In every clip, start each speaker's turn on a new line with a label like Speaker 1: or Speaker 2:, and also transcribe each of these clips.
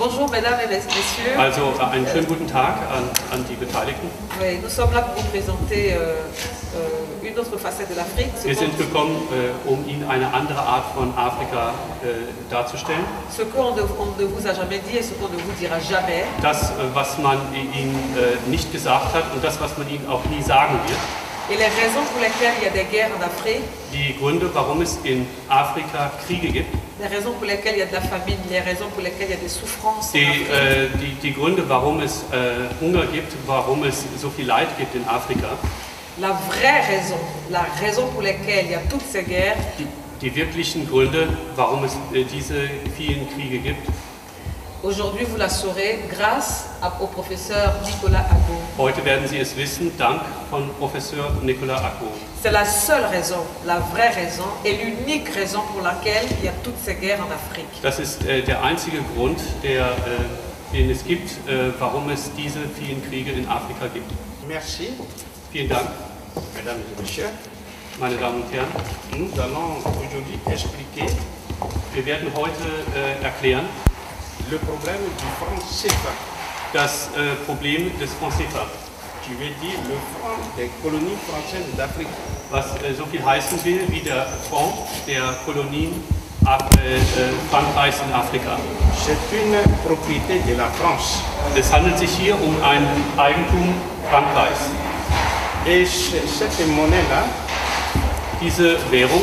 Speaker 1: Bonjour mesdames et messieurs.
Speaker 2: Also einen schönen guten Tag an die Beteiligten.
Speaker 1: Oui, nous sommes là pour vous présenter une autre facette de l'Afrique.
Speaker 2: Wir sind gekommen, um Ihnen eine andere Art von Afrika darzustellen.
Speaker 1: Ce qu'on ne vous a jamais dit et ce qu'on ne vous dira jamais.
Speaker 2: Das, was man Ihnen nicht gesagt hat und das, was man Ihnen auch nie sagen wird.
Speaker 1: Et les raisons pour lesquelles il y a des guerres en Afrique.
Speaker 2: Die Gründe, warum es in Afrika Kriege gibt.
Speaker 1: Les raisons pour lesquelles il y a de la famine, les raisons pour lesquelles il y a des souffrances.
Speaker 2: Die Gründe, warum es Hunger gibt, warum es so viel Leid gibt in Afrika.
Speaker 1: La raison pour laquelle il y a toutes ces guerres.
Speaker 2: Die wirklichen Gründe, warum es diese vielen Kriege gibt.
Speaker 1: Aujourd'hui, vous la saurez grâce au professeur Nicolas Agbo.
Speaker 2: Heute werden Sie es wissen, dank von Professor Nicolas Agbo.
Speaker 1: C'est la seule raison, la vraie raison et l'unique raison pour laquelle il y a toutes ces guerres en Afrique.
Speaker 2: Das ist der einzige Grund, den es gibt, warum es diese vielen Kriege in Afrika gibt.
Speaker 3: Merci.
Speaker 2: Vielen Dank.
Speaker 3: Mesdames et messieurs,
Speaker 2: meine Damen und Herren,
Speaker 3: nous allons aujourd'hui expliquer
Speaker 2: wir werden heute erklären,
Speaker 3: le problème du franc CFA.
Speaker 2: Das Problem des Franc CFA.
Speaker 3: Tu veux dire le franc des colonies françaises d'Afrique.
Speaker 2: Was so viel heißen will wie der Franc der Kolonien Frankreichs in Afrika.
Speaker 3: C'est une propriété de la France.
Speaker 2: Es handelt sich hier um ein Eigentum Frankreichs.
Speaker 3: Et cette monnaie-là,
Speaker 2: diese Währung,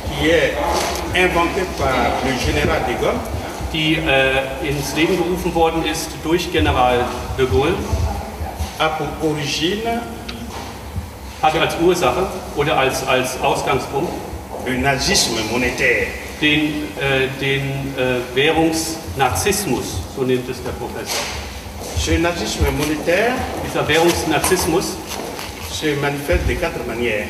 Speaker 3: qui est inventée par le général de Gaulle,
Speaker 2: die ins Leben gerufen worden ist durch General de Gaulle,
Speaker 3: a pour origine,
Speaker 2: hatte als Ursache oder als Ausgangspunkt
Speaker 3: le nazisme monétaire.
Speaker 2: Den Währungsnarzissmus, so nennt es der Professor.
Speaker 3: Ce nazisme monétaire,
Speaker 2: dieser Währungsnarzissmus,
Speaker 3: se manifeste de 4 manières.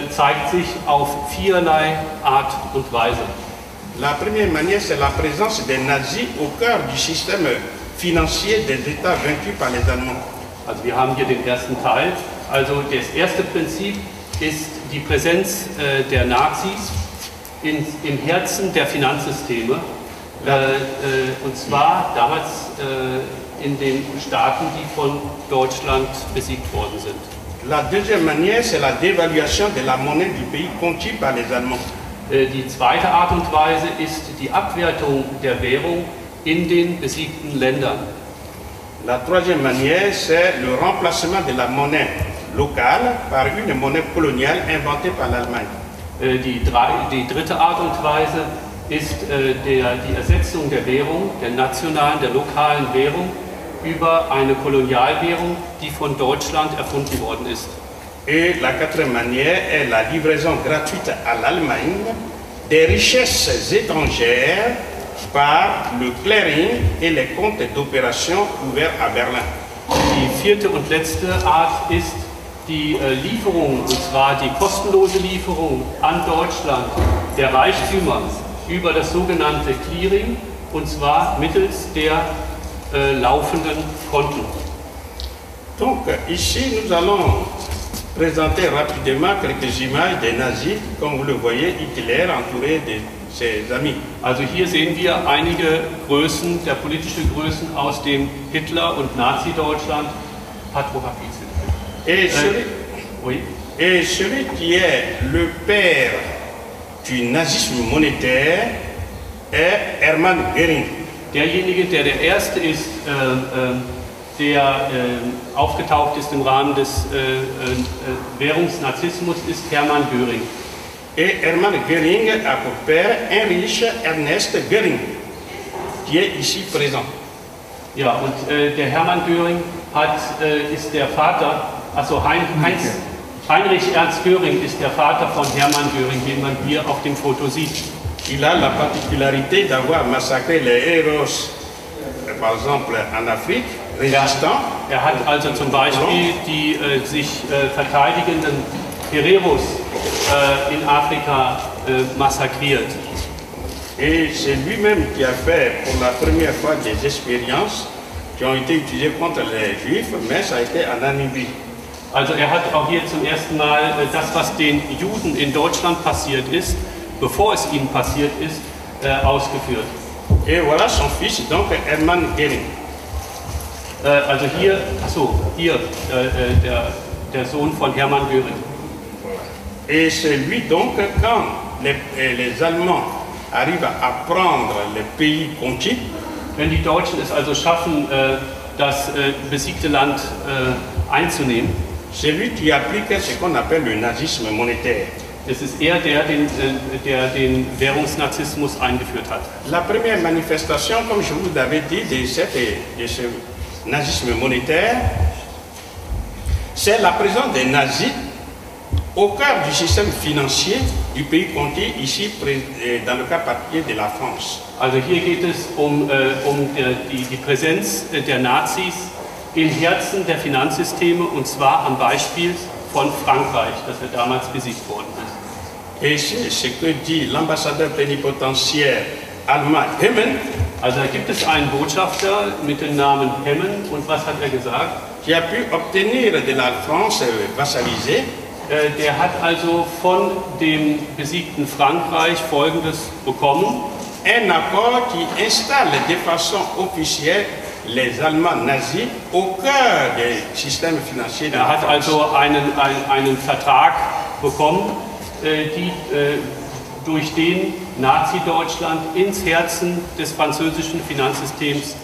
Speaker 2: Zeigt sich auf viererlei Art und Weise.
Speaker 3: La première manière, c'est la présence des nazis au cœur du système financier des États vaincus par les Allemands.
Speaker 2: Also wir haben hier den ersten Teil. Also das erste Prinzip ist die Präsenz der Nazis im Herzen der Finanzsysteme. Und zwar damals in den Staaten, die von Deutschland besiegt worden sind.
Speaker 3: La deuxième manière, c'est la dévaluation de la monnaie du pays conquis par les Allemands.
Speaker 2: Die zweite Art und Weise ist die Abwertung der Währung in den besiegten Ländern.
Speaker 3: La troisième manière, c'est le remplacement de la monnaie locale par une monnaie coloniale inventée par l'Allemagne.
Speaker 2: Die dritte Art und Weise ist die Ersetzung der Währung, der nationalen, der lokalen Währung, über eine Kolonialwährung, die von Deutschland erfunden worden ist.
Speaker 3: Et la quatrième manière est la livraison gratuite à l'Allemagne des richesses étrangères par le clearing et les comptes d'opération ouverts à Berlin.
Speaker 2: Die vierte und letzte Art ist die Lieferung, und zwar die kostenlose Lieferung an Deutschland der Reichtümer über das sogenannte Clearing, und zwar mittels der laufenden Konten.
Speaker 3: Donc ici nous allons présenter rapidement quelques images des nazis, comme vous le voyez, Hitler entouré de ses amis.
Speaker 2: Also hier sehen wir einige Größen, der politische Größen aus dem Hitler- und Nazi-Deutschland.
Speaker 3: Et celui qui est le père du nazisme monétaire est Hermann Göring.
Speaker 2: Derjenige, der erste ist, der aufgetaucht ist im Rahmen des Währungsnarzissmus, ist Hermann Göring.
Speaker 3: Et Hermann Göring a pour père Heinrich Ernst Göring, qui est ici présent.
Speaker 2: Ja, und der Hermann Göring ist der Vater, also Heinrich Ernst Göring ist der Vater von Hermann Göring, den man hier auf dem Foto sieht.
Speaker 3: Il a la particularité d'avoir massacré les héros, par exemple en Afrique, résistants.
Speaker 2: Er hat also zum Beispiel die sich verteidigenden Hereros in Afrika massakriert.
Speaker 3: Et c'est lui-même qui a fait pour la première fois des expériences qui ont été utilisées contre les Juifs, mais ça a été en Namibie.
Speaker 2: Also er hat auch hier zum ersten Mal das, was den Juden in Deutschland passiert ist, bevor es ihnen passiert ist, ausgeführt.
Speaker 3: Et voilà son fils, donc Hermann Göring.
Speaker 2: Also hier, der Sohn von Hermann Göring.
Speaker 3: Et c'est lui donc, quand les Allemands arrivent à prendre les pays conquis,
Speaker 2: wenn die Deutschen es also schaffen, das besiegte Land einzunehmen,
Speaker 3: c'est lui qui applique ce qu'on appelle le nazisme monétaire.
Speaker 2: es ist er, der den Währungsnazismus eingeführt hat.
Speaker 3: La première manifestation, comme je vous l'avais dit, de ce nazisme monétaire, c'est la présence des nazis au cœur du système financier du pays conquis, ici dans le cas particulier de la France.
Speaker 2: Also hier geht es um die Präsenz der Nazis im Herzen der Finanzsysteme, und zwar am Beispiel von Frankreich, das ja damals besiegt worden ist.
Speaker 3: Et c'est ce que dit l'ambassadeur plénipotentiaire allemand Hemmen.
Speaker 2: Also da gibt es einen Botschafter mit dem Namen Hemmen, und was hat er gesagt?
Speaker 3: Qui a pu obtenir de la France vassalisée.
Speaker 2: Der hat also von dem besiegten Frankreich Folgendes bekommen.
Speaker 3: Un accord qui installe de façon officielle les Allemands nazis au cœur des systèmes financiers de la France.
Speaker 2: Er hat also einen Vertrag bekommen, durch den Nazi-Deutschland ins Herzen des französischen Finanzsystems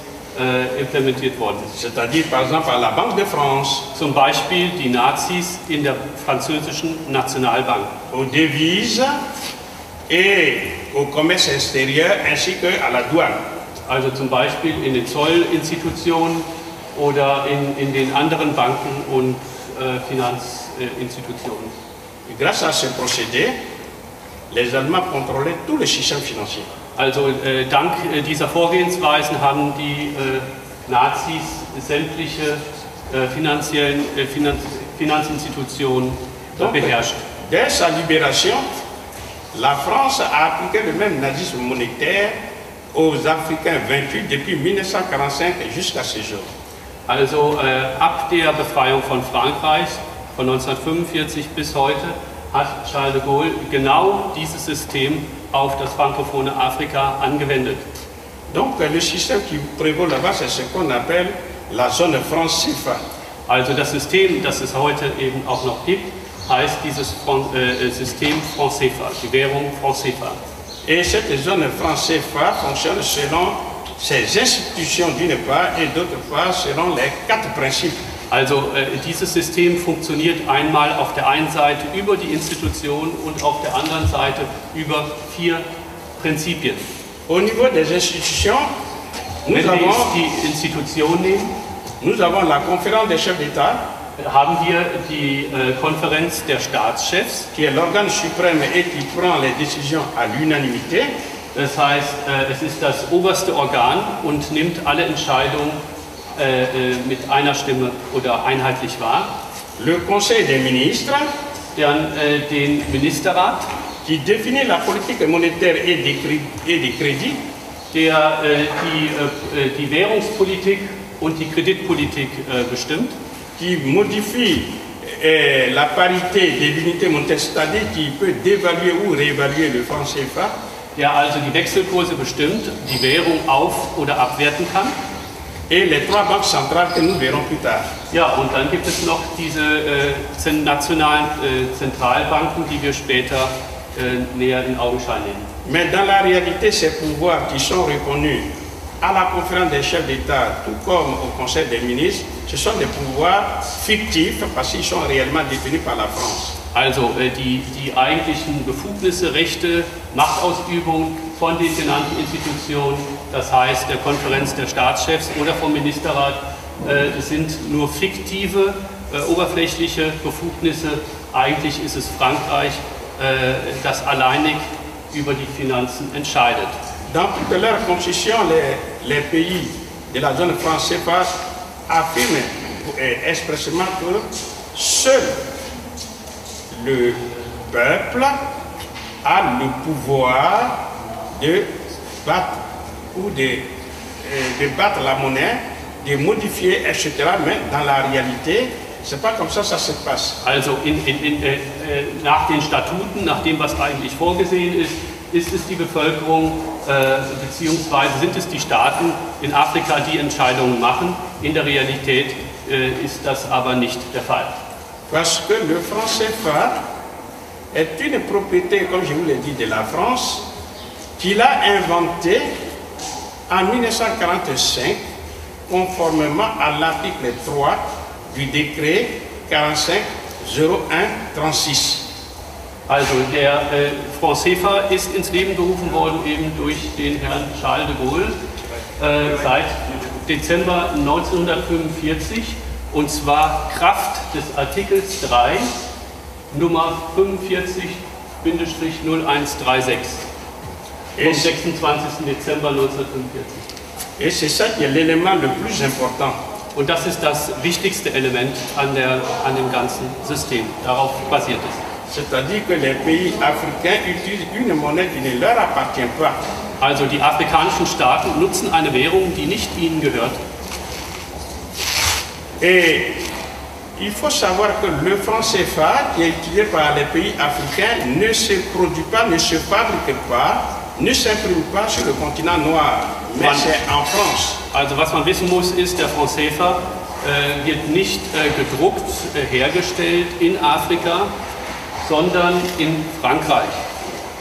Speaker 2: implementiert worden ist.
Speaker 3: C'est-à-dire par exemple à la Banque de France,
Speaker 2: Zum Beispiel die Nazis in der französischen Nationalbank,
Speaker 3: aux devises et au commerce extérieur ainsi qu'à la douane.
Speaker 2: also zum Beispiel in den Zollinstitutionen oder in den anderen Banken und Finanzinstitutionen.
Speaker 3: Et grâce à ce procédé, les Allemands contrôlaient tout le système financier.
Speaker 2: Also dank dieser Vorgehensweisen haben die Nazis sämtliche Finanzinstitutionen beherrscht.
Speaker 3: Dès sa libération, la France a appliqué le même nazisme monétaire aux Africains vaincus depuis 1945 jusqu'à ce jour.
Speaker 2: Also ab der Befreiung von Frankreich von 1945 bis heute hat Charles de Gaulle genau dieses System auf das frankophone Afrika angewendet.
Speaker 3: Donc le système qui prévaut là-bas, c'est ce qu'on appelle la zone franc CFA.
Speaker 2: Also das System, das es heute eben auch noch gibt, heißt dieses System franc CFA, die Währung franc CFA.
Speaker 3: Et cette zone franc CFA fonctionne selon ses institutions d'une part et d'autre part selon les 4 principes.
Speaker 2: Also dieses System funktioniert einmal auf der einen Seite über die Institution und auf der anderen Seite über 4 Prinzipien.
Speaker 3: Au niveau des institutions,
Speaker 2: Wenn wir jetzt die Institution nehmen,
Speaker 3: nous avons la conférence des chefs d'État,
Speaker 2: haben wir die Konferenz der Staatschefs.
Speaker 3: qui est l'organe suprême et qui prend les décisions à l'unanimité.
Speaker 2: Das heißt, es ist das oberste Organ und nimmt alle Entscheidungen mit einer Stimme oder einheitlich wahr.
Speaker 3: Le Conseil des ministres,
Speaker 2: Dann den Ministerrat,
Speaker 3: qui définit la politique monétaire et des crédits,
Speaker 2: der die Währungspolitik und die Kreditpolitik bestimmt.
Speaker 3: qui modifie la parité de l'unité monétaire, c'est-à-dire qui peut dévaluer ou réévaluer le franc CFA.
Speaker 2: Der also die Wechselkurse bestimmt, die Währung auf- oder abwerten kann.
Speaker 3: Et les 3 banques centrales que nous verrons plus tard.
Speaker 2: Ja, und dann gibt es noch diese nationalen Zentralbanken, die wir später näher in Augenschein nehmen.
Speaker 3: Mais dans la réalité, ces pouvoirs qui sont reconnus à la conférence des chefs d'État, tout comme au Conseil des ministres, ce sont des pouvoirs fictifs parce qu'ils sont réellement détenus par la France.
Speaker 2: Also die eigentlichen Befugnisse, Rechte, Machtausübung von den genannten Institutionen, das heißt der Konferenz der Staatschefs oder vom Ministerrat, sind nur fiktive, oberflächliche Befugnisse. Eigentlich ist es Frankreich, das alleinig über die Finanzen entscheidet.
Speaker 3: Dans toute leur constitution, les pays de la zone franc CFA affirment expressément que seul le peuple a le pouvoir de battre ou de battre la monnaie, de modifier, etc. Mais dans la réalité, c'est pas comme ça se passe.
Speaker 2: Also nach den Statuten, nach dem, was eigentlich vorgesehen ist, ist es die Bevölkerung, beziehungsweise sind es die Staaten in Afrika, die Entscheidungen machen. In der Realität ist das aber nicht der Fall.
Speaker 3: Parce que le franc CFA est une propriété, comme je vous l'ai dit, de la France, qu'il a inventée en 1945, conformément à l'article 3 du décret 45-01-36.
Speaker 2: Also der Franc CFA ist ins Leben gerufen worden eben durch den Herrn Charles de Gaulle seit Dezember 1945 und zwar Kraft des Artikels 3 Nummer 45-0136 vom 26. Dezember 1945.
Speaker 3: Et c'est ça qui est l'élément le plus important.
Speaker 2: Und das ist das wichtigste Element an dem ganzen System. Darauf basiert es.
Speaker 3: C'est-à-dire que les pays africains utilisent une monnaie qui ne leur appartient pas.
Speaker 2: Also die afrikanischen Staaten nutzen eine Währung, die nicht ihnen gehört.
Speaker 3: Et il faut savoir que le franc CFA qui est utilisé par les pays africains ne se produit pas, ne se fabrique pas, ne s'imprime pas sur le continent noir, mais c'est en France.
Speaker 2: Also was man wissen muss, ist, der Franc CFA wird nicht gedruckt, hergestellt in Afrika, sondern in Frankreich.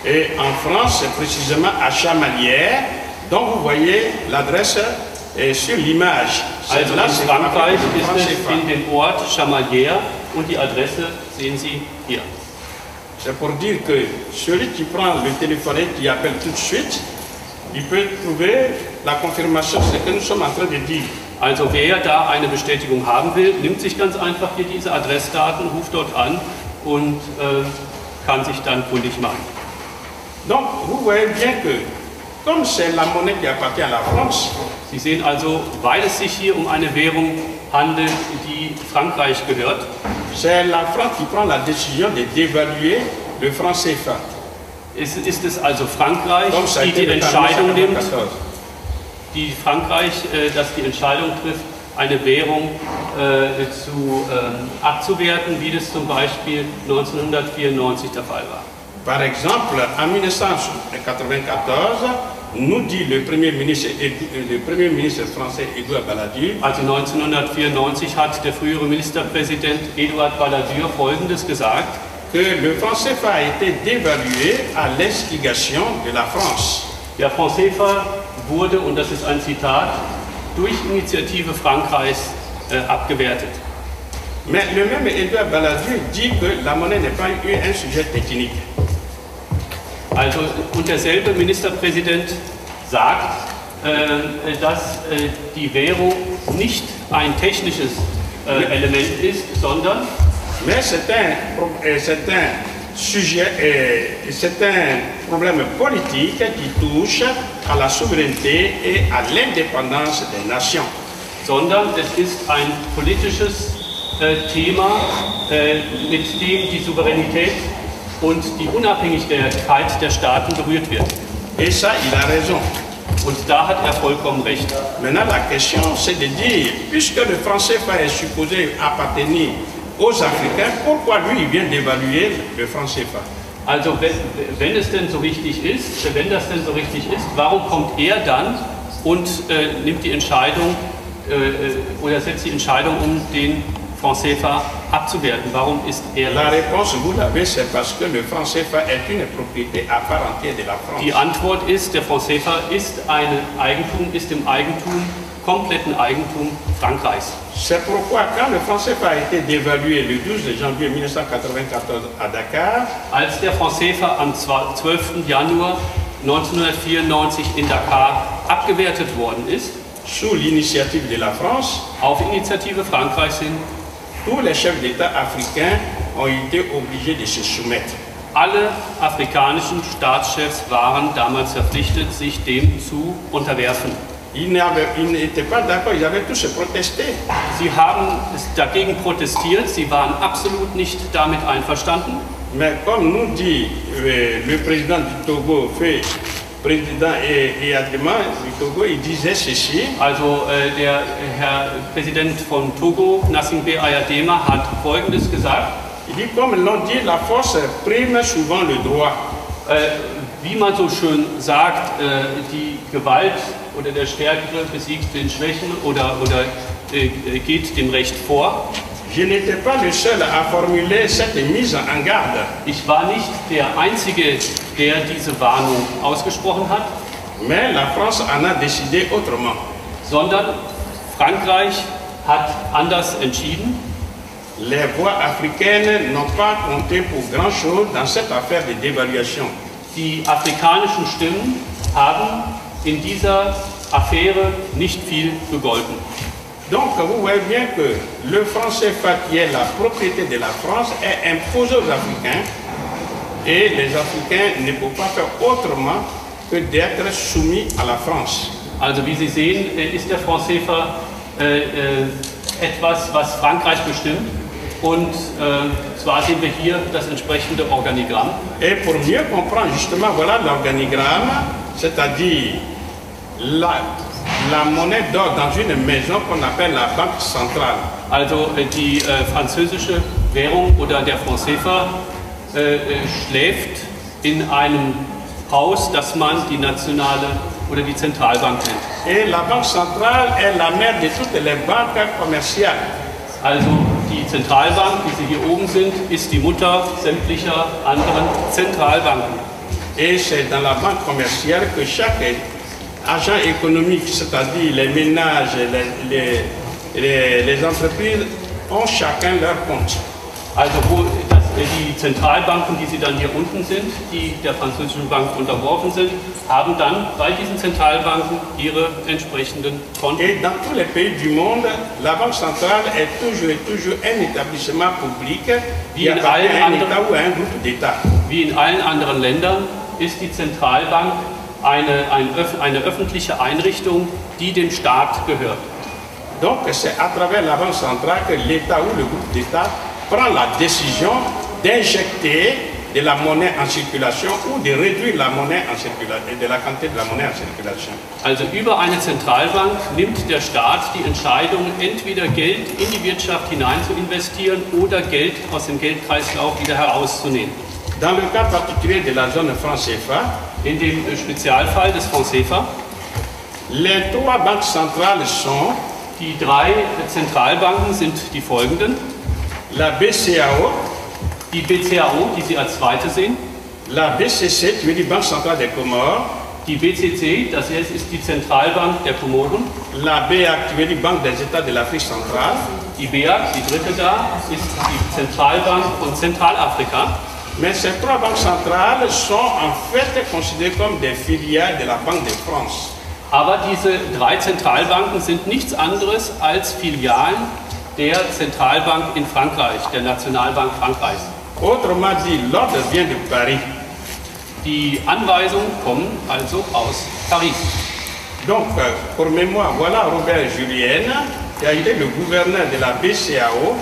Speaker 3: Et en France, c'est précisément à Chamalières, dont vous voyez l'adresse sur l'image.
Speaker 2: Also in Frankreich ist es in dem Ort Chamalières und die Adresse sehen Sie hier.
Speaker 3: C'est pour dire que celui qui prend le téléphone et qui appelle tout de suite, il peut trouver la confirmation de ce que nous sommes en train de dire.
Speaker 2: Also wer da eine Bestätigung haben will, nimmt sich ganz einfach hier diese Adressdaten, ruft dort an und kann sich dann kundig machen.
Speaker 3: Donc, vous voyez bien que, comme c'est la monnaie qui appartient à la France,
Speaker 2: Sie sehen also, weil es sich hier um eine Währung handelt, die Frankreich gehört,
Speaker 3: c'est la France qui prend la décision de dévaluer le franc CFA.
Speaker 2: Ist es also Frankreich, die die Entscheidung nimmt, dass die Entscheidung trifft, eine Währung abzuwerten, wie das zum Beispiel 1994 der Fall war.
Speaker 3: Par exemple, en 1994, nous dit le Premier ministre français Édouard Balladur.
Speaker 2: Also 1994 hat der frühere Ministerpräsident Édouard Balladur Folgendes gesagt:
Speaker 3: Que le franc CFA a été dévalué à l'instigation de la France.
Speaker 2: Der Franc CFA wurde, und das ist ein Zitat, durch Initiative Frankreichs abgewertet.
Speaker 3: Mais le même Édouard Balladur dit que la monnaie n'est pas un sujet technique.
Speaker 2: Also, und derselbe Ministerpräsident sagt, dass die Währung nicht ein technisches Element ist, sondern
Speaker 3: mais c'est un problème politique qui touche à la souveraineté et à l'indépendance des nations.
Speaker 2: Sondern es ist ein politisches Thema, mit dem die Souveränität und die Unabhängigkeit der Staaten berührt wird.
Speaker 3: Et ça, il a raison.
Speaker 2: Und da hat er vollkommen recht.
Speaker 3: Maintenant, la question, c'est de dire, puisque le franc CFA est supposé appartenir aux Africains, pourquoi lui, il vient d'évaluer le franc CFA?
Speaker 2: Also, wenn es denn so richtig ist, warum kommt er dann und nimmt die Entscheidung oder setzt die Entscheidung, um den Franc CFA abzuwerten? Warum ist er das?
Speaker 3: La réponse, vous l'avez, c'est parce que le franc CFA est une propriété à part entière de la France.
Speaker 2: Die Antwort ist, der Franc CFA ist im kompletten Eigentum Frankreichs.
Speaker 3: C'est pourquoi, quand le franc CFA a été dévalué le 12 janvier 1994 à Dakar,
Speaker 2: als der Franc CFA am 12. Januar 1994 in Dakar abgewertet worden ist,
Speaker 3: sous l'initiative de la France,
Speaker 2: auf Initiative Frankreichs hin,
Speaker 3: tous les chefs d'État africains ont été obligés de se soumettre.
Speaker 2: Alle afrikanischen Staatschefs waren damals verpflichtet, sich dem zu unterwerfen.
Speaker 3: Ils n'étaient pas d'accord, ils avaient tous protesté.
Speaker 2: Sie haben dagegen protestiert, sie waren absolut nicht damit einverstanden.
Speaker 3: Mais comme nous dit le président du Togo, président et allemand du Togo, il disait ceci.
Speaker 2: Also der Herr Präsident von Togo, Gnassingbé Eyadema, hat Folgendes gesagt.
Speaker 3: Il dit, comme l'on dit, la force prime souvent le droit.
Speaker 2: wie man so schön sagt, die Gewalt oder der Stärkere besiegt den Schwächen oder geht dem Recht vor.
Speaker 3: Je n'étais pas le seul à formuler cette mise en garde.
Speaker 2: Ich war nicht der Einzige, der diese Warnung ausgesprochen hat,
Speaker 3: Mais la France en a décidé autrement.
Speaker 2: sondern Frankreich hat anders entschieden.
Speaker 3: Les voix africaines n'ont pas compté pour grand-chose dans cette affaire de dévaluation.
Speaker 2: Die afrikanischen Stimmen haben in dieser Affäre nicht viel gegolten.
Speaker 3: Donc vous voyez bien que le franc CFA qui est la propriété de la France est imposé aux Africains et les Africains ne peuvent pas faire autrement que d'être soumis à la France.
Speaker 2: Also wie Sie sehen, ist der Franc CFA etwas, was Frankreich bestimmt. Und zwar sehen wir hier das entsprechende Organigramm.
Speaker 3: Et pour mieux comprendre justement, voilà l'organigramme, c'est-à-dire la monnaie d'or dans une maison qu'on appelle la Banque centrale.
Speaker 2: Also die französische Währung oder der Franc CFA schläft in einem Haus, das man die nationale oder die Zentralbank nennt.
Speaker 3: Et la Banque centrale est la mère de toutes les banques commerciales.
Speaker 2: Also die Zentralbank, wie sie hier oben sind, ist die Mutter sämtlicher anderen Zentralbanken.
Speaker 3: Et c'est dans la banque commerciale que chaque agent économique, c'est-à-dire les ménages, les entreprises, ont chacun leur compte.
Speaker 2: Also die Zentralbanken, die Sie dann hier unten sind, die der französischen Bank unterworfen sind, haben dann bei diesen Zentralbanken ihre entsprechenden Konten.
Speaker 3: Et dans tous les pays du monde, la Banque centrale est toujours un établissement public qui appartient à un État ou à un groupe d'États.
Speaker 2: Wie in allen anderen Ländern ist die Zentralbank eine öffentliche Einrichtung, die dem Staat gehört.
Speaker 3: Donc c'est à travers la Banque centrale que l'État ou le groupe d'État prend la décision d'injecter de la monnaie en circulation ou de réduire la monnaie en circulation, de la quantité de la monnaie en circulation.
Speaker 2: Also über eine Zentralbank nimmt der Staat die Entscheidung, entweder Geld in die Wirtschaft hinein zu investieren oder Geld aus dem Geldkreislauf wieder herauszunehmen.
Speaker 3: Dans le cas particulier de la zone franc CFA,
Speaker 2: in dem Spezialfall des Franc CFA,
Speaker 3: les trois banques centrales sont
Speaker 2: die drei Zentralbanken sind die folgenden.
Speaker 3: La BCAO,
Speaker 2: die BCAO, die Sie als zweite sehen.
Speaker 3: La BCC, qui veut dire Banque centrale des Comores.
Speaker 2: Die BCC, das ist die Zentralbank der Komoren.
Speaker 3: La BEAC, qui veut dire Banque des États de l'Afrique centrale.
Speaker 2: Die BEAC, die dritte da, ist die Zentralbank von Zentralafrika.
Speaker 3: Mais ces trois banques centrales sont en fait considérées comme des filiales de la Banque de France.
Speaker 2: Aber diese drei Zentralbanken sind nichts anderes als Filialen der Zentralbank in Frankreich, der Nationalbank Frankreichs.
Speaker 3: Autrement dit, l'ordre vient de Paris.
Speaker 2: Die Anweisungen kommen also aus Paris.
Speaker 3: Donc, pour mémoire, voilà Robert Julien, qui a été le gouverneur de la BCAO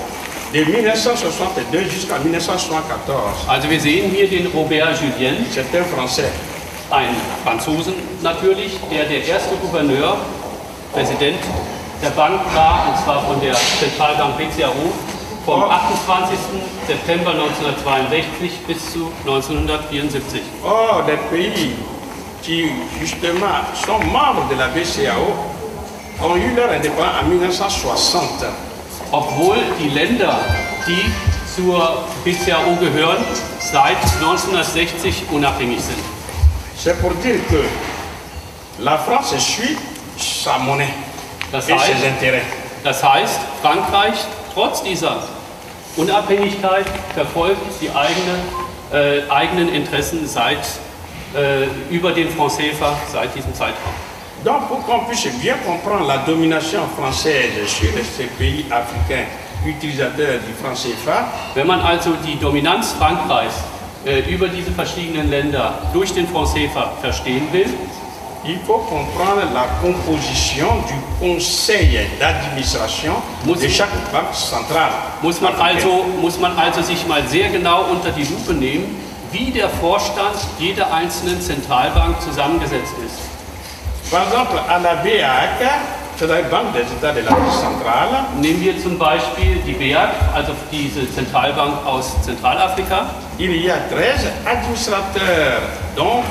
Speaker 3: de 1962 jusqu'à 1974.
Speaker 2: Also wir sehen hier den Robert Julien.
Speaker 3: C'est un Français.
Speaker 2: Ein Franzosen natürlich, der erste Gouverneur, Präsident der Bank war, und zwar von der Zentralbank BCAO vom 28. September 1962 bis zu 1974.
Speaker 3: Or, des pays qui justement sont membres de la BCAO ont eu leur indépendance en 1960.
Speaker 2: Obwohl die Länder, die zur BCAO gehören, seit 1960 unabhängig sind.
Speaker 3: C'est pour dire que la France suit sa monnaie et ses intérêts.
Speaker 2: Das heißt, Frankreich, trotz dieser Unabhängigkeit, verfolgt die eigenen Interessen über den Franc CFA seit diesem Zeitraum.
Speaker 3: Donc, pour qu'on puisse bien comprendre la domination française sur ces pays africains utilisateurs du franc CFA,
Speaker 2: wenn man also die Dominanz Frankreichs über diese verschiedenen Länder durch den Franc CFA verstehen will,
Speaker 3: il faut comprendre la composition du conseil d'administration de chaque banque centrale.
Speaker 2: Muss man also sich mal sehr genau unter die Lupe nehmen, wie der Vorstand jeder einzelnen Zentralbank zusammengesetzt ist.
Speaker 3: Par exemple, à la BEAC, c'est la Banque des États de l'Afrique centrale.
Speaker 2: Nehmen wir zum Beispiel die BEAC, also diese Zentralbank aus Zentralafrika.
Speaker 3: Il y a 13 administrateurs, dont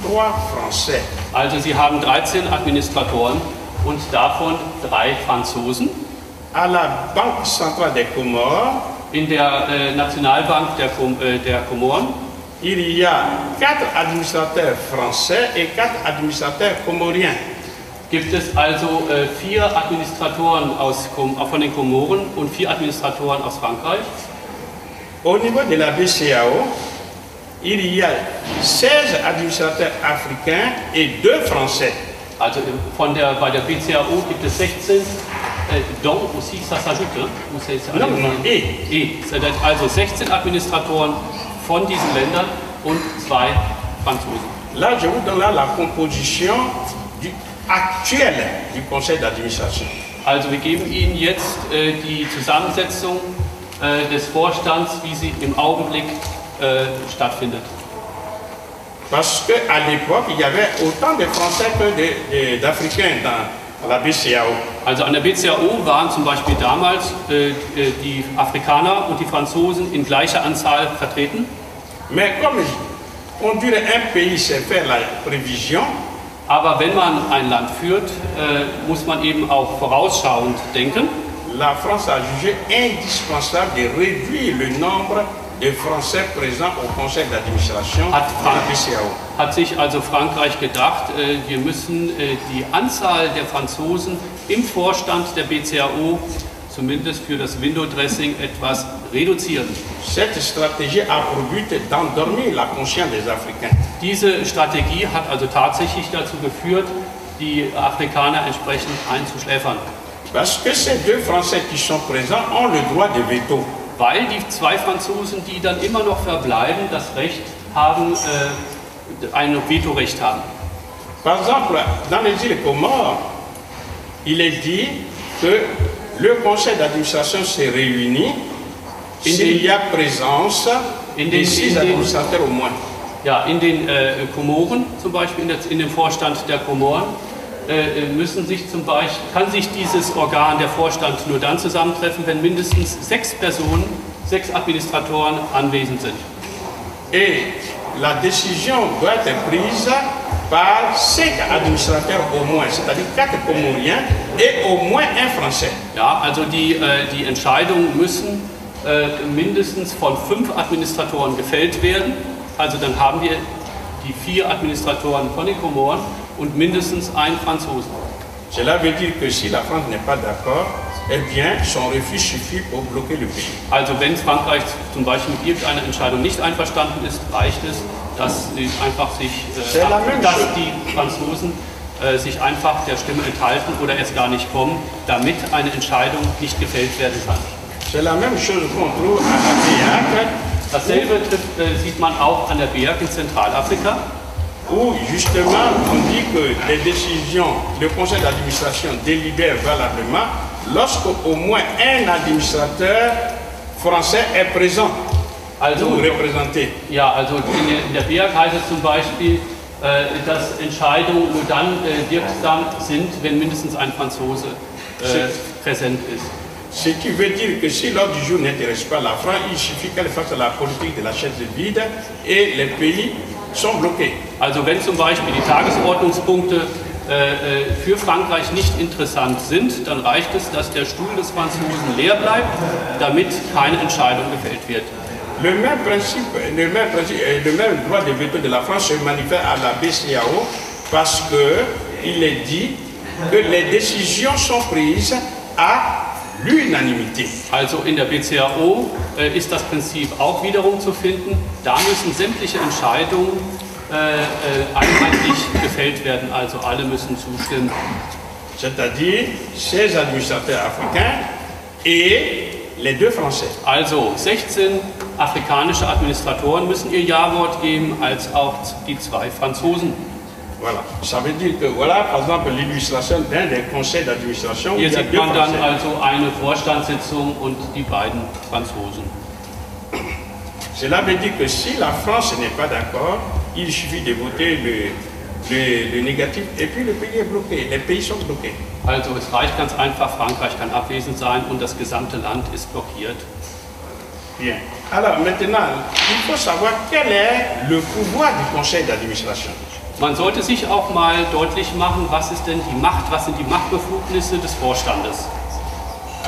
Speaker 3: 3 Français.
Speaker 2: Also sie haben 13 Administratoren und davon 3 Franzosen.
Speaker 3: À la Banque centrale des Comores,
Speaker 2: In der Nationalbank der Komoren
Speaker 3: il y a 4 administrateurs français et 4 administrateurs comoriens.
Speaker 2: gibt es also 4 Administratoren von den Komoren und 4 Administratoren aus Frankreich.
Speaker 3: Au niveau de la BCAO, il y a 16 administrateurs africains et 2 français.
Speaker 2: Also bei der BCAO gibt es 16, dont aussi ça s'ajoute, ou c'est also 16 Administratoren von diesen Ländern und 2 Franzosen.
Speaker 3: Là, je vous donne là la composition actuelle du conseil d'administration.
Speaker 2: Also wir geben Ihnen jetzt die Zusammensetzung des Vorstands, wie sie im Augenblick stattfindet.
Speaker 3: Parce qu'à l'époque, il y avait autant de Français que d'Africains dans la BCAO.
Speaker 2: Also an der BCAO waren zum Beispiel damals die Afrikaner und die Franzosen in gleicher Anzahl vertreten.
Speaker 3: Mais comme conduire un pays, c'est faire la prévision.
Speaker 2: Aber wenn man ein Land führt, muss man eben auch vorausschauend denken.
Speaker 3: La France a jugé indispensable de réduire le nombre de Français présents au conseil d'administration de la BCAO.
Speaker 2: Hat sich also Frankreich gedacht, wir müssen die Anzahl der Franzosen im Vorstand der BCAO, zumindest für das Window-Dressing, etwas reduzieren.
Speaker 3: Cette stratégie a pour but d'endormir la conscience des Africains.
Speaker 2: Diese Strategie hat also tatsächlich dazu geführt, die Afrikaner entsprechend einzuschläfern.
Speaker 3: Parce que ces 2 Français qui sont présents ont le droit de veto.
Speaker 2: Weil die 2 Franzosen, die dann immer noch verbleiben, das Recht haben, ein Vetorecht haben.
Speaker 3: Par exemple, dans les îles Comores, il est dit que le conseil d'administration se réunit s'il y a présence de 6 administrateurs au moins.
Speaker 2: Ja, in den Komoren, zum Beispiel in dem Vorstand der Komoren, kann sich dieses Organ, der Vorstand, nur dann zusammentreffen, wenn mindestens 6 Personen, 6 Administratoren anwesend sind.
Speaker 3: Et la décision doit être prise par 5 administrateurs au moins, c'est-à-dire 4 Comoriens et au moins un Français.
Speaker 2: Ja, also die Entscheidungen müssen mindestens von 5 Administratoren gefällt werden. Also dann haben wir die 4 Administratoren von den Komoren und mindestens einen Franzosen.
Speaker 3: Cela veut dire que si la France n'est pas d'accord, eh bien son refus suffit pour bloquer le pays.
Speaker 2: Also wenn Frankreich zum Beispiel mit irgendeiner Entscheidung nicht einverstanden ist, reicht es, dass die Franzosen sich einfach der Stimme enthalten oder erst gar nicht kommen, damit eine Entscheidung nicht gefällt werden kann.
Speaker 3: C'est la même chose qu'on trouve à la BEAC.
Speaker 2: Dasselbe sieht man auch an der BEAC in Zentralafrika,
Speaker 3: où justement on dit que les décisions, le conseil d'administration délibère valablement lorsque au moins un administrateur français est présent ou représenté.
Speaker 2: Ja, also in der BEAC heißt es zum Beispiel, dass Entscheidungen nur dann wirksam sind, wenn mindestens ein Franzose präsent ist.
Speaker 3: Ce qui veut dire que si l'ordre du jour n'intéresse pas la France, il suffit qu'elle fasse la politique de la chaise vide et les pays sont bloqués.
Speaker 2: Also wenn zum Beispiel die Tagesordnungspunkte für Frankreich nicht interessant sind, dann reicht es, dass der Stuhl des Franzosen leer bleibt, damit keine Entscheidung gefällt wird.
Speaker 3: Le même droit de veto de la France se manifeste à la BCAO parce qu'il est dit que les décisions sont prises à l'unanimité.
Speaker 2: Also in der BCAO ist das Prinzip auch wiederum zu finden. Da müssen sämtliche Entscheidungen einheitlich gefällt werden, also alle müssen zustimmen.
Speaker 3: C'est-à-dire 16 administrateurs africains et les 2 Français.
Speaker 2: Also 16 afrikanische Administratoren müssen ihr Ja-Wort geben, als auch die 2 Franzosen.
Speaker 3: Voilà, ça veut dire que voilà, par exemple, l'illustration d'un des conseils d'administration.
Speaker 2: Hier sieht man dann also eine Vorstandssitzung und die beiden Franzosen.
Speaker 3: Cela veut dire que si la France n'est pas d'accord, il suffit de voter le négatif et puis le pays est bloqué, les pays sont bloqués.
Speaker 2: Also es reicht ganz einfach, Frankreich kann abwesend sein und das gesamte Land ist blockiert.
Speaker 3: Bien. Alors maintenant, il faut savoir quel est le pouvoir du conseil d'administration.
Speaker 2: Man sollte sich auch mal deutlich machen, was ist denn die Macht, was sind die Machtbefugnisse des Vorstandes.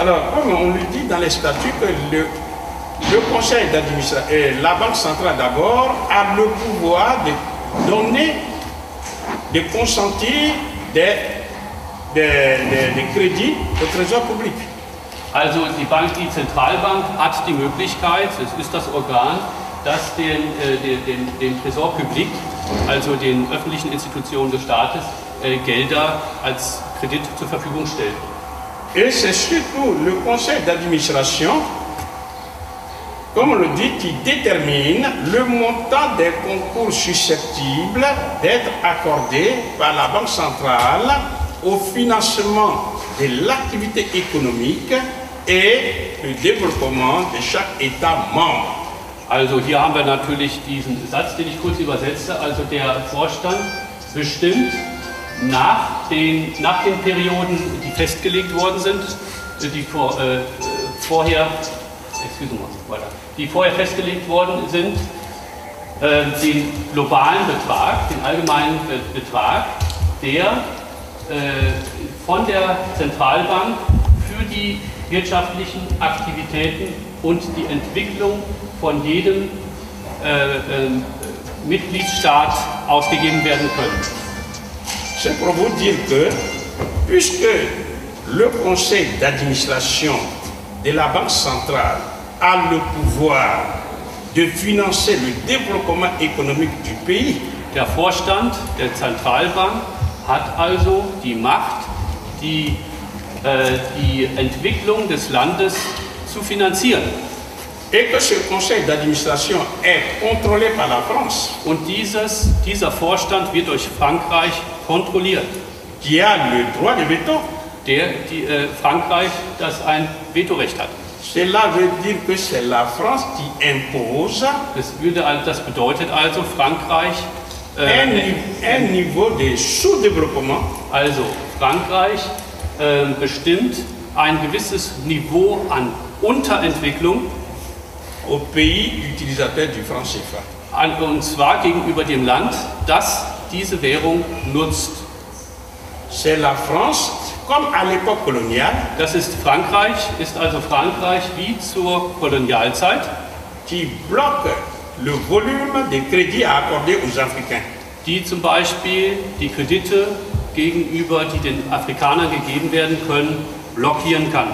Speaker 3: Alors, comme on le dit dans les statuts, que le conseil d'administration, la Banque centrale d'abord, a le pouvoir de donner, de consentir des crédits au Trésor public.
Speaker 2: Also die Zentralbank hat die Möglichkeit, es ist das Organ, das dem Trésor public, also den öffentlichen Institutionen des Staates, Gelder als Kredit zur Verfügung stellt.
Speaker 3: Et c'est surtout le conseil d'administration, comme on le dit, qui détermine le montant des concours susceptibles d'être accordés par la Banque centrale au financement de l'activité économique et le développement de chaque État membre.
Speaker 2: Also hier haben wir natürlich diesen Satz, den ich kurz übersetze. Also der Vorstand bestimmt nach den Perioden, die festgelegt worden sind, die vorher festgelegt worden sind, den globalen Betrag, den allgemeinen Betrag, der von der Zentralbank für die wirtschaftlichen Aktivitäten und die Entwicklung von jedem Mitgliedstaat ausgegeben werden können.
Speaker 3: C'est pour vous dire que, puisque le conseil d'administration de la Banque centrale a le pouvoir de financer le développement économique du pays,
Speaker 2: der Vorstand der Zentralbank hat also die Macht, die Entwicklung des Landes zu finanzieren.
Speaker 3: Et que ce conseil d'administration est contrôlé par la France.
Speaker 2: Und dieser Vorstand wird durch Frankreich kontrolliert.
Speaker 3: Qui a le droit de veto.
Speaker 2: Frankreich, das ein Vetorecht hat.
Speaker 3: Cela veut dire que c'est la France qui impose.
Speaker 2: Das bedeutet also, Frankreich
Speaker 3: un niveau de sous-développement.
Speaker 2: Also Frankreich bestimmt ein gewisses Niveau an Unterentwicklung
Speaker 3: au pays utilisateur du franc CFA.
Speaker 2: Und zwar gegenüber dem Land, das diese Währung nutzt.
Speaker 3: C'est la France, comme à l'époque coloniale.
Speaker 2: Das ist also Frankreich wie zur Kolonialzeit.
Speaker 3: Qui bloque le volume des crédits à accorder aux Africains.
Speaker 2: Die zum Beispiel die Kredite gegenüber, die den Afrikanern gegeben werden können, blockieren kann.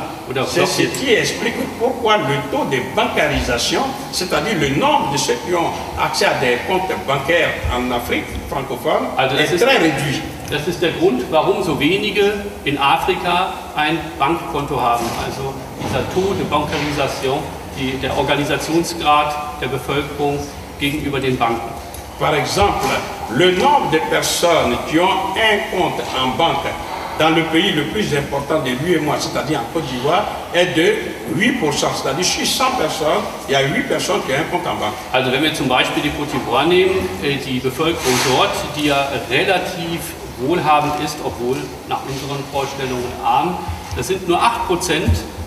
Speaker 3: C'est ce qui explique pourquoi le taux de bancarisation, c'est-à-dire le nombre de ceux qui ont accès à des comptes bancaires en Afrique francophone, est très réduit.
Speaker 2: Das ist der Grund, warum so wenige in Afrika ein Bankkonto haben. Also dieser Taux de Bancarisation, der Organisationsgrad der Bevölkerung gegenüber den Banken.
Speaker 3: Par exemple, le nombre de personnes qui ont un compte en banque dans le pays le plus important de l'UEMOA, c'est-à-dire en Côte d'Ivoire, est de 8%. C'est-à-dire sur 100 personnes, il y a 8 personnes qui ont un compte en banque.
Speaker 2: Also wenn wir zum Beispiel die Côte d'Ivoire nehmen, die Bevölkerung dort, die ja relativ wohlhabend ist, obwohl nach unseren Vorstellungen arm, das sind nur 8%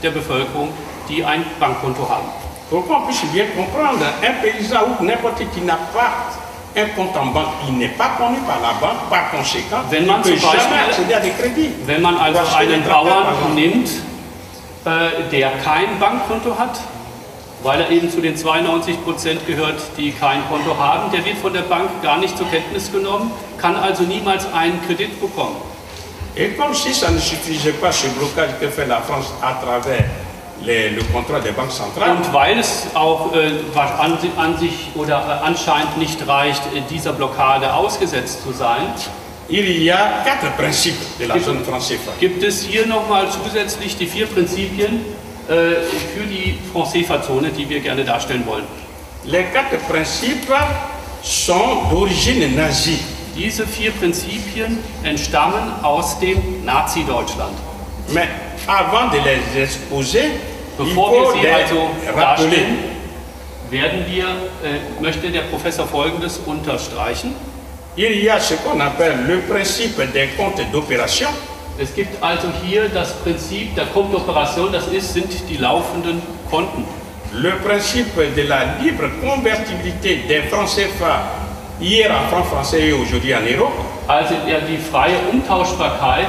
Speaker 2: der Bevölkerung, die ein Bankkonto haben.
Speaker 3: Pour qu'on puisse bien comprendre, un paysan ou n'importe qui n'a pas un compte en banque, il n'est pas connu par la banque, par conséquent, il ne peut jamais accéder à des crédits.
Speaker 2: Wenn man also einen Bauern nimmt, der kein Bankkonto hat, weil er eben zu den 92% gehört, die kein Konto haben, der wird von der Bank gar nicht zur Kenntnis genommen, kann also niemals einen Kredit bekommen.
Speaker 3: Et comme si ça ne suffisait pas ce blocage que fait la France à travers le contrat des banques centrales.
Speaker 2: Und weil es auch an sich oder anscheinend nicht reicht, dieser Blockade ausgesetzt zu sein,
Speaker 3: il y a 4 principes de la zone franc CFA.
Speaker 2: Gibt es hier nochmal zusätzlich die 4 Prinzipien für die Franc CFA-Zone, die wir gerne darstellen wollen.
Speaker 3: Les 4 principes sont d'origine nazie.
Speaker 2: Diese 4 Prinzipien entstammen aus dem Nazi-Deutschland.
Speaker 3: Mais avant de les exposer,
Speaker 2: bevor wir sie also darstellen, möchte der Professor Folgendes unterstreichen.
Speaker 3: Il y a ce qu'on appelle le principe des comptes d'opération.
Speaker 2: Es gibt also hier das Prinzip der Compte d'opération, sind die laufenden Konten.
Speaker 3: Le principe de la libre convertibilité des francs CFA hier en francs français et aujourd'hui en euros.
Speaker 2: Also die freie Umtauschbarkeit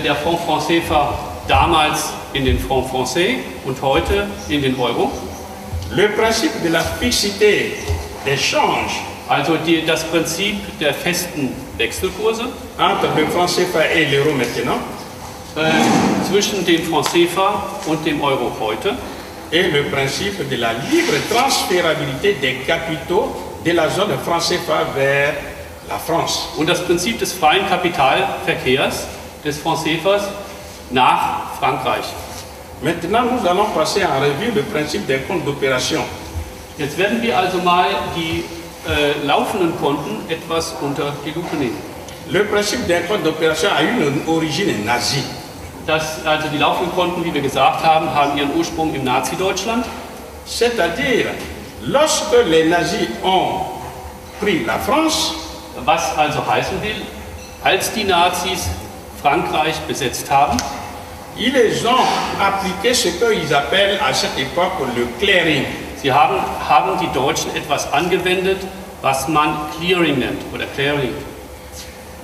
Speaker 2: der Franc CFA damals in den Franc français und heute in den Euro.
Speaker 3: Le principe de la fixité des changes
Speaker 2: Also das Prinzip der festen Wechselkurse
Speaker 3: entre le franc CFA et l'euro maintenant
Speaker 2: zwischen dem Franc CFA und dem Euro heute.
Speaker 3: et le principe de la libre transférabilité des capitaux de la zone franc CFA vers la France.
Speaker 2: Und das Prinzip des freien Kapitalverkehrs des Franc CFAs nach Frankreich.
Speaker 3: Maintenant, nous allons passer en revue le principe des comptes d'opération.
Speaker 2: Jetzt werden wir also mal die laufenden Konten etwas unter die Lupe nehmen.
Speaker 3: Le principe d'un compte d'opération a une origine nazie.
Speaker 2: Also die laufenden Konten, wie wir gesagt haben, haben ihren Ursprung im Nazi-Deutschland.
Speaker 3: C'est-à-dire, lorsque les nazis ont pris la France,
Speaker 2: Was also heißen will, als die Nazis Frankreich besetzt haben,
Speaker 3: ils ont appliqué ce qu'ils appellent à cette époque le clearing.
Speaker 2: sie haben die Deutschen etwas angewendet, was man Clearing nennt oder Clearing.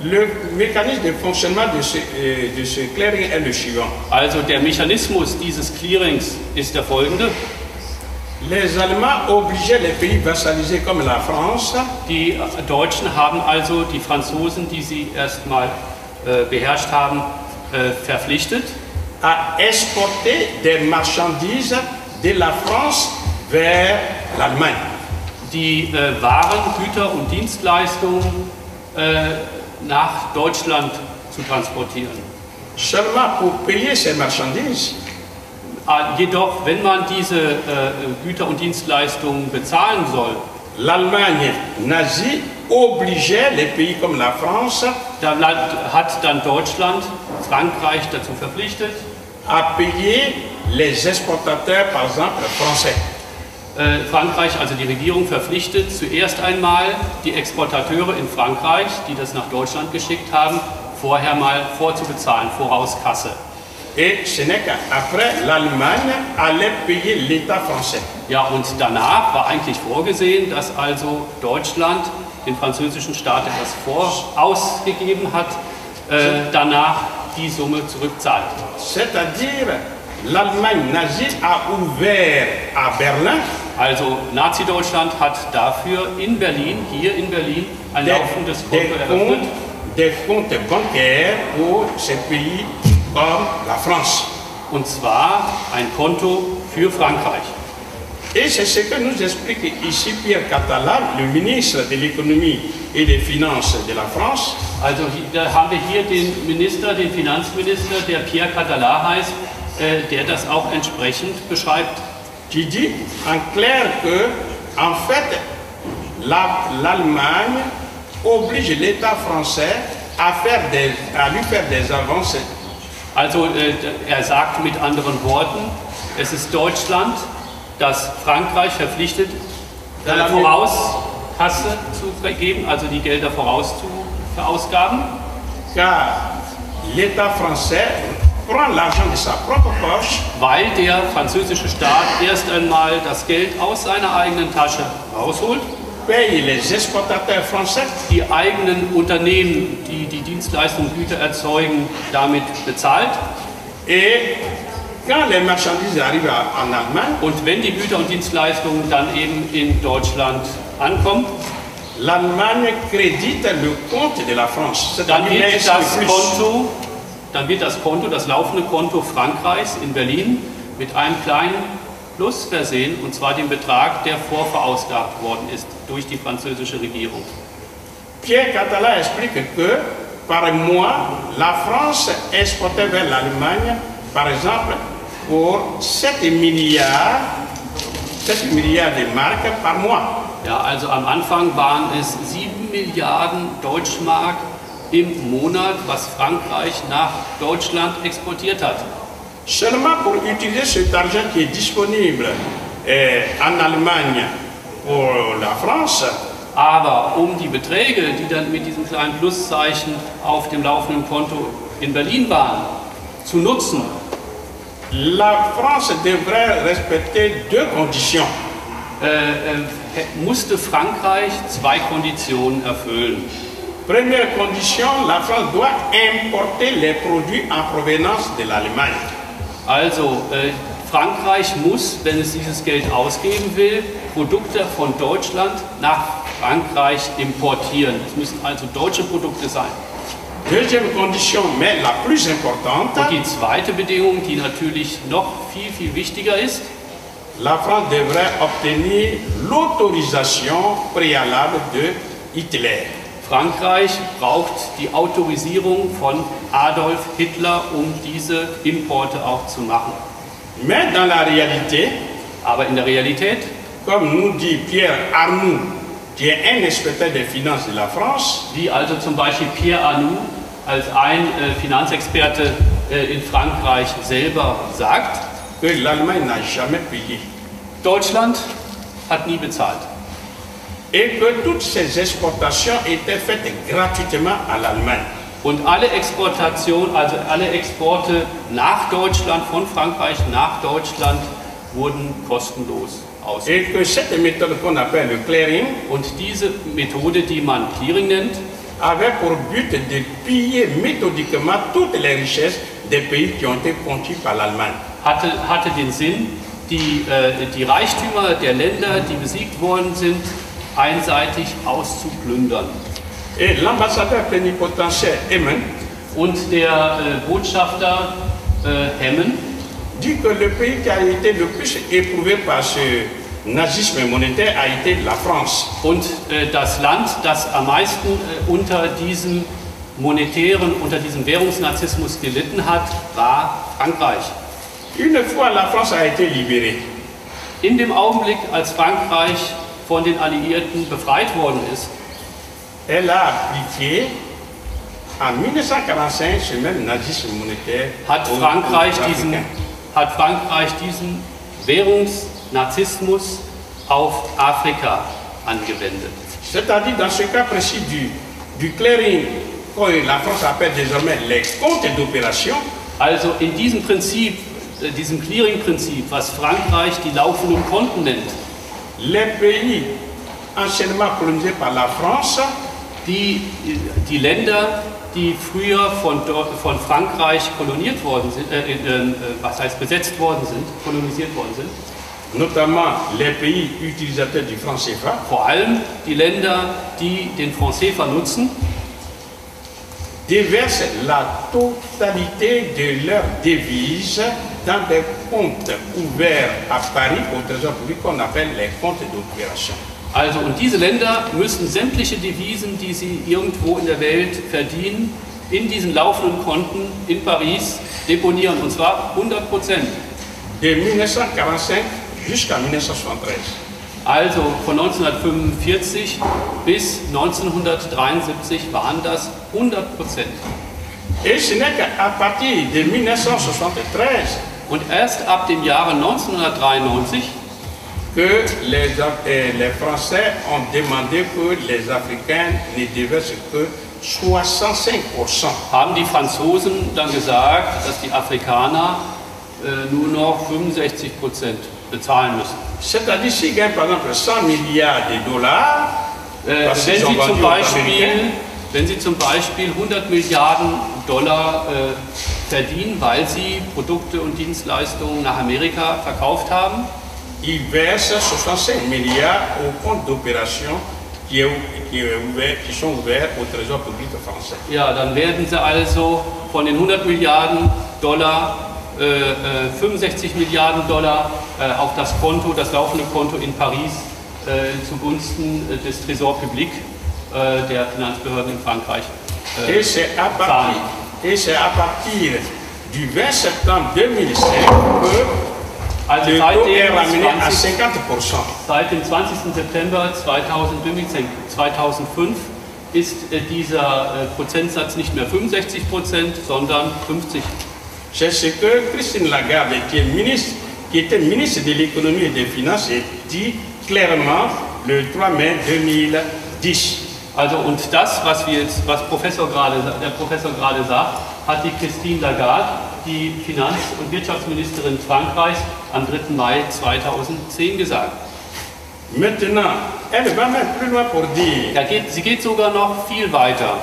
Speaker 3: Le mécanisme de fonctionnement de ce clearing est le suivant.
Speaker 2: Also der Mechanismus dieses Clearings ist der folgende.
Speaker 3: Les Allemands obligeaient les pays vassalisés comme la France
Speaker 2: Die Deutschen haben also die Franzosen, die sie erstmal beherrscht haben, verpflichtet,
Speaker 3: à exporter des marchandises de la France vers l'Allemagne.
Speaker 2: die Waren, Güter und Dienstleistungen nach Deutschland zu transportieren.
Speaker 3: Seulement pour payer ces marchandises,
Speaker 2: Jedoch, wenn man diese Güter und Dienstleistungen bezahlen soll,
Speaker 3: l'Allemagne nazie obligeait les pays comme la France
Speaker 2: dann hat dann Deutschland Frankreich dazu verpflichtet,
Speaker 3: à payer les exportateurs, par exemple français.
Speaker 2: Frankreich, also die Regierung, verpflichtet zuerst einmal die Exportateure in Frankreich, die das nach Deutschland geschickt haben, vorher mal vorzubezahlen, Vorauskasse.
Speaker 3: Et ce n'est qu'après, l'Allemagne allait payer l'État français.
Speaker 2: Ja, und danach war eigentlich vorgesehen, dass also Deutschland den französischen Staat etwas vorausgegeben hat, danach die Summe zurückzahlt.
Speaker 3: C'est-à-dire, l'Allemagne nazie a ouvert à Berlin
Speaker 2: Also Nazi-Deutschland hat dafür in Berlin, hier in Berlin, ein laufendes Konto eröffnet.
Speaker 3: des comptes bancaires pour ces pays comme la France.
Speaker 2: Und zwar ein Konto für Frankreich.
Speaker 3: Et c'est ce que nous explique ici Pierre Catalan, le ministre de l'économie et des finances de la France.
Speaker 2: Also da haben wir hier den Minister, den Finanzminister, der Pierre Catalan heißt, der das auch entsprechend beschreibt.
Speaker 3: Qui dit en clair que, en fait, l'Allemagne oblige l'État français à lui faire des avances.
Speaker 2: Also er sagt mit anderen Worten, es ist Deutschland, das Frankreich verpflichtet, Vorauskasse zu vergeben, also die Gelder voraus zu verausgaben.
Speaker 3: Car l'État français prend l'argent de sa propre poche,
Speaker 2: Weil der französische Staat erst einmal das Geld aus seiner eigenen Tasche rausholt,
Speaker 3: paye les exportateurs français
Speaker 2: die eigenen Unternehmen, die die Dienstleistungen, Güter erzeugen, damit bezahlt.
Speaker 3: et quand les marchandises arrivent en Allemagne,
Speaker 2: Und wenn die Güter und Dienstleistungen dann eben in Deutschland ankommen,
Speaker 3: l'Allemagne crédite le compte de la France.
Speaker 2: dann
Speaker 3: C'est-à-dire
Speaker 2: wird das Konto, das laufende Konto Frankreichs in Berlin mit einem kleinen Plus versehen, und zwar dem Betrag, der vorverausgabt worden ist durch die französische Regierung.
Speaker 3: Pierre Catalan explique que par mois, la France exportait vers l'Allemagne, par exemple, pour 7 milliards de marques par mois.
Speaker 2: Ja, also am Anfang waren es 7 Milliarden Deutschmark im Monat, was Frankreich nach Deutschland exportiert hat.
Speaker 3: Seulement pour utiliser cet argent qui est disponible en Allemagne pour la France,
Speaker 2: Aber um die Beträge, die dann mit diesem kleinen Pluszeichen auf dem laufenden Konto in Berlin waren, zu nutzen,
Speaker 3: la France devrait respecter deux conditions.
Speaker 2: musste Frankreich zwei Konditionen erfüllen.
Speaker 3: Première condition, la France doit importer les produits en provenance de l'Allemagne.
Speaker 2: Also Frankreich muss, wenn es dieses Geld ausgeben will, Produkte von Deutschland nach Frankreich importieren. Es müssen also deutsche Produkte sein.
Speaker 3: Deuxième condition, mais la plus importante,
Speaker 2: Und die zweite Bedingung, die natürlich noch viel, viel wichtiger ist,
Speaker 3: la France devrait obtenir l'autorisation préalable de Hitler.
Speaker 2: Frankreich braucht die Autorisierung von Adolf Hitler, um diese Importe auch zu machen.
Speaker 3: Mais dans la réalité,
Speaker 2: Aber in der Realität,
Speaker 3: comme nous dit Pierre Arnoux, qui est un inspecteur des finances de la France,
Speaker 2: wie also zum Beispiel Pierre Arnoux als ein Finanzexperte in Frankreich selber sagt,
Speaker 3: que l'Allemagne n'a jamais payé.
Speaker 2: Deutschland hat nie bezahlt.
Speaker 3: Et que toutes ces exportations étaient faites gratuitement à l'Allemagne.
Speaker 2: Und alle Exportation, also alle Exporte nach Deutschland, von Frankreich nach Deutschland, wurden kostenlos ausgeführt.
Speaker 3: Et que cette méthode qu'on appelle le clearing
Speaker 2: Und diese Methode, die man Clearing nennt,
Speaker 3: avait pour but de piller méthodiquement toutes les richesses des pays qui ont été conquis par l'Allemagne.
Speaker 2: hatte den Sinn, die Reichtümer der Länder, die besiegt worden sind, einseitig auszuplündern.
Speaker 3: Et l'ambassadeur plénipotentiaire Emmen
Speaker 2: Und der Botschafter Hemmen
Speaker 3: dit que le pays qui a été le plus éprouvé par ce nazisme monétaire a été la France.
Speaker 2: und das Land, das am meisten unter diesem unter diesem Währungsnazismus gelitten hat, war Frankreich.
Speaker 3: Une fois la France a été libérée,
Speaker 2: In dem Augenblick, als Frankreich von den Alliierten befreit worden ist,
Speaker 3: elle a appliqué en 1945 ce même nazisme monétaire
Speaker 2: hat
Speaker 3: aux
Speaker 2: Frankreich
Speaker 3: Africains.
Speaker 2: diesen Währungsnazismus auf Afrika angewendet.
Speaker 3: C'est-à-dire dans ce cas précis du clearing, que la France appelle désormais les comptes d'opération,
Speaker 2: Also in diesem Prinzip, diesem Clearing-Prinzip, was Frankreich die laufenden Konten nennt,
Speaker 3: les pays anciennement colonisés par la France
Speaker 2: die Länder, die früher von Frankreich koloniert worden sind, besetzt worden sind, kolonisiert worden sind,
Speaker 3: notamment les pays utilisateurs du franc CFA,
Speaker 2: vor allem die Länder, die den Franc CFA nutzen,
Speaker 3: déversent la totalité de leurs devises dans des comptes ouverts à Paris au Trésor public qu'on appelle les comptes d'opération.
Speaker 2: Also, und diese Länder müssen sämtliche Devisen, die sie irgendwo in der Welt verdienen, in diesen laufenden Konten in Paris deponieren, und zwar 100%.
Speaker 3: De 1945 jusqu'à 1973.
Speaker 2: Also von 1945 bis 1973 waren das 100%.
Speaker 3: Et ce n'est qu'à partir de 1973
Speaker 2: Und erst ab dem Jahre 1993
Speaker 3: que les Français ont demandé que les Africains ne déversent que 65%.
Speaker 2: haben die Franzosen dann gesagt, dass die Afrikaner nur noch 65% bezahlen müssen.
Speaker 3: C'est-à-dire s'ils gagnent par exemple 100 milliards de dollars, parce qu'ils ont vendu aux Américains,
Speaker 2: wenn sie zum Beispiel 100 Milliarden Dollar verdienen, weil sie Produkte und Dienstleistungen nach Amerika verkauft haben,
Speaker 3: ils versent 65 milliards au compte d'opération qui sont ouverts au Trésor public français.
Speaker 2: ja, dann werden sie also von den 100 Milliarden Dollar 65 Milliarden Dollar auf das Konto, das laufende Konto in Paris zugunsten des Trésor Public der Finanzbehörden in Frankreich
Speaker 3: Et c'est à partir du 20 septembre 2005 que
Speaker 2: Also
Speaker 3: le taux est ramené à
Speaker 2: 20,
Speaker 3: 50%.
Speaker 2: seit dem 20. September 2005 ist dieser Prozentsatz nicht mehr 65%, sondern 50%.
Speaker 3: C'est ce que Christine Lagarde, qui était ministre de l'économie et des finances, dit clairement le 3 mai 2010.
Speaker 2: Also und das, was der Professor gerade sagt, hat die Christine Lagarde, die Finanz- und Wirtschaftsministerin Frankreichs, am 3. Mai 2010 gesagt.
Speaker 3: Maintenant, elle va même plus loin pour dire,
Speaker 2: Sie geht sogar noch viel weiter.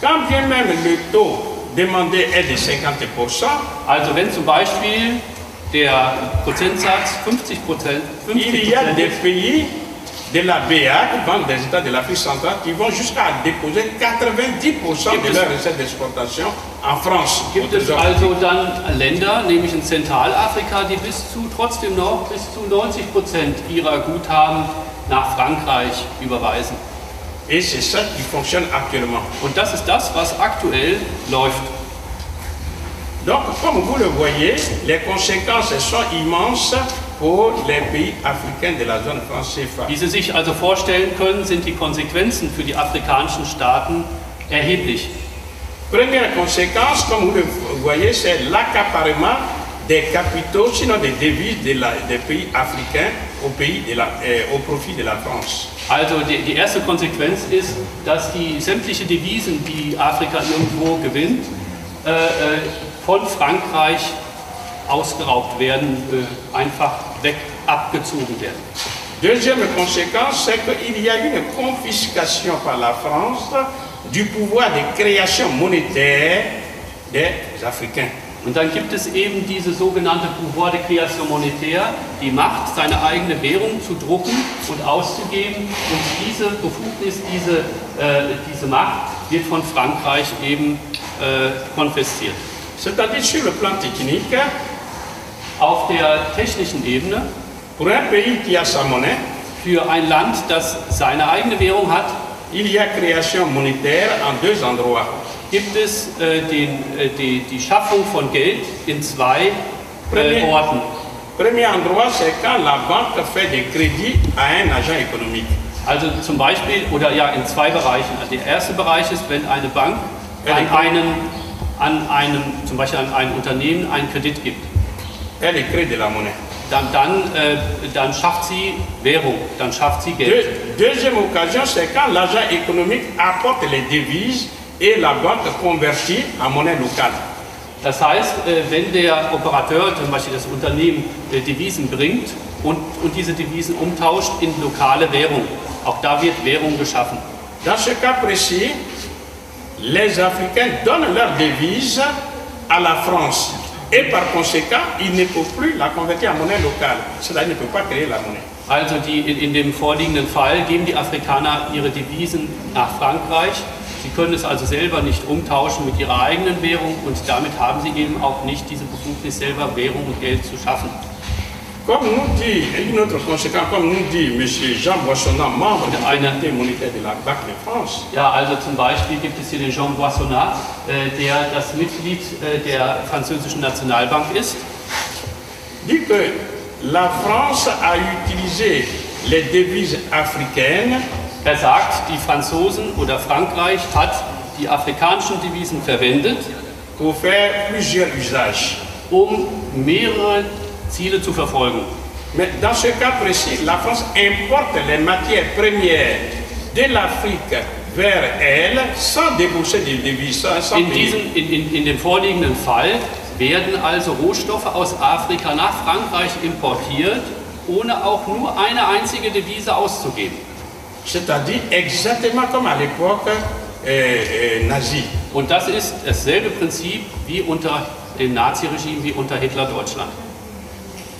Speaker 3: quand bien même le taux demandé est de 50%,
Speaker 2: Also wenn zum Beispiel der Prozentsatz 50%,
Speaker 3: il y a des pays de la BA, Banque des États de l'Afrique centrale, qui vont jusqu'à déposer 90% de leurs recettes d'exportation en France.
Speaker 2: Gibt es also dann Länder, nämlich in Zentralafrika, die trotzdem noch bis zu 90% ihrer Guthaben nach Frankreich überweisen.
Speaker 3: Et c'est ça qui fonctionne actuellement.
Speaker 2: Und das ist das, was aktuell läuft.
Speaker 3: Donc, comme vous le voyez, les conséquences sont immenses pour les pays africains de la zone franc CFA.
Speaker 2: Wie Sie sich also vorstellen können, sind die Konsequenzen für die afrikanischen Staaten erheblich.
Speaker 3: Première conséquence, comme vous le voyez, c'est l'accaparement des capitaux, sinon des devises des pays africains au profit de la France.
Speaker 2: Also die erste Konsequenz ist, dass die sämtliche Devisen, die Afrika irgendwo gewinnt, von Frankreich ausgeraubt werden, einfach abgezogen werden.
Speaker 3: Deuxième conséquence, c'est qu'il y a une confiscation par la France du pouvoir de création monétaire des Africains.
Speaker 2: Und dann gibt es eben diese sogenannte Pouvoir de création monétaire, die Macht, seine eigene Währung zu drucken und auszugeben. Und diese Befugnis, diese Macht wird von Frankreich eben konfisziert.
Speaker 3: C'est-à-dire sur le plan technique,
Speaker 2: auf der technischen Ebene,
Speaker 3: pour un pays qui a sa monnaie,
Speaker 2: für ein Land, das seine eigene Währung hat,
Speaker 3: il y a création monétaire en deux endroits.
Speaker 2: Gibt es die Schaffung von Geld in zwei Orten.
Speaker 3: Premier endroit, c'est quand la banque fait des crédits à un agent économique.
Speaker 2: Also zum Beispiel, oder ja in zwei Bereichen. Also der erste Bereich ist, wenn eine Bank zum Beispiel an ein Unternehmen einen Kredit gibt.
Speaker 3: Elle crée de la monnaie.
Speaker 2: Dann schafft sie Währung, dann schafft sie Geld.
Speaker 3: Deuxième occasion, c'est quand l'agent économique apporte les devises et la banque convertit en monnaie locale.
Speaker 2: Das heißt, wenn der Operateur, zum Beispiel das Unternehmen, Devisen bringt und diese Devisen umtauscht in lokale Währung, auch da wird Währung geschaffen.
Speaker 3: Dans ce cas précis, les Africains donnent leurs devises à la France. Et par conséquent, ils ne peuvent plus la convertir en monnaie locale. C'est-à-dire qu'ils ne peuvent pas créer la monnaie.
Speaker 2: Also in dem vorliegenden Fall geben die Afrikaner ihre Devisen nach Frankreich. Sie können es also selber nicht umtauschen mit ihrer eigenen Währung und damit haben sie eben auch nicht diese Befugnis, selber Währung und Geld zu schaffen.
Speaker 3: Comme nous dit, une autre conséquence, comme nous dit M. Jean Boissonnat, membre du Comité monétaire de la Banque de France.
Speaker 2: Ja, also zum Beispiel gibt es hier den Jean Boissonnat, der das Mitglied der französischen Nationalbank ist.
Speaker 3: Dit que la France a utilisé les devises africaines.
Speaker 2: Er sagt, die Franzosen oder Frankreich hat die afrikanischen Devisen verwendet,
Speaker 3: pour faire plusieurs usages.
Speaker 2: Um mehrere Ziele zu verfolgen.
Speaker 3: Mais dans ce cas précis, la France importe les matières premières de l'Afrique vers elle sans débourser des devises.
Speaker 2: In dem vorliegenden Fall werden also Rohstoffe aus Afrika nach Frankreich importiert, ohne auch nur eine einzige Devise auszugeben.
Speaker 3: C'est-à-dire exactement comme à l'époque nazie.
Speaker 2: Und das ist dasselbe Prinzip wie unter dem Naziregime, wie unter Hitler-Deutschland.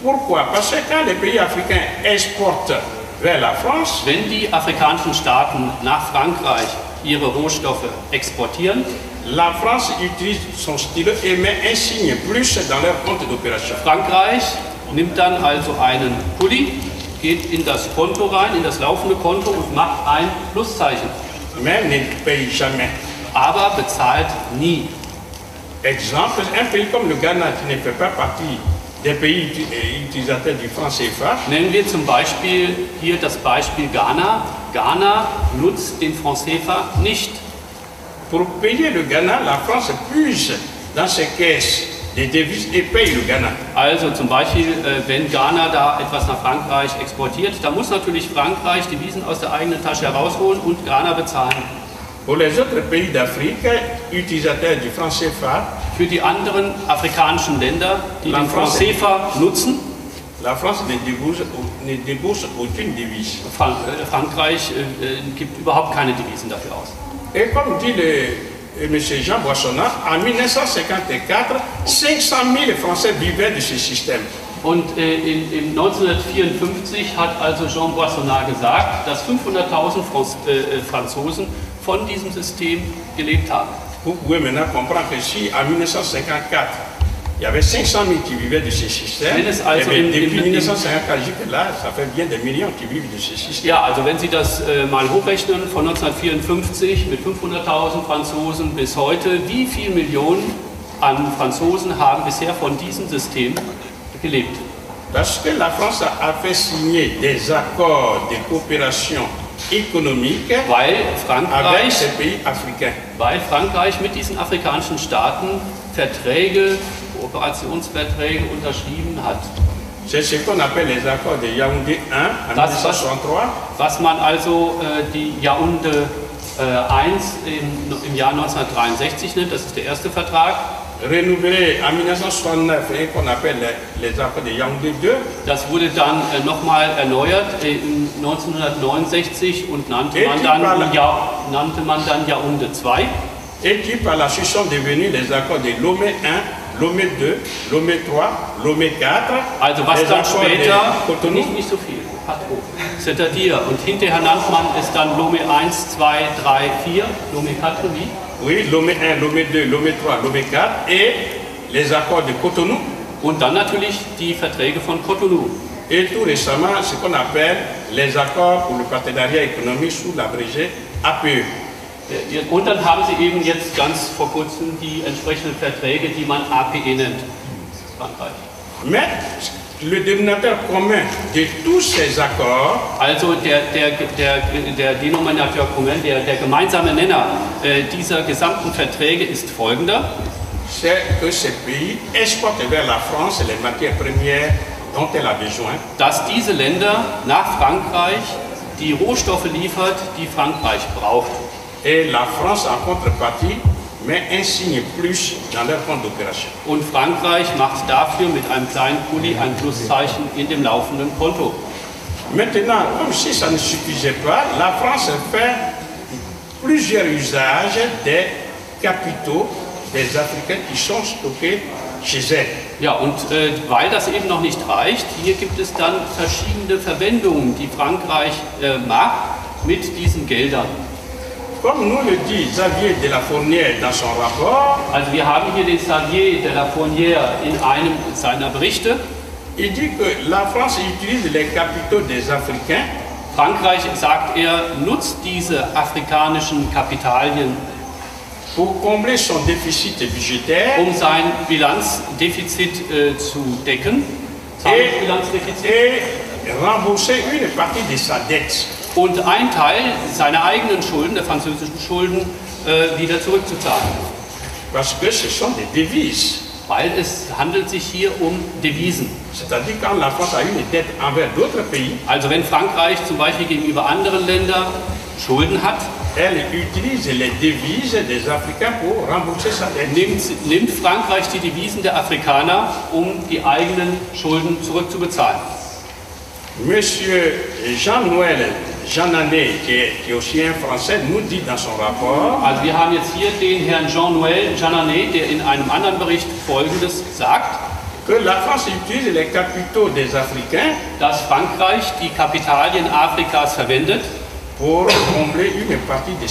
Speaker 3: Pourquoi? Parce que quand les pays africains exportent vers la France,
Speaker 2: wenn die afrikanischen Staaten nach Frankreich ihre Rohstoffe exportieren,
Speaker 3: la France utilise son stylo et met un signe plus dans leur compte d'opération.
Speaker 2: Frankreich nimmt dann also einen Pulli, geht in das Konto rein, in das laufende Konto und macht ein Pluszeichen.
Speaker 3: Mais ne paye jamais.
Speaker 2: Aber bezahlt nie.
Speaker 3: Exemple, un pays comme le Ghana qui ne fait pas partie des pays utilisateurs du franc CFA.
Speaker 2: Nennen wir zum Beispiel hier das Beispiel Ghana. Ghana nutzt den Franc CFA nicht.
Speaker 3: Pour payer le Ghana, la France puise dans ses caisses des devises et paye le Ghana.
Speaker 2: Also zum Beispiel, wenn Ghana da etwas nach Frankreich exportiert, da muss natürlich Frankreich Devisen aus der eigenen Tasche herausholen und Ghana bezahlen.
Speaker 3: Pour les autres pays d'Afrique, utilisateurs du franc CFA,
Speaker 2: für die anderen afrikanischen Länder, die den Franc CFA nutzen,
Speaker 3: La France ne débourse aucune devise.
Speaker 2: Frankreich gibt überhaupt keine Devisen dafür aus.
Speaker 3: Et comme dit M. Jean Boissonnat, en 1954, 500 000 Français vivaient de ce système.
Speaker 2: Und in 1954 hat also Jean Boissonnat gesagt, dass 500.000 Franzosen von diesem System gelebt haben.
Speaker 3: Vous pouvez maintenant comprendre que si en 1954, il y avait 500 000 qui vivaient de ce système,
Speaker 2: also
Speaker 3: depuis 1954 jusque là, ça fait bien des millions qui vivent de ce système.
Speaker 2: Ja, also wenn Sie das mal hochrechnen, von 1954 mit 500.000 Franzosen bis heute, wie viele Millionen an Franzosen haben bisher von diesem System gelebt?
Speaker 3: Parce que la France a fait signer des accords de coopération économique avec ces pays africains.
Speaker 2: Weil Frankreich mit diesen afrikanischen Staaten Verträge, Kooperationsverträge unterschrieben hat.
Speaker 3: C'est ce qu'on appelle les accords de Yaoundé 1 en 1963.
Speaker 2: Was man also die Yaoundé 1 im Jahr 1963 nennt, das ist der erste Vertrag.
Speaker 3: Renouvelé en 1969 et qu'on appelle les accords de Yaoundé 2.
Speaker 2: Das wurde dann nochmal erneuert 1969 und nannte man dann Yaoundé 2.
Speaker 3: Et qui par la suite sont devenus les accords de Lomé 1, Lomé 2, Lomé 3, Lomé 4.
Speaker 2: Also was dann später, nicht so viel, c'est-à-dire, und hinterher nannt man es dann Lomé 1, 2, 3, 4, Lomé 4 wie?
Speaker 3: Oui, Lomé 1, Lomé 2, Lomé 3, Lomé 4 et les accords de Cotonou.
Speaker 2: Und dann natürlich die Verträge von Cotonou.
Speaker 3: Et tout récemment, ce qu'on appelle les accords pour le partenariat économique sous l'abrégé APE.
Speaker 2: Und dann haben Sie eben jetzt ganz vor kurzem die entsprechenden Verträge, die man APE nennt, Frankreich.
Speaker 3: Mais le dénominateur commun de tous ces accords,
Speaker 2: also der Denominateur commun, der gemeinsame Nenner dieser gesamten Verträge ist folgender.
Speaker 3: C'est que ces pays exportent vers la France les matières premières dont elle a besoin.
Speaker 2: Dass diese Länder nach Frankreich die Rohstoffe liefert, die Frankreich braucht.
Speaker 3: Et la France en contrepartie met un signe plus dans leur compte d'opération.
Speaker 2: Und Frankreich macht dafür mit einem kleinen Kuli ein Pluszeichen in dem laufenden Konto.
Speaker 3: Maintenant, comme si ça ne suffisait pas, la France fait plusieurs usages des capitaux des Africains qui sont stockés chez elle.
Speaker 2: Ja, und weil das eben noch nicht reicht, hier gibt es dann verschiedene Verwendungen, die Frankreich macht mit diesen Geldern.
Speaker 3: Comme nous le dit Xavier de la Fournière dans son rapport,
Speaker 2: also wir haben hier den Xavier de la Fournière in einem seiner Berichte.
Speaker 3: Il dit que la France utilise les capitaux des Africains.
Speaker 2: Frankreich, sagt er, nutzt diese afrikanischen Kapitalien,
Speaker 3: pour combler son déficit budgétaire,
Speaker 2: sein Bilanzdefizit zu decken,
Speaker 3: et rembourser une partie de sa dette.
Speaker 2: Und ein Teil seiner eigenen Schulden, der französischen Schulden, wieder zurückzuzahlen.
Speaker 3: Parce que ce sont des devises.
Speaker 2: Weil es handelt sich hier um Devisen.
Speaker 3: C'est-à-dire quand la France a une dette envers d'autres pays,
Speaker 2: also wenn Frankreich zum Beispiel gegenüber anderen Ländern Schulden hat,
Speaker 3: elle utilise les devises des Africains pour rembourser sa dette.
Speaker 2: Nimmt Frankreich die Devisen der Afrikaner, um die eigenen Schulden zurückzubezahlen.
Speaker 3: Monsieur Jean-Noël Jeannaney, qui est aussi un Français, nous dit dans son rapport.
Speaker 2: Also wir haben jetzt hier den Herrn Jean-Noël Jeannaney, der in einem anderen Bericht Folgendes sagt.
Speaker 3: Que la France utilise les capitaux des Africains.
Speaker 2: Dass Frankreich die Kapitalien Afrikas verwendet.
Speaker 3: Pour combler une partie de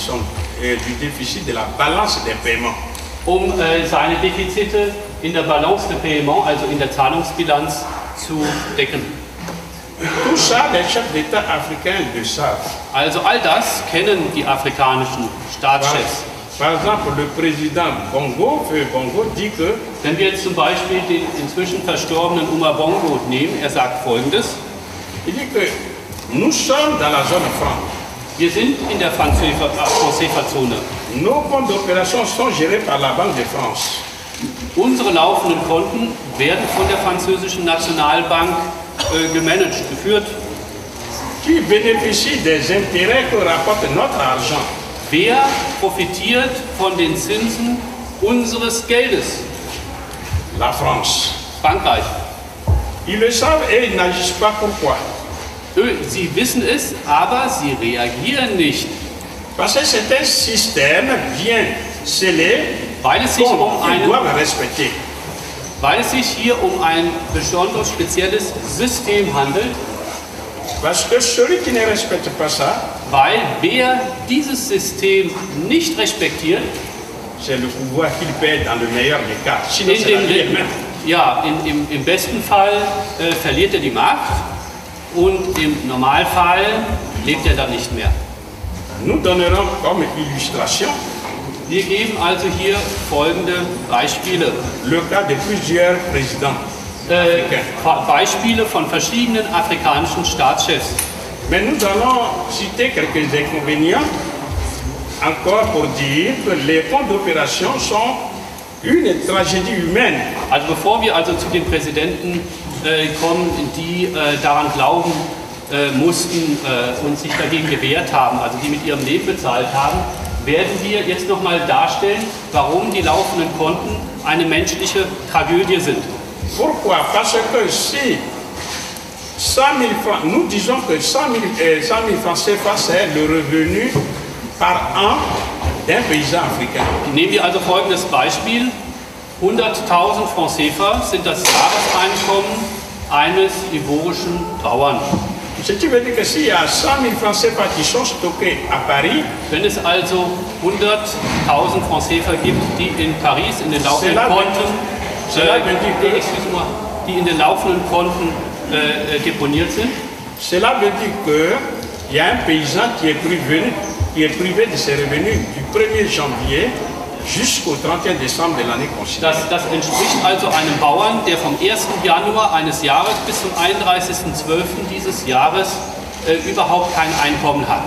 Speaker 3: du déficit de la balance des paiements.
Speaker 2: Seine Defizite in der Balance de Paiement, also in der Zahlungsbilanz, zu decken.
Speaker 3: Tout ça, les chefs d'État africains le savent.
Speaker 2: Also all das kennen die afrikanischen Staatschefs.
Speaker 3: Par exemple, le président Bongo, Bongo dit que,
Speaker 2: wenn wir jetzt zum Beispiel den inzwischen verstorbenen Bongo nehmen, er sagt Folgendes.
Speaker 3: Il dit que nous sommes dans la zone franc.
Speaker 2: Wir sind in der Franc-CFA-Zone.
Speaker 3: Nos comptes d'opération sont gérés par la Banque de France.
Speaker 2: Unsere laufenden Konten werden von der französischen Nationalbank gemanagt, geführt.
Speaker 3: Qui bénéficie des intérêts que rapporte notre argent?
Speaker 2: Wer profitiert von den Zinsen unseres Geldes?
Speaker 3: La France.
Speaker 2: Frankreich.
Speaker 3: Ils le savent et ils n'agissent pas. Pourquoi?
Speaker 2: Sie wissen es, aber sie reagieren nicht.
Speaker 3: Parce que c'est un système bien scellé
Speaker 2: Weil es sich
Speaker 3: qu'ils doivent respecter.
Speaker 2: Weil es sich hier um ein besonders spezielles System handelt,
Speaker 3: Parce que celui qui ne respecte pas ça,
Speaker 2: weil wer dieses System nicht respektiert,
Speaker 3: c'est le pouvoir qu'il perd dans le meilleur des cas. Sinon, c'est la vie elle-même.
Speaker 2: ja, im besten Fall verliert er die Macht und im Normalfall lebt er dann nicht mehr.
Speaker 3: Nous donnerons comme illustration
Speaker 2: Wir geben also hier folgende Beispiele.
Speaker 3: le cas de plusieurs présidents africains.
Speaker 2: Beispiele von verschiedenen afrikanischen Staatschefs.
Speaker 3: Mais nous allons citer quelques inconvénients encore pour dire que les fonds d'opération sont une tragédie humaine.
Speaker 2: Also bevor wir also zu den Präsidenten kommen, die daran glauben mussten und sich dagegen gewehrt haben, also die mit ihrem Leben bezahlt haben, werden wir jetzt nochmal darstellen, warum die laufenden Konten eine menschliche Tragödie sind.
Speaker 3: Pourquoi? Parce que si 100 000 francs, nous disons que 100 000 francs CFA, c'est le revenu par an d'un paysan africain.
Speaker 2: Nehmen wir also folgendes Beispiel. 100.000 Francs CFA sind das Jahreseinkommen eines ivorischen Bauern.
Speaker 3: Ce qui veut dire que s'il y a 100 000 francs CFA qui sont stockés à Paris,
Speaker 2: Wenn es also 100.000 Francs CFA gibt, die in Paris in den laufenden
Speaker 3: Cela veut-
Speaker 2: Konten,
Speaker 3: cela veut dire que-
Speaker 2: excuse-moi, die in den laufenden Konten deponiert sind,
Speaker 3: cela veut dire qu'il y a un paysan qui est privé de ses revenus du 1er janvier jusqu'au 31 décembre de l'année considérée.
Speaker 2: das entspricht also einem Bauern, der vom 1. Januar eines Jahres bis zum 31.12. dieses Jahres überhaupt kein Einkommen hat.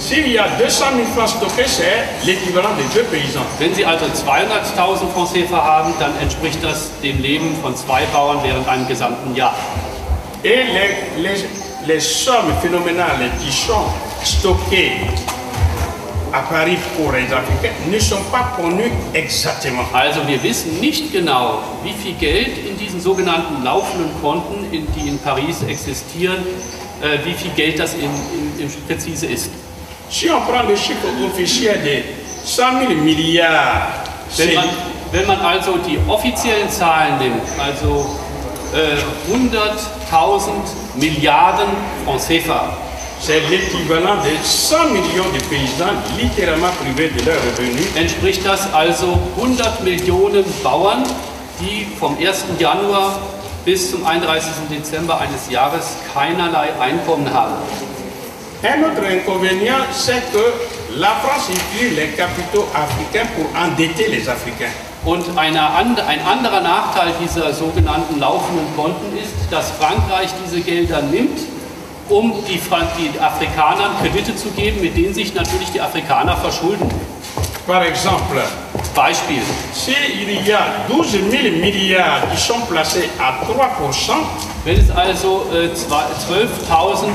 Speaker 3: S'il y a 200 000 francs stockés, c'est l'équivalent de 2 paysans.
Speaker 2: Wenn Sie also 200.000 Francs CFA haben, dann entspricht das dem Leben von 2 Bauern während einem gesamten Jahr.
Speaker 3: Et les sommes phénoménales qui sont stockées à Paris pour les Africains ne sont pas connues exactement.
Speaker 2: Also wir wissen nicht genau, wie viel Geld in diesen sogenannten laufenden Konten, die in Paris existieren, wie viel Geld das präzise ist.
Speaker 3: Si on prend le chiffre officiel de 100 000 milliards,
Speaker 2: Wenn man also die offiziellen Zahlen nimmt, also 100.000 Milliarden Francs CFA,
Speaker 3: c'est l'équivalent de 100 millions de paysans littéralement privés de leurs revenus.
Speaker 2: entspricht das also 100 Millionen Bauern, die vom 1. Januar bis zum 31. Dezember eines Jahres keinerlei Einkommen haben.
Speaker 3: Un autre inconvénient, c'est que la France utilise les capitaux africains pour endetter les Africains.
Speaker 2: Und ein anderer Nachteil dieser sogenannten laufenden Konten ist, dass Frankreich diese Gelder nimmt, um die Afrikanern Kredite zu geben, mit denen sich natürlich die Afrikaner verschulden.
Speaker 3: Par exemple,
Speaker 2: Beispiel.
Speaker 3: s'il y a 12 000 milliards qui sont placés à 3%,
Speaker 2: Wenn es also 12.000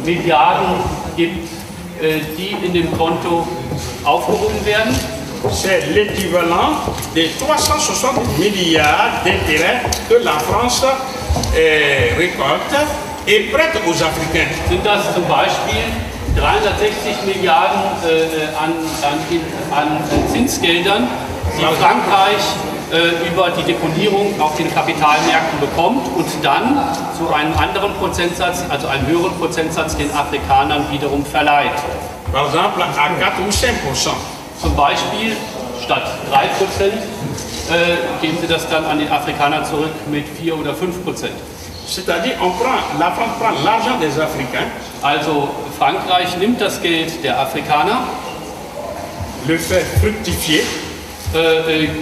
Speaker 2: Milliarden gibt, die in dem Konto aufgehoben werden,
Speaker 3: c'est l'équivalent de 360 milliards d'intérêts que la France récolte et prête aux Africains.
Speaker 2: sind das zum Beispiel 360 Milliarden an Zinsgeldern, die Frankreich über die Deponierung auf den Kapitalmärkten bekommt und dann zu einem anderen Prozentsatz, also einem höheren Prozentsatz, den Afrikanern wiederum verleiht.
Speaker 3: Par exemple, à 4 ou 5%.
Speaker 2: Zum Beispiel statt 3% geben sie das dann an den Afrikaner zurück mit 4 oder 5%.
Speaker 3: C'est-à-dire, la France prend l'argent des Africains,
Speaker 2: Also Frankreich nimmt das Geld der Afrikaner,
Speaker 3: le fait fructifier,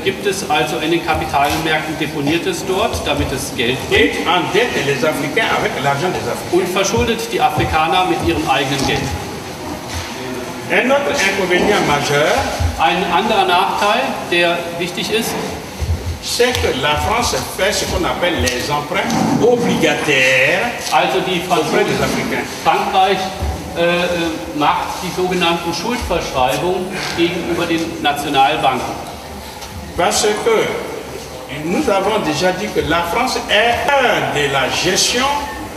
Speaker 2: gibt es also in den Kapitalmärkten deponiertes dort, damit es Geld bringt
Speaker 3: et endette les Africains avec l'argent des Africains.
Speaker 2: und verschuldet die Afrikaner mit ihrem eigenen Geld.
Speaker 3: Un autre inconvénient majeur,
Speaker 2: Ein anderer Nachteil, der wichtig ist,
Speaker 3: c'est que la France fait ce qu'on appelle les emprunts obligataires
Speaker 2: also die
Speaker 3: auprès des Africains.
Speaker 2: Frankreich macht die sogenannten Schuldverschreibungen gegenüber den Nationalbanken.
Speaker 3: Parce que nous avons déjà dit que la France est de la gestion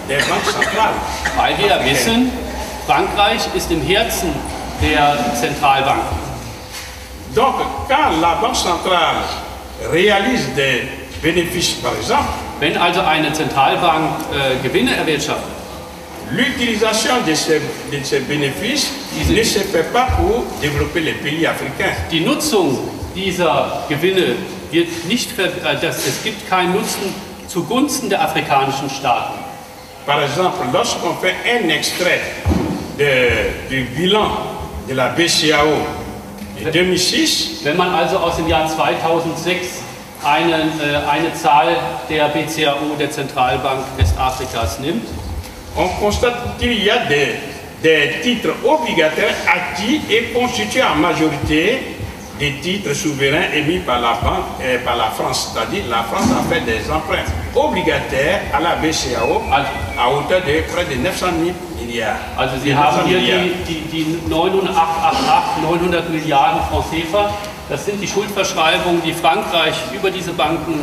Speaker 3: des banques centrales.
Speaker 2: Weil wir ja wissen, Frankreich ist im Herzen der Zentralbanken.
Speaker 3: Donc, quand la Banque centrale réalise des bénéfices, par exemple,
Speaker 2: wenn also eine Zentralbank Gewinne erwirtschaftet,
Speaker 3: l'utilisation de ces bénéfices ne se fait pas pour développer les pays africains.
Speaker 2: Die Nutzung dieser Gewinne wird nicht, es gibt keinen Nutzen zugunsten der afrikanischen Staaten.
Speaker 3: Par exemple, lorsqu'on fait un extrait du bilan de la BCEAO de 2006,
Speaker 2: wenn man also aus dem Jahr 2006 eine Zahl der BCEAO, der Zentralbank Westafrikas, nimmt,
Speaker 3: on constate qu'il y a des titres obligataires acquis et constitués en majorité des titres souverains émis par la banque et par la France. C'est-à-dire la France a fait des emprunts obligataires à la BCEAO à hauteur de près de 900 000 milliards.
Speaker 2: Also Sie haben hier die 900 Milliarden Francs CFA. Das sind die Schuldverschreibungen, die Frankreich über diese Banken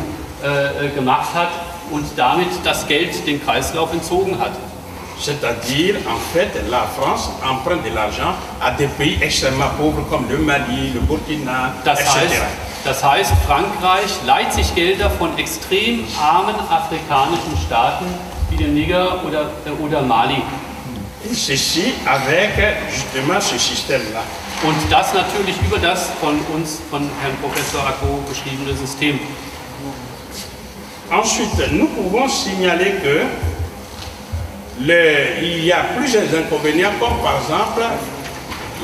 Speaker 2: gemacht hat und damit das Geld den Kreislauf entzogen hat.
Speaker 3: C'est-à-dire, en fait, la France emprunte de l'argent à des pays extrêmement pauvres comme le Mali, le Burkina, etc.
Speaker 2: Das heißt, Frankreich leiht sich Gelder von extrem armen afrikanischen Staaten wie dem Niger oder Mali.
Speaker 3: Et ceci avec justement ce système-là.
Speaker 2: Und das natürlich über das von Herrn Professor Ako beschriebene System.
Speaker 3: Ensuite, nous pouvons signaler que il y a plusieurs inconvénients, comme par exemple,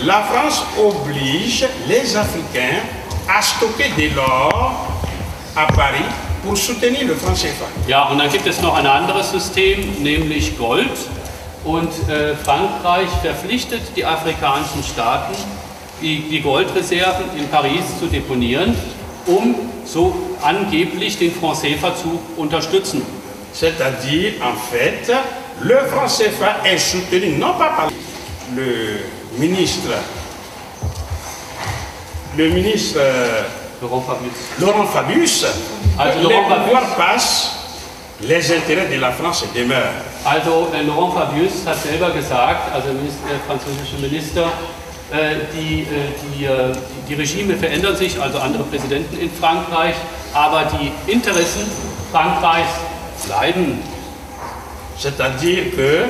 Speaker 3: la France oblige les Africains à stocker de l'or à Paris pour soutenir le franc CFA.
Speaker 2: Ja, und dann gibt es noch ein anderes System, nämlich Gold. Und Frankreich verpflichtet die afrikanischen Staaten, die Goldreserven in Paris zu deponieren, um so angeblich den franc CFA zu unterstützen.
Speaker 3: C'est-à-dire, en fait, le franc CFA est soutenu non pas par le ministre Laurent Fabius,
Speaker 2: also
Speaker 3: les pouvoirs passent, les intérêts de la France demeurent.
Speaker 2: Also Laurent Fabius hat selber gesagt, also der französische Minister, die Regime verändern sich, also andere Präsidenten in Frankreich, aber die Interessen Frankreichs bleiben.
Speaker 3: C'est-à-dire que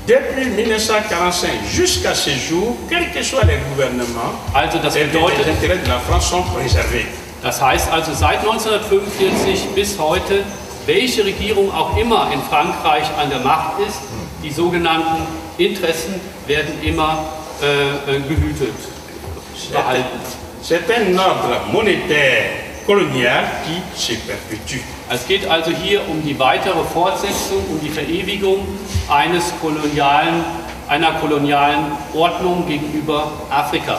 Speaker 3: depuis 1945 jusqu'à ce jour, quels que soient les gouvernements,
Speaker 2: also das
Speaker 3: les
Speaker 2: bedeutet,
Speaker 3: intérêts de la France sont préservés.
Speaker 2: Das heißt also seit 1945 bis heute, welche Regierung auch immer in Frankreich an der Macht ist, die sogenannten Interessen werden immer gehütet, behalten.
Speaker 3: C'est un ordre monétaire colonial qui se perpétue.
Speaker 2: Es geht also hier um die weitere Fortsetzung, um die Verewigung einer kolonialen Ordnung gegenüber Afrika.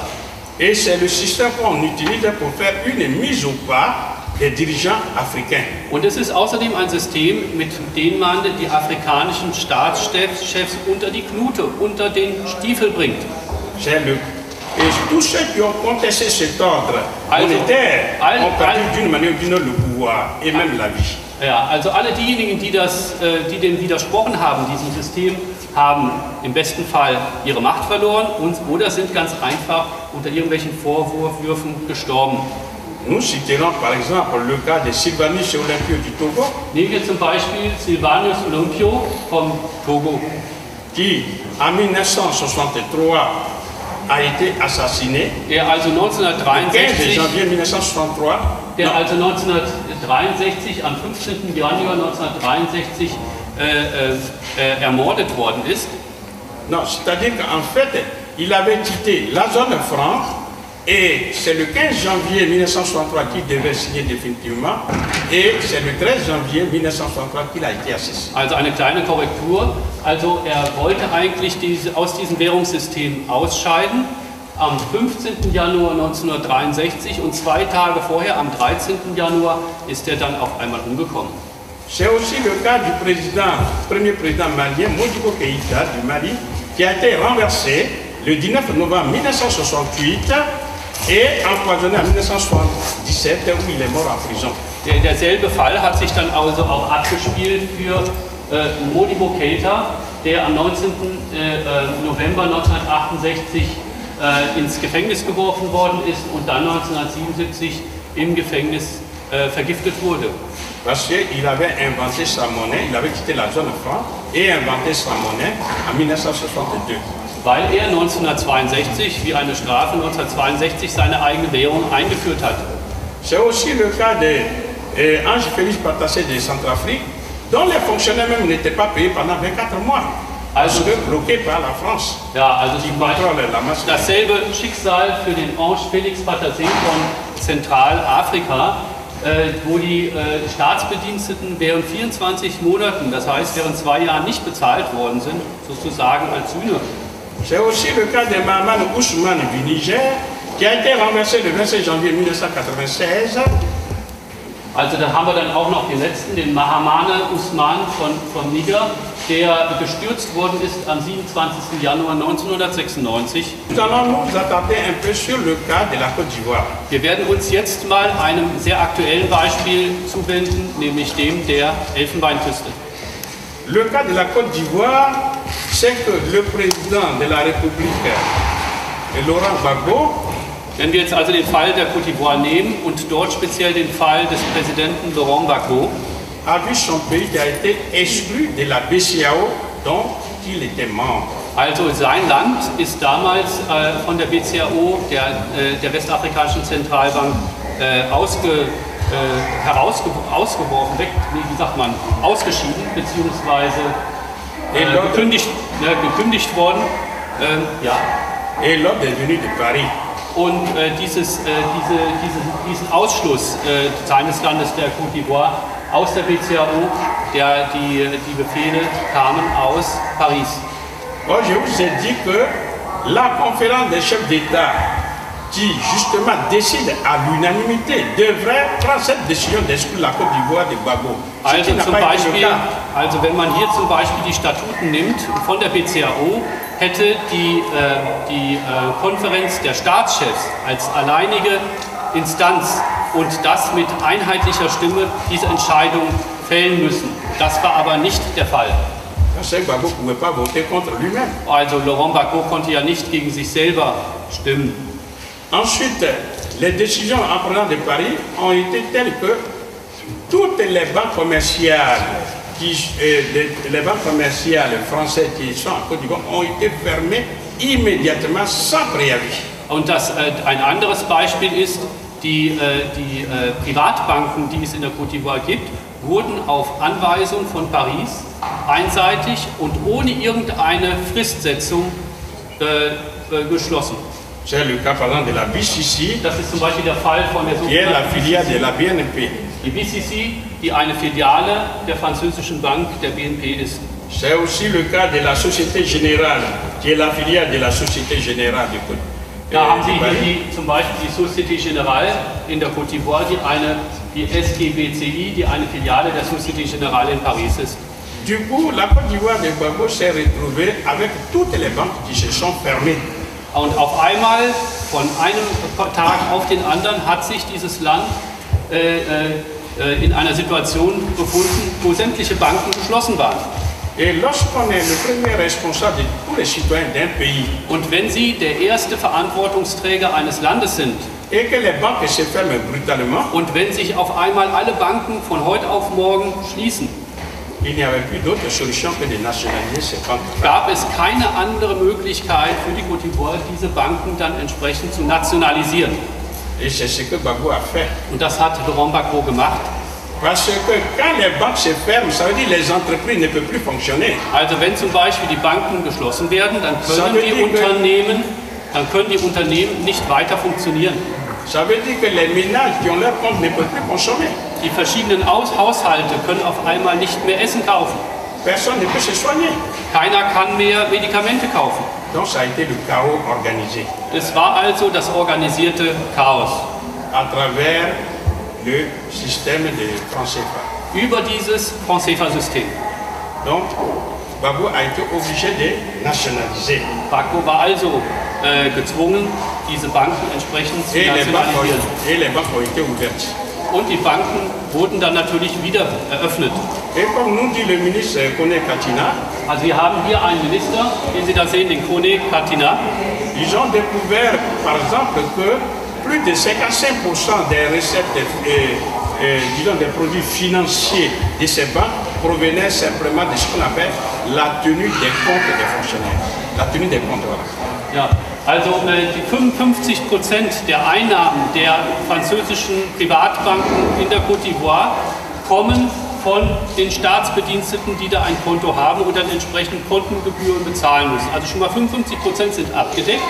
Speaker 3: Et c'est le système qu'on utilise pour faire une mise au pas des dirigeants africains.
Speaker 2: Und es ist außerdem ein System, mit dem man die afrikanischen Staatschefs unter die Knute, unter den Stiefel bringt.
Speaker 3: Et tous ceux qui ont contesté cet ordre monétaire ont perdu d'une manière ou d'une autre le pouvoir et même la vie.
Speaker 2: Ja, also alle diejenigen, die dem widersprochen haben, diesem System, haben im besten Fall ihre Macht verloren oder sind ganz einfach unter irgendwelchen Vorwürfen gestorben.
Speaker 3: Nous citerons par exemple le cas de Sylvanus Olympio du Togo.
Speaker 2: Nehmen wir zum Beispiel Sylvanus Olympio vom Togo,
Speaker 3: qui en 1963 a été assassiné.
Speaker 2: Der also 1963 am 15. Januar 1963 ermordet worden ist.
Speaker 3: Non, c'est-à-dire qu'en fait, il avait quitté la zone franc et c'est le 15 janvier 1963 qu'il devait signer définitivement et c'est le 13 janvier 1963 qu'il a été assassiné.
Speaker 2: Also eine kleine Korrektur. Also er wollte eigentlich aus diesem Währungssystem ausscheiden am 15. Januar 1963 und 2 Tage vorher, am 13. Januar, ist er dann auf einmal umgekommen.
Speaker 3: C'est aussi le cas du premier président malien, Modibo Keïta du Mali, qui a été renversé le 19 novembre 1968 et empoisonné en 1977 où il est mort en prison.
Speaker 2: Derselbe Fall hat sich dann also auch abgespielt für Modibo Keita, der am 19. November 1968 ins Gefängnis geworfen worden ist und dann 1977 im Gefängnis vergiftet wurde.
Speaker 3: Parce qu'il avait inventé sa monnaie, il avait quitté la zone franc et inventé sa monnaie en 1962.
Speaker 2: Weil er 1962, wie eine Strafe 1962, seine eigene Währung eingeführt hat.
Speaker 3: C'est aussi le cas de Ange Félix Patassé de Centrafrique, dont les fonctionnaires même n'étaient pas payés pendant 24 mois. Also bloqués par la France.
Speaker 2: Ja, also
Speaker 3: die
Speaker 2: zum Beispiel dasselbe Schicksal für den Ange Félix Patassé von Zentralafrika, wo die Staatsbediensteten während 24 Monaten, das heißt während 2 Jahren nicht bezahlt worden sind, sozusagen als Sühne.
Speaker 3: C'est aussi le cas de Mahaman Ousmane du Niger, qui a été renversé le 26 janvier 1996.
Speaker 2: Also da haben wir dann auch noch den letzten, den Mahamane Ousmane von Niger, der gestürzt worden ist am 27. Januar 1996.
Speaker 3: Nous allons nous attarder un peu sur le cas de la Côte d'Ivoire.
Speaker 2: Wir werden uns jetzt mal einem sehr aktuellen Beispiel zuwenden, nämlich dem der Elfenbeinküste.
Speaker 3: Le cas de la Côte d'Ivoire, c'est que le président de la République, Laurent Gbagbo,
Speaker 2: wenn wir jetzt also den Fall der Côte d'Ivoire nehmen und dort speziell den Fall des Präsidenten Laurent Gbagbo,
Speaker 3: a vu son pays qui a été exclu de la BCEAO dont il était membre.
Speaker 2: Also sein Land ist damals von der BCEAO, der Westafrikanischen Zentralbank, ausgeworfen, wie sagt man, ausgeschieden beziehungsweise gekündigt worden.
Speaker 3: Et l'ordre est venu de Paris.
Speaker 2: Und diesen Ausschluss seines Landes, der Côte d'Ivoire, aus der BCEAO, die Befehle kamen aus Paris.
Speaker 3: Or, je vous ai dit que la conférence des chefs d'État qui justement décide à l'unanimité devrait prendre cette décision d'exclure la Côte d'Ivoire de Gbagbo.
Speaker 2: Also wenn man hier zum Beispiel die Statuten nimmt von der BCEAO, hätte die Konferenz der Staatschefs als alleinige Instanz und das mit einheitlicher Stimme diese Entscheidung fällen müssen. Das war aber nicht der Fall. Also Laurent Gbagbo konnte ja nicht gegen sich selber stimmen.
Speaker 3: Ensuite, les décisions en provenance de Paris ont été telles que toutes les banques commerciales, les banques commerciales françaises qui sont en Côte d'Ivoire ont été fermées immédiatement sans préavis.
Speaker 2: Und ein anderes Beispiel ist, die Privatbanken, die es in der Côte d'Ivoire gibt, wurden auf Anweisung von Paris einseitig und ohne irgendeine Fristsetzung geschlossen.
Speaker 3: C'est le cas par exemple de la BCC,
Speaker 2: das ist zum Beispiel der Fall von der
Speaker 3: qui est la filiale de la BNP.
Speaker 2: Die BCC, die eine Filiale der französischen Bank der BNP ist.
Speaker 3: C'est aussi le cas de la Société Générale, qui est la filiale de la Société Générale de Côte d'Ivoire.
Speaker 2: Da haben Sie hier zum Beispiel die Société Générale in der Côte d'Ivoire, die SGBCI, die eine Filiale der Société Générale in Paris ist.
Speaker 3: Du coup, la Côte d'Ivoire de Gbagbo s'est retrouvée avec toutes les banques qui se sont fermées.
Speaker 2: Und auf einmal, von einem Tag auf den anderen, hat sich dieses Land in einer Situation befunden, wo sämtliche Banken geschlossen waren.
Speaker 3: Et lorsqu'on est le premier responsable de tous les citoyens d'un pays,
Speaker 2: und wenn Sie der erste Verantwortungsträger eines Landes sind,
Speaker 3: et que les banques se ferment brutalement,
Speaker 2: und wenn sich auf einmal alle Banken von heute auf morgen schließen,
Speaker 3: il n'y avait plus d'autre solution que de nationaliser ces banques.
Speaker 2: Gab es keine andere Möglichkeit für die Côte d'Ivoire, diese Banken dann entsprechend zu nationalisieren.
Speaker 3: Et c'est ce que Gbagbo a fait.
Speaker 2: Und das hat Laurent Gbagbo gemacht.
Speaker 3: Parce que quand les banques se ferment, ça veut dire que les entreprises ne peuvent plus fonctionner.
Speaker 2: Also wenn zum Beispiel die Banken geschlossen werden, dann können die Unternehmen nicht weiter funktionieren.
Speaker 3: Ça veut dire que les ménages qui ont leur compte ne peuvent plus consommer.
Speaker 2: Die verschiedenen Haushalte können auf einmal nicht mehr Essen kaufen.
Speaker 3: Personne ne peut se soigner.
Speaker 2: Keiner kann mehr Medikamente kaufen.
Speaker 3: Donc ça a été le chaos organisé.
Speaker 2: Es war also das organisierte Chaos.
Speaker 3: À travers le système de franc CFA.
Speaker 2: Über dieses Franc CFA-System.
Speaker 3: Donc, Gbagbo a été obligé de nationaliser.
Speaker 2: Gbagbo war also gezwungen, diese Banken entsprechend zu nationalisieren.
Speaker 3: Et les banques ont été ouvertes.
Speaker 2: und die Banken wurden dann natürlich wieder eröffnet.
Speaker 3: Et comme nous dit le ministre Kone Katina,
Speaker 2: Also wir haben hier einen Minister, den Sie da sehen, den Kone Katina.
Speaker 3: ils ont découvert par exemple que plus de 55% des recettes, disons des produits financiers de ces banques provenaient simplement de ce qu'on appelle la tenue des comptes des fonctionnaires. La tenue des comptes, voilà.
Speaker 2: Ja, also die 55% der Einnahmen der französischen Privatbanken in der Côte d'Ivoire kommen von den Staatsbediensteten, die da ein Konto haben und dann entsprechend Kontengebühren bezahlen müssen. Also schon mal 55% sind abgedeckt.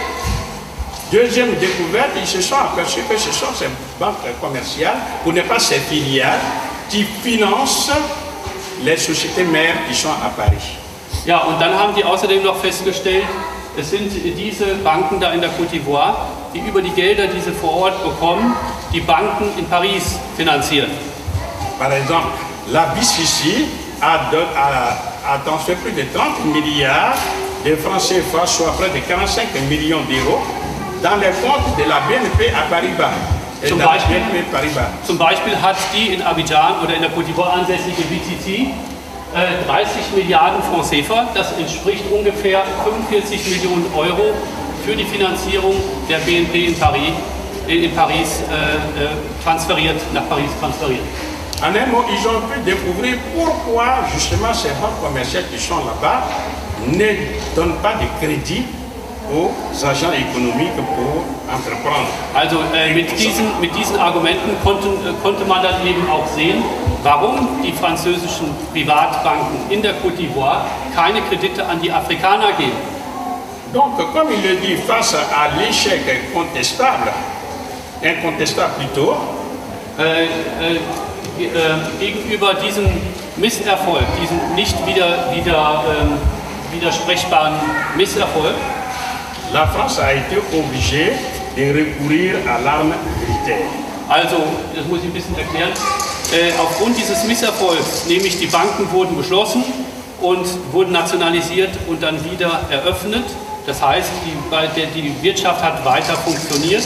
Speaker 3: Deuxième découverte, ils se sont aperçus que ce sont ces banques commerciales, ou n'est pas ces filiales, qui financent les sociétés mères qui sont à Paris.
Speaker 2: Ja, und dann haben die außerdem noch festgestellt, es sind diese Banken da in der Côte d'Ivoire, die über die Gelder, die sie vor Ort bekommen, die Banken in Paris finanzieren.
Speaker 3: Par exemple, la BCC a transféré plus de 30 milliards de francs CFA, soit près de 45 millions d'euros, dans les comptes de la BNP à Paribas.
Speaker 2: Zum Beispiel hat die in Abidjan oder in der Côte d'Ivoire ansässige BCC 30 Milliarden Francs CFA, das entspricht ungefähr 45 Millionen Euro für die Finanzierung der BNP in Paris transferiert, nach Paris transferiert.
Speaker 3: En un mot, ils ont pu découvrir pourquoi justement ces banques commerciales qui sont là-bas ne donnent pas de crédit aux agents économiques pour entreprendre.
Speaker 2: Also mit diesen Argumenten konnte man dann eben auch sehen, warum die französischen Privatbanken in der Côte d'Ivoire keine Kredite an die Afrikaner geben.
Speaker 3: Donc, comme il le dit, face à l'échec incontestable plutôt,
Speaker 2: gegenüber diesem Misserfolg, diesem nicht widersprechbaren Misserfolg,
Speaker 3: la France a été obligée de recourir à l'arme militaire.
Speaker 2: Also, das muss ich ein bisschen erklären, aufgrund dieses Misserfolgs, nämlich die Banken wurden geschlossen und wurden nationalisiert und dann wieder eröffnet. Das heißt, die Wirtschaft hat weiter funktioniert.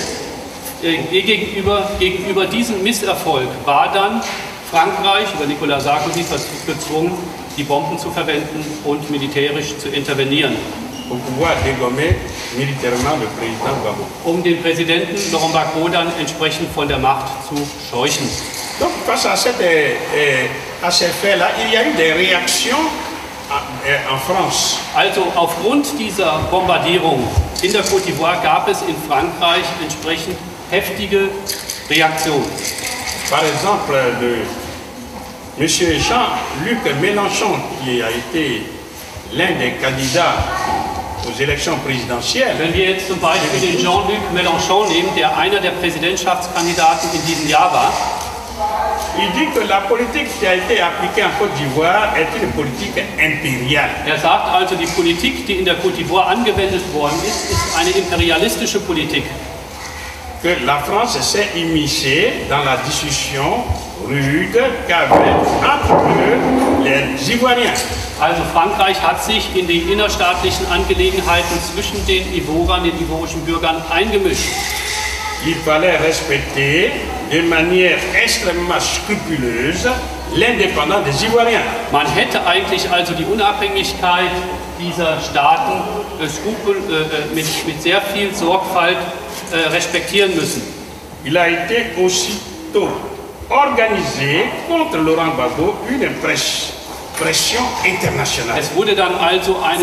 Speaker 2: Gegenüber diesem Misserfolg war dann Frankreich über Nicolas Sarkozy gezwungen, die Bomben zu verwenden und militärisch zu intervenieren. Um den Präsidenten Laurent Gbagbo dann entsprechend von der Macht zu scheuchen.
Speaker 3: Donc, face à ces faits-là, il y a eu des réactions en France.
Speaker 2: Also aufgrund dieser Bombardierung in der Côte d'Ivoire gab es in Frankreich entsprechend heftige Reaktionen.
Speaker 3: Par exemple, M. Jean-Luc Mélenchon, qui a été l'un des candidats aux élections présidentielles.
Speaker 2: Wenn wir jetzt zum Beispiel den Jean-Luc Mélenchon nehmen, der einer der Präsidentschaftskandidaten in diesem Jahr war,
Speaker 3: il dit que la politique qui a été appliquée en Côte d'Ivoire est une politique impériale.
Speaker 2: Er sagt also, die Politik, die in der Côte d'Ivoire angewendet worden ist, ist eine imperialistische Politik.
Speaker 3: Que la France s'est immiscée dans la discussion rude qu'avaient entre eux les Ivoiriens.
Speaker 2: Also Frankreich hat sich in die innerstaatlichen Angelegenheiten zwischen den Ivorern, den ivorischen Bürgern eingemischt.
Speaker 3: Il fallait respecter de manière extrêmement scrupuleuse l'indépendance des Ivoiriens.
Speaker 2: Man hätte eigentlich also die Unabhängigkeit dieser Staaten mit sehr viel Sorgfalt respektieren müssen.
Speaker 3: Il a été aussitôt organisé contre Laurent Gbagbo une pression internationale.
Speaker 2: Es wurde dann also ein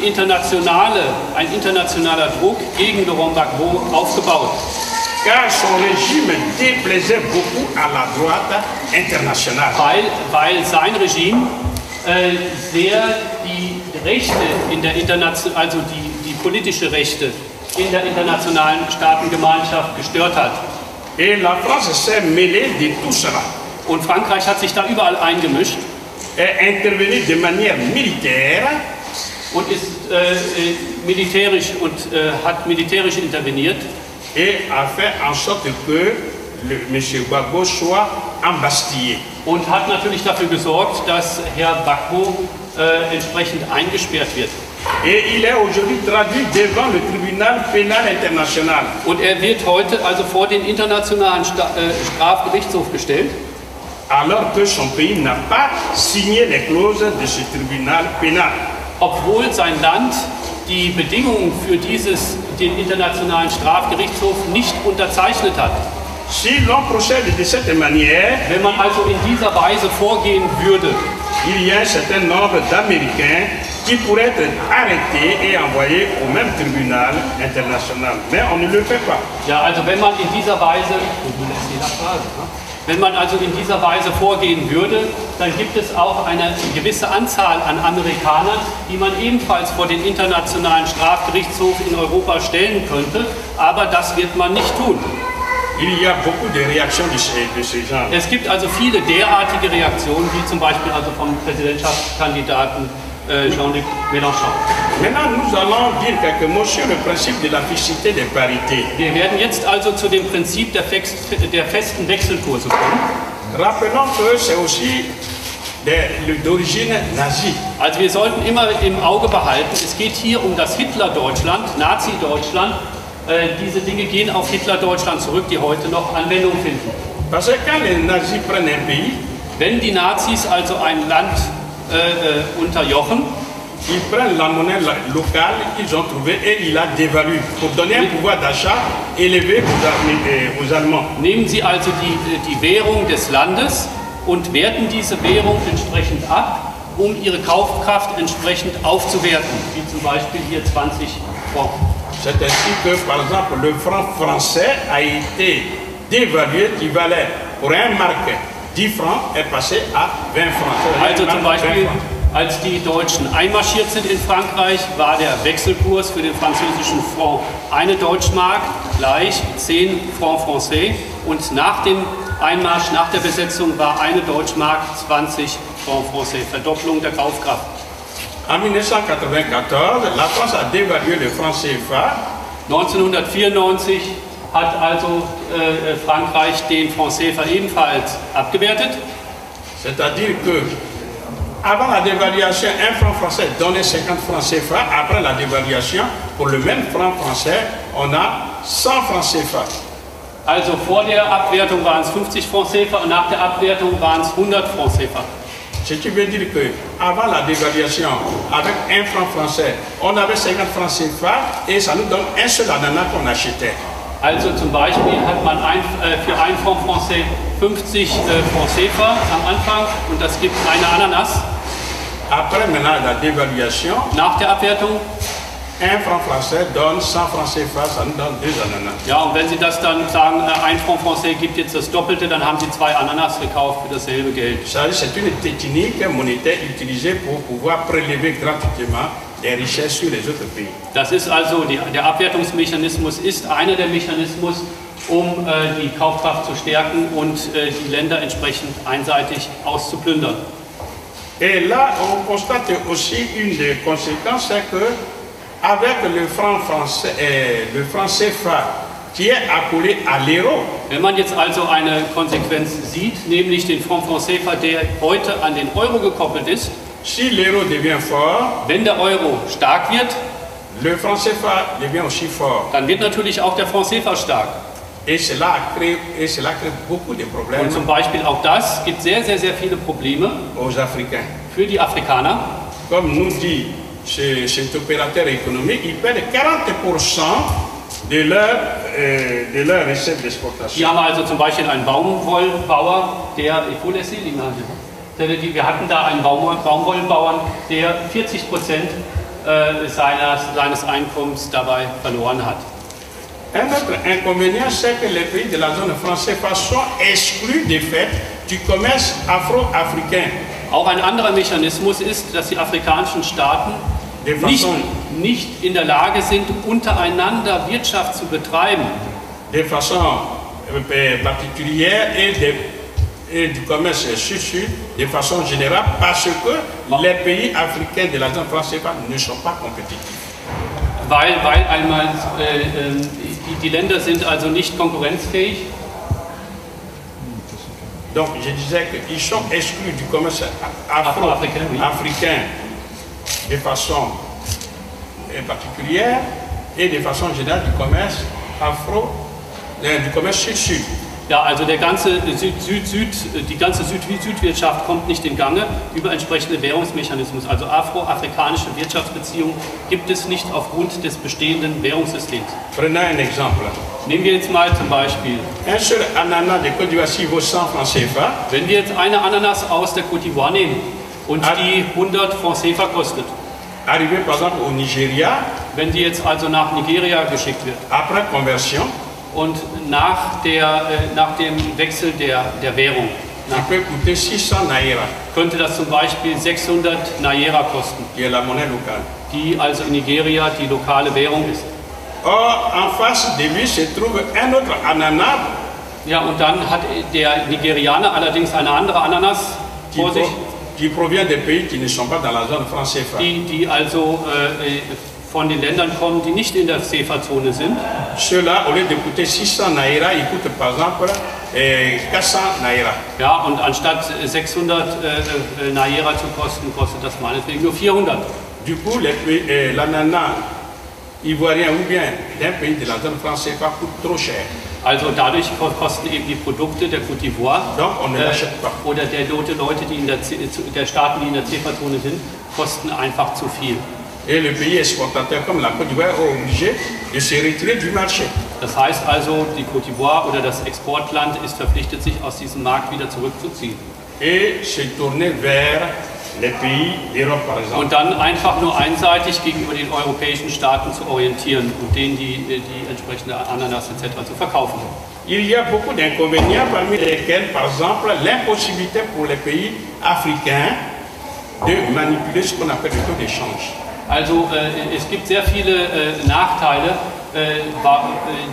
Speaker 2: internationaler Druck gegen Laurent Gbagbo aufgebaut.
Speaker 3: Car son régime déplaisait beaucoup à la droite internationale.
Speaker 2: Weil sein Regime sehr die Rechte also die politische Rechte in der internationalen Staatengemeinschaft gestört hat.
Speaker 3: Et la France s'est mêlée de tout cela.
Speaker 2: Und Frankreich hat sich da überall eingemischt.
Speaker 3: Est intervenu de manière militaire.
Speaker 2: Und ist hat militärisch interveniert.
Speaker 3: Et a fait en sorte que M. Gbagbo soit embastillé.
Speaker 2: Und hat natürlich dafür gesorgt, dass Herr Gbagbo entsprechend eingesperrt wird.
Speaker 3: Et il est aujourd'hui traduit devant le tribunal pénal international.
Speaker 2: Und er wird heute also vor den Internationalen Strafgerichtshof gestellt.
Speaker 3: Alors que son pays n'a pas signé les clauses de ce tribunal pénal.
Speaker 2: Obwohl sein Land die Bedingungen für den Internationalen Strafgerichtshof nicht unterzeichnet hat.
Speaker 3: Si l'on procède de cette manière,
Speaker 2: wenn man also in dieser Weise vorgehen würde,
Speaker 3: il y a un certain nombre d'Américains qui pourraient être arrêtés et envoyés au même tribunal international. Mais on ne le fait pas.
Speaker 2: Ja, also wenn man in dieser Weise, wenn man also in dieser Weise vorgehen würde, dann gibt es auch eine gewisse Anzahl an Amerikanern, die man ebenfalls vor den Internationalen Strafgerichtshof in Europa stellen könnte, aber das wird man nicht tun.
Speaker 3: Il y a beaucoup de réactions de ce genre.
Speaker 2: Es gibt also viele derartige Reaktionen, wie zum Beispiel also vom Präsidentschaftskandidaten Jean-Luc Mélenchon.
Speaker 3: Maintenant, nous allons dire quelques mots sur le principe de la fixité des parités.
Speaker 2: Wir werden jetzt also zu dem Prinzip der festen Wechselkurse kommen.
Speaker 3: Rappelons que c'est aussi d'origine nazie.
Speaker 2: Also wir sollten immer im Auge behalten, es geht hier um das Hitler-Deutschland, Nazi-Deutschland. Diese Dinge gehen auf Hitler-Deutschland zurück, die heute noch Anwendung finden.
Speaker 3: Parce que quand les nazis prennent un pays,
Speaker 2: wenn die Nazis also ein Land unterjochen,
Speaker 3: ils prennent la monnaie locale qu'ils ont trouvée et ils la dévaluent pour donner un pouvoir d'achat élevé aux Allemands.
Speaker 2: Nehmen sie also die Währung des Landes und werten diese Währung entsprechend ab, um ihre Kaufkraft entsprechend aufzuwerten, wie zum Beispiel hier 20 Francs.
Speaker 3: C'est ainsi que, par exemple, le franc français a été dévalué, qui valait pour un marque 10 francs, est passé à 20 francs.
Speaker 2: Also zum Beispiel, als die Deutschen einmarschiert sind in Frankreich, war der Wechselkurs für den französischen Franc eine Deutschmark gleich 10 Francs Français und nach dem Einmarsch, nach der Besetzung war eine Deutschmark 20 Francs Français, Verdopplung der Kaufkraft.
Speaker 3: En 1994, la France a dévalué le franc CFA.
Speaker 2: 1994 hat also Frankreich den Franc CFA ebenfalls abgewertet.
Speaker 3: C'est-à-dire que avant la dévaluation, un franc français donnait 50 francs CFA. Après la dévaluation, pour le même franc français, on a 100 francs CFA.
Speaker 2: Also vor der Abwertung waren es 50 Francs CFA und nach der Abwertung waren es 100 Francs CFA.
Speaker 3: Ce qui veut dire qu'avant la dévaluation, avec un franc français, on avait 50 francs CFA et ça nous donne un seul ananas qu'on achetait.
Speaker 2: Also zum Beispiel hat man für einen Franc Français 50 Francs CFA am Anfang und das gibt eine Ananas.
Speaker 3: Après maintenant la dévaluation,
Speaker 2: nach der Abwertung,
Speaker 3: un franc français donne 100 francs CFA, ça nous donne 2 ananas.
Speaker 2: Ja, und wenn Sie das dann sagen, ein Franc Français gibt jetzt das Doppelte, dann haben Sie 2 Ananas gekauft für dasselbe Geld.
Speaker 3: C'est une technique monétaire utilisée pour pouvoir prélever gratuitement des richesses sur les autres pays.
Speaker 2: Das ist also, der Abwertungsmechanismus ist einer der Mechanismen, um die Kaufkraft zu stärken und die Länder entsprechend einseitig auszuplündern.
Speaker 3: Et là, on constate aussi une des conséquences, c'est que avec le franc français, le franc CFA qui est accolé à l'euro.
Speaker 2: Wenn man jetzt also eine Konsequenz sieht, nämlich den Franc CFA, der heute an den Euro gekoppelt ist,
Speaker 3: si l'euro devient fort,
Speaker 2: wenn der Euro stark wird,
Speaker 3: le franc CFA devient aussi fort.
Speaker 2: Dann wird natürlich auch der Franc CFA stark.
Speaker 3: Et cela crée beaucoup de problèmes.
Speaker 2: Und zum Beispiel auch das gibt sehr, sehr, sehr viele Probleme
Speaker 3: aux Africains.
Speaker 2: Für die Afrikaner.
Speaker 3: Comme nous dit cet opérateur économique, ils perdent 40% de leur recette d'exportation.
Speaker 2: Hier haben wir also zum Beispiel einen Baumwollbauer, der, wir hatten da einen Baumwollbauern, der 40% seines Einkommens dabei verloren hat.
Speaker 3: Un autre inconvénient, c'est que les pays de la zone française sont exclus des fait du commerce afro-africain.
Speaker 2: Auch ein anderer Mechanismus ist, dass die afrikanischen Staaten nicht in der Lage sind, untereinander Wirtschaft zu betreiben.
Speaker 3: De façon particulière et du commerce sud-sud de façon générale parce que les pays africains de la zone française ne sont pas compétitifs.
Speaker 2: Weil einmal die Länder sind also nicht konkurrenzfähig.
Speaker 3: Donc je disais qu'ils sont exclus du commerce afro-africain de façon particulière et de façon générale du commerce du commerce sud-sud.
Speaker 2: Ja, also die ganze Süd-Süd-Wirtschaft kommt nicht in Gange über entsprechende Währungsmechanismus. Also afro-afrikanische Wirtschaftsbeziehungen gibt es nicht aufgrund des bestehenden Währungssystems.
Speaker 3: Prenons un exemple.
Speaker 2: Nehmen wir jetzt mal zum Beispiel,
Speaker 3: Un seul ananas de Côte d'Ivoire vaut 100 francs CFA.
Speaker 2: wenn wir jetzt eine Ananas aus der Côte d'Ivoire nehmen und die 100 Francs CFA kostet,
Speaker 3: Arrivé par exemple au Nigeria,
Speaker 2: wenn die jetzt also nach Nigeria geschickt wird
Speaker 3: après conversion,
Speaker 2: und nach dem Wechsel der Währung,
Speaker 3: il peut coûter 600 naira,
Speaker 2: könnte das zum Beispiel 600 Naira kosten,
Speaker 3: qui est la monnaie locale.
Speaker 2: die also in Nigeria die lokale Währung ist.
Speaker 3: Or, en face de lui se trouve un autre ananas
Speaker 2: Ja, und dann hat der Nigerianer allerdings eine andere Ananas vor sich,
Speaker 3: qui provient des pays qui ne sont pas dans la zone franc CFA.
Speaker 2: die also von den Ländern kommen, die nicht in der CFA-Zone sind.
Speaker 3: Ceux-là, au lieu de coûter 600 naira, ils coûtent par exemple 400 naira.
Speaker 2: Ja, und anstatt 600 Naira zu kosten, kostet das meinetwegen nur 400.
Speaker 3: Du coup, l'ananas ivoirien ou bien d'un pays de la zone franc CFA coûte trop cher.
Speaker 2: Also dadurch kosten eben die Produkte der Côte d'Ivoire
Speaker 3: Donc, on ne l'achète pas.
Speaker 2: oder der Leute, die der Staaten, die in der CFA-Zone sind, kosten einfach zu viel.
Speaker 3: Et le pays exportateur comme la Côte d'Ivoire est obligé de se retirer du marché.
Speaker 2: Das heißt also, die Côte d'Ivoire oder das Exportland ist verpflichtet, sich aus diesem Markt wieder zurückzuziehen.
Speaker 3: Et se tourner vers les pays d'Europe par exemple.
Speaker 2: Und dann einfach nur einseitig gegenüber den europäischen Staaten zu orientieren und denen die entsprechende Ananas etc. zu verkaufen.
Speaker 3: Il y a beaucoup d'inconvénients, parmi lesquels, par exemple, l'impossibilité pour les pays africains de manipuler ce qu'on appelle le taux d'échange.
Speaker 2: Also es gibt sehr viele Nachteile,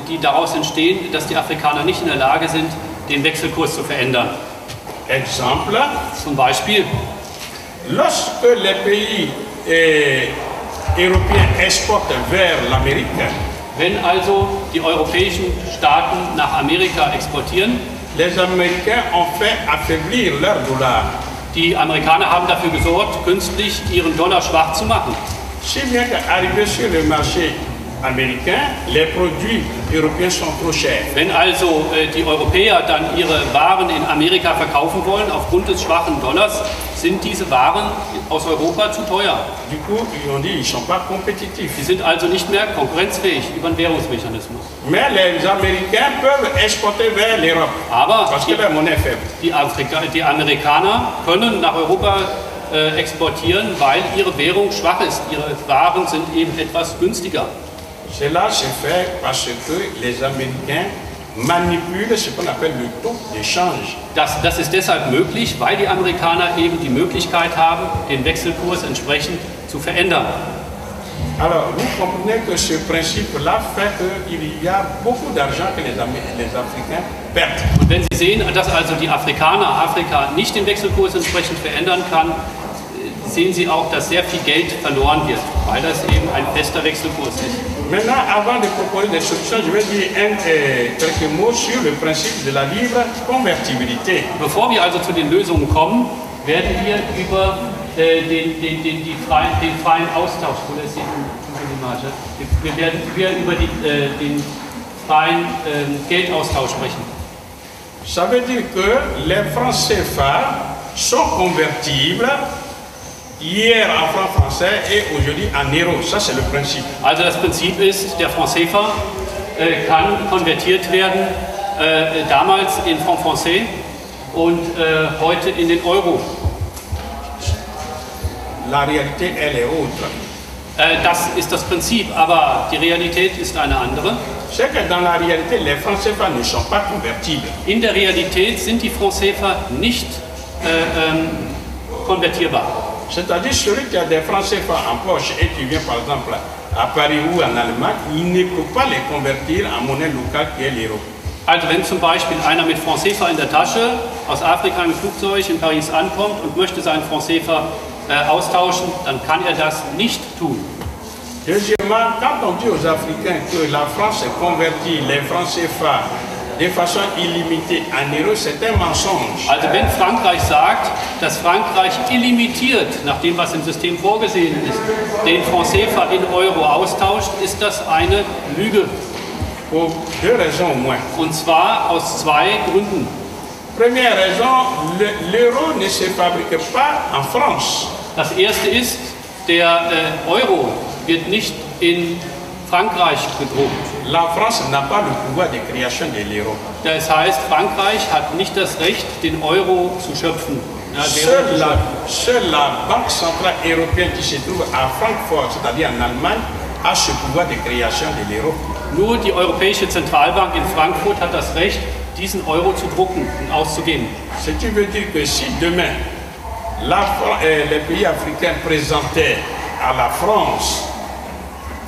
Speaker 2: die daraus entstehen, dass die Afrikaner nicht in der Lage sind, den Wechselkurs zu verändern.
Speaker 3: Exemple,
Speaker 2: Zum Beispiel,
Speaker 3: lorsque les pays européens exportent vers l'Amérique,
Speaker 2: wenn also die europäischen Staaten nach Amerika exportieren,
Speaker 3: les Américains ont fait affaiblir leur dollar.
Speaker 2: die Amerikaner haben dafür gesorgt, künstlich ihren Dollar schwach zu machen.
Speaker 3: Si bien qu'arrivé sur le marché américain, les produits européens sont trop chers.
Speaker 2: Wenn also die Europäer dann ihre Waren in Amerika verkaufen wollen, aufgrund des schwachen Dollars, sind diese Waren aus Europa zu teuer.
Speaker 3: Du coup, ils ont dit qu'ils ne sont pas compétitifs.
Speaker 2: Sie sind also nicht mehr konkurrenzfähig über den Währungsmechanismus.
Speaker 3: Mais les Américains peuvent exporter vers l'Europe
Speaker 2: Aber
Speaker 3: parce que leur monnaie est faible.
Speaker 2: die Amerikaner können nach Europa exportieren, weil ihre Währung schwach ist. Ihre Waren sind eben etwas günstiger.
Speaker 3: Cela se fait parce que les Américains manipulent ce qu'on appelle le taux d'échange.
Speaker 2: Das ist deshalb möglich, weil die Amerikaner eben die Möglichkeit haben, den Wechselkurs entsprechend zu verändern.
Speaker 3: Alors, vous comprenez que ce principe-là fait qu'il y a beaucoup d'argent que les Africains perdent.
Speaker 2: Und wenn Sie sehen, dass also die Afrika nicht den Wechselkurs entsprechend verändern kann, sehen Sie auch, dass sehr viel Geld verloren wird, weil das eben ein fester Wechselkurs ist.
Speaker 3: Maintenant, avant de proposer des solutions, je vais dire quelques mots sur le principe de la libre convertibilité.
Speaker 2: Bevor wir also zu den Lösungen kommen, werden wir über den freien Austausch, wir werden über den freien Geldaustausch sprechen.
Speaker 3: Ça veut dire que les francs CFA sont convertibles hier en francs français et aujourd'hui en euros. Ça, c'est le principe.
Speaker 2: Also das Prinzip ist, der Franc CFA kann konvertiert werden, damals in Franc Français und heute in den Euro.
Speaker 3: La réalité, elle est autre.
Speaker 2: Das ist das Prinzip, aber die Realität ist eine andere.
Speaker 3: C'est que dans la réalité, les francs CFA ne sont pas convertibles.
Speaker 2: In der Realität sind die Franc CFA nicht konvertierbar.
Speaker 3: C'est-à-dire celui qui a des francs CFA en poche et qui vient par exemple à Paris ou en Allemagne, il ne peut pas les convertir en monnaie locale qui est l'euro.
Speaker 2: Also wenn zum Beispiel einer mit Franc CFA in der Tasche aus Afrika im Flugzeug in Paris ankommt und möchte seinen Franc CFA austauschen, dann kann er das nicht tun.
Speaker 3: Deuxièmement, quand on dit aux Africains que la France convertit les francs CFA de façon illimitée en euros, c'est un mensonge.
Speaker 2: Also wenn Frankreich sagt, dass Frankreich illimitiert, nach dem, was im System vorgesehen ist, den Franc CFA in Euro austauscht, ist das eine Lüge.
Speaker 3: Pour deux raisons au moins.
Speaker 2: Und zwar aus zwei Gründen.
Speaker 3: Première raison, l'euro ne se fabrique pas en France.
Speaker 2: Das erste ist, der Euro wird nicht in Frankreich gedruckt.
Speaker 3: La France n'a pas le pouvoir de création de l'euro.
Speaker 2: Das heißt, Frankreich hat nicht das Recht, den Euro zu schöpfen. Ja,
Speaker 3: Seule la Banque centrale européenne qui se trouve à Francfort, c'est-à-dire en Allemagne, a ce pouvoir de création de l'euro.
Speaker 2: Nur die Europäische Zentralbank in Frankfurt hat das Recht, diesen Euro zu drucken und auszugeben.
Speaker 3: Ce qui veut dire que si demain les pays africains présentaient à la France,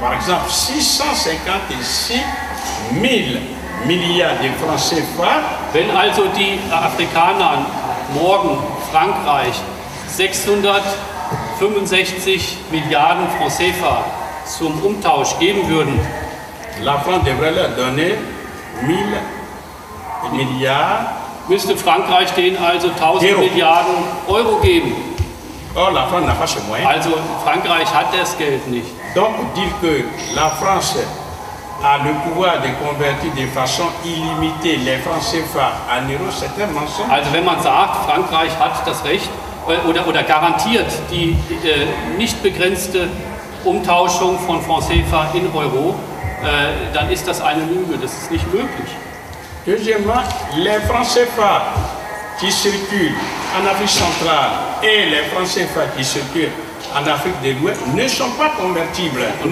Speaker 3: par exemple, 656 000 milliards de francs CFA.
Speaker 2: Wenn also die Afrikaner morgen Frankreich 665 Milliarden Franc CFA zum Umtausch geben würden,
Speaker 3: la France devrait leur donner 1000 milliards.
Speaker 2: Müsste Frankreich denen also 1000 Milliarden Euro geben.
Speaker 3: Or, la France n'a pas ce moyen.
Speaker 2: Also Frankreich hat das Geld nicht.
Speaker 3: Donc dire que la France a le pouvoir de convertir de façon illimitée les francs CFA en euros, c'est un mensonge.
Speaker 2: Also wenn man sagt, Frankreich hat das Recht oder garantiert die nicht begrenzte Umtauschung von Franc CFA in Euro, dann ist das eine Lüge, das ist nicht möglich.
Speaker 3: Deuxièmement, les francs CFA qui circulent en Afrique centrale et les francs CFA qui circulent en Afrique de l'Ouest ne sont pas convertibles.
Speaker 2: Und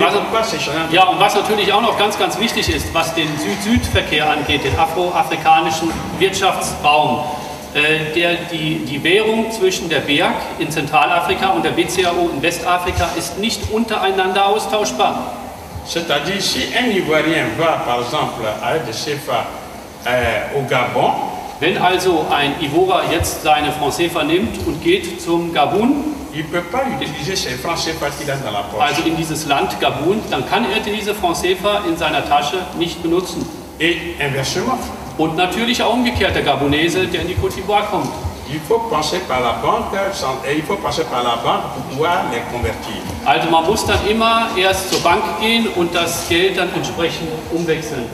Speaker 2: was natürlich auch noch ganz, ganz wichtig ist, was den Süd-Süd-Verkehr angeht, den afroafrikanischen Wirtschaftsraum, die Währung zwischen der BEAC in Zentralafrika und der BCAO in Westafrika ist nicht untereinander austauschbar.
Speaker 3: C'est-à-dire, si un Ivoirien va, par exemple, avec des CFA au Gabon,
Speaker 2: wenn also ein Ivora jetzt seine Franc CFA nimmt und geht zum Gabun, also in dieses Land Gabun, dann kann er diese Franc CFA in seiner Tasche nicht benutzen. Und natürlich auch umgekehrt der Gabonese, der in die Côte d'Ivoire kommt. Also man muss dann immer erst zur Bank gehen und das Geld dann entsprechend umwechseln.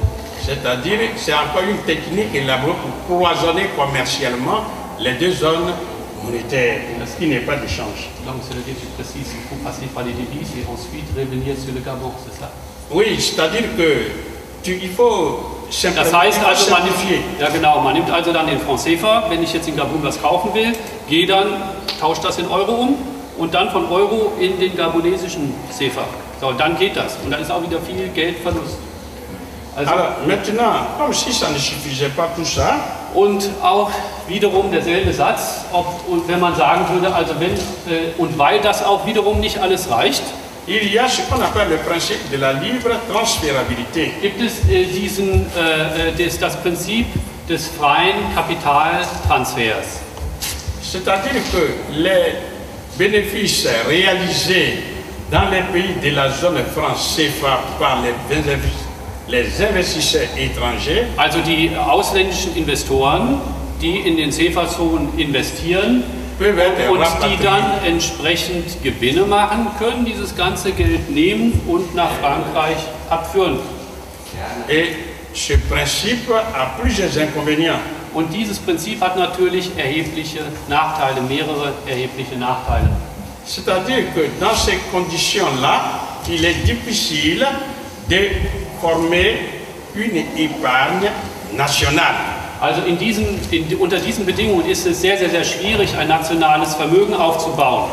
Speaker 3: C'est-à-dire, c'est encore une technique élaborée pour cloisonner commercialement les deux zones monétaires, ce qui n'est pas d'échange.
Speaker 2: Donc, c'est-à-dire que tu précises, il faut passer par les devises et ensuite revenir sur le Gabon, c'est ça?
Speaker 3: Oui, c'est-à-dire que il faut
Speaker 2: das heißt also, man nimmt also dann den Franc CFA, wenn ich jetzt in Gabun was kaufen will, gehe dann, tausche das in Euro um und dann von Euro in den gabonesischen CFA. So, dann geht das und dann ist auch wieder viel Geldverlust. Also,
Speaker 3: alors, maintenant, comme si ça ne suffisait pas tout ça,
Speaker 2: und auch wiederum derselbe Satz, und wenn man sagen würde, also wenn und weil das auch wiederum nicht alles reicht,
Speaker 3: il y a ce qu'on appelle le principe de la libre transférabilité.
Speaker 2: Gibt es das Prinzip des freien Kapitaltransfers.
Speaker 3: C'est-à-dire que les bénéfices réalisés dans les pays de la zone franc CFA par les investisseurs étrangers,
Speaker 2: also die ausländischen Investoren, die in den CFA-Zonen investieren und die dann entsprechend Gewinne machen, können dieses ganze Geld nehmen und nach Frankreich abführen.
Speaker 3: Et ce principe a plusieurs inconvénients.
Speaker 2: Und dieses Prinzip hat natürlich erhebliche Nachteile, mehrere erhebliche Nachteile.
Speaker 3: C'est-à-dire que dans ces conditions-là, il est difficile de former une épargne nationale.
Speaker 2: Also unter diesen Bedingungen ist es sehr, sehr, sehr schwierig, ein nationales Vermögen aufzubauen.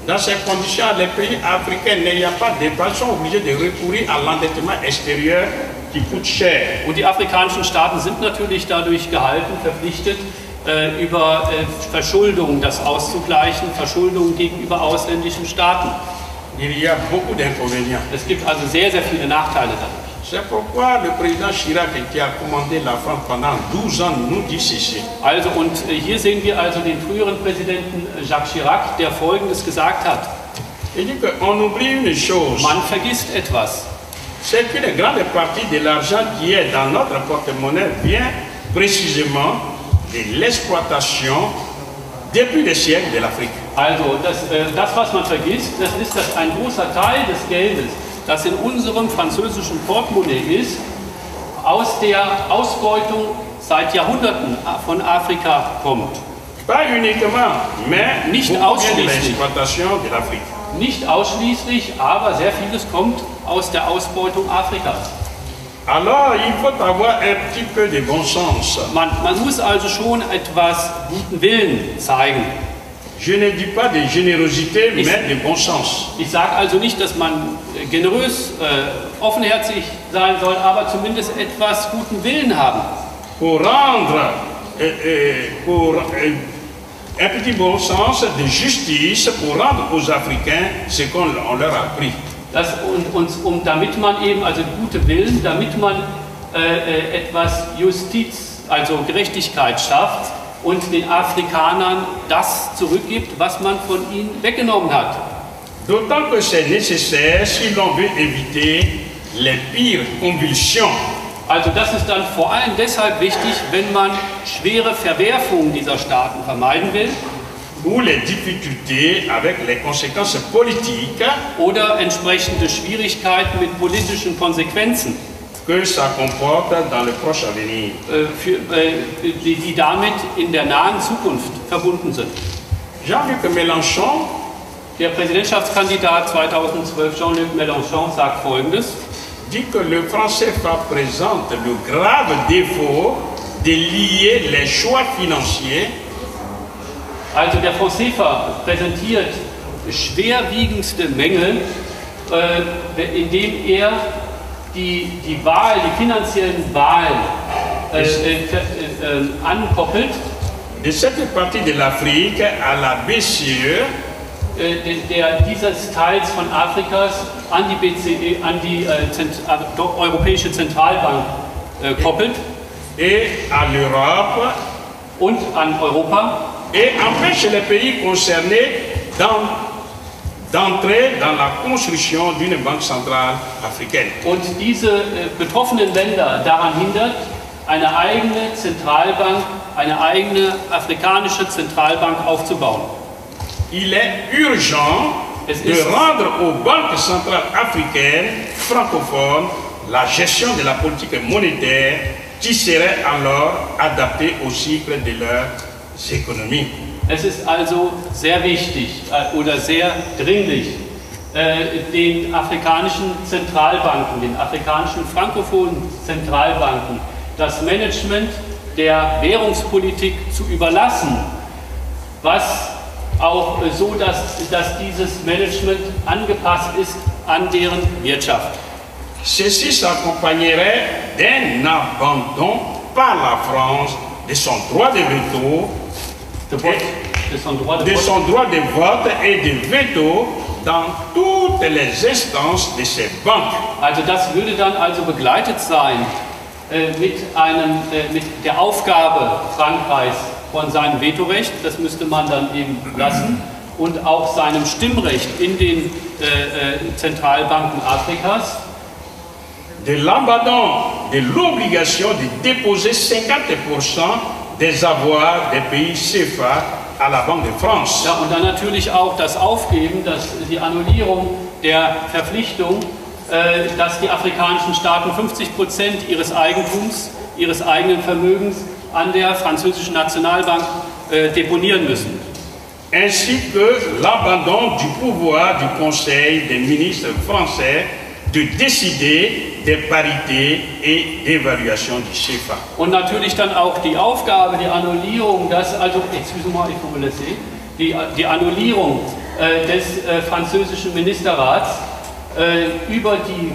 Speaker 3: Dans ces conditions, les pays africains n'ayant pas d'épargne sont obligés de recourir à l'endettement extérieur qui coûte cher.
Speaker 2: Und die afrikanischen Staaten sind natürlich dadurch gehalten, verpflichtet, über Verschuldung das auszugleichen, Verschuldung gegenüber ausländischen Staaten.
Speaker 3: Il y a beaucoup d'inconvénients.
Speaker 2: Es gibt also sehr, sehr viele Nachteile dadurch.
Speaker 3: C'est pourquoi le président Chirac, qui a commandé la France pendant 12 ans, nous dit ceci.
Speaker 2: Also, und hier sehen wir also den früheren Präsidenten Jacques Chirac, der Folgendes gesagt hat.
Speaker 3: Il dit qu'on oublie une chose.
Speaker 2: Man vergisst etwas.
Speaker 3: c'est qu'une grande partie de l'argent qui est dans notre porte-monnaie vient précisément de l'exploitation depuis des siècles de l'Afrique.
Speaker 2: Also das, was man vergisst, das ist, dass ein großer Teil des Geldes, das in unserem französischen Portemonnaie ist, aus der Ausbeutung seit Jahrhunderten von Afrika kommt.
Speaker 3: Pas uniquement, mais
Speaker 2: Nicht
Speaker 3: beaucoup vient de
Speaker 2: ausschließlich.
Speaker 3: l'exploitation de l'Afrique.
Speaker 2: Nicht ausschließlich, aber sehr vieles kommt aus der Ausbeutung Afrikas.
Speaker 3: Alors, il faut avoir un petit peu de bon sens.
Speaker 2: Man muss also schon etwas guten Willen zeigen.
Speaker 3: Je ne dis pas de générosité, mais de bon sens.
Speaker 2: Ich sage also nicht, dass man generös, offenherzig sein soll, aber zumindest etwas guten Willen haben.
Speaker 3: Pour rendre, un petit bon sens de justice, pour rendre aux Africains ce qu'on leur a pris.
Speaker 2: Damit man eben, also gute Willen, damit man etwas Justiz, also Gerechtigkeit schafft und den Afrikanern das zurückgibt, was man von ihnen weggenommen hat.
Speaker 3: D'autant que c'est nécessaire si l'on veut éviter les pires convulsions.
Speaker 2: Also das ist dann vor allem deshalb wichtig, wenn man schwere Verwerfungen dieser Staaten vermeiden will.
Speaker 3: Ou les difficultés avec les conséquences politiques
Speaker 2: Oder entsprechende Schwierigkeiten mit politischen Konsequenzen,
Speaker 3: que ça comporte dans le proche avenir.
Speaker 2: die damit in der nahen Zukunft verbunden sind.
Speaker 3: Jean-Luc Mélenchon
Speaker 2: Der Präsidentschaftskandidat 2012, Jean-Luc Mélenchon, sagt Folgendes:
Speaker 3: dit que le franc CFA présente le grave défaut de lier les choix financiers
Speaker 2: Also der Franc CFA präsentiert schwerwiegendste Mängel, indem er die finanziellen Wahlen ankoppelt.
Speaker 3: de cette partie de l'Afrique à la BCE,
Speaker 2: Dieses Teils von Afrikas an die BCE, an die Europäische Zentralbank koppelt
Speaker 3: et à l'Europe
Speaker 2: und an Europa
Speaker 3: et empêche les pays concernés d'entrer dans la construction d'une banque centrale africaine.
Speaker 2: und diese betroffenen Länder daran hindert, eine eigene Zentralbank, eine eigene afrikanische Zentralbank aufzubauen.
Speaker 3: Il est urgent de rendre aux banques centrales africaines francophones la gestion de la politique monétaire qui serait alors adaptée au cycle de leurs économies.
Speaker 2: Es ist also sehr wichtig oder sehr dringlich, den afrikanischen Zentralbanken, den afrikanischen frankophonen Zentralbanken, das Management der Währungspolitik zu überlassen, was auch so, dass dieses Management angepasst ist an deren Wirtschaft.
Speaker 3: Ceci s'accompagnerait d'un abandon par la France de son droit de veto,
Speaker 2: De son droit
Speaker 3: de vote et de veto dans toutes les instances de ces banques.
Speaker 2: Also das würde dann also begleitet sein mit der Aufgabe Frankreichs von seinem Vetorecht, das müsste man dann eben lassen, und auch seinem Stimmrecht in den Zentralbanken Afrikas.
Speaker 3: De l'abandon de l'obligation de déposer 50% des avoirs des pays CFA à la Banque de France.
Speaker 2: Ja, und dann natürlich auch das Aufgeben, die Annullierung der Verpflichtung, dass die afrikanischen Staaten 50% ihres Eigentums, ihres eigenen Vermögens an der französischen Nationalbank deponieren müssen.
Speaker 3: Ainsi que l'abandon du pouvoir du Conseil des ministres français de décider des parités et d'évaluation du CFA.
Speaker 2: Und natürlich dann auch die Aufgabe, die Annullierung, die Annullierung des französischen Ministerrats über die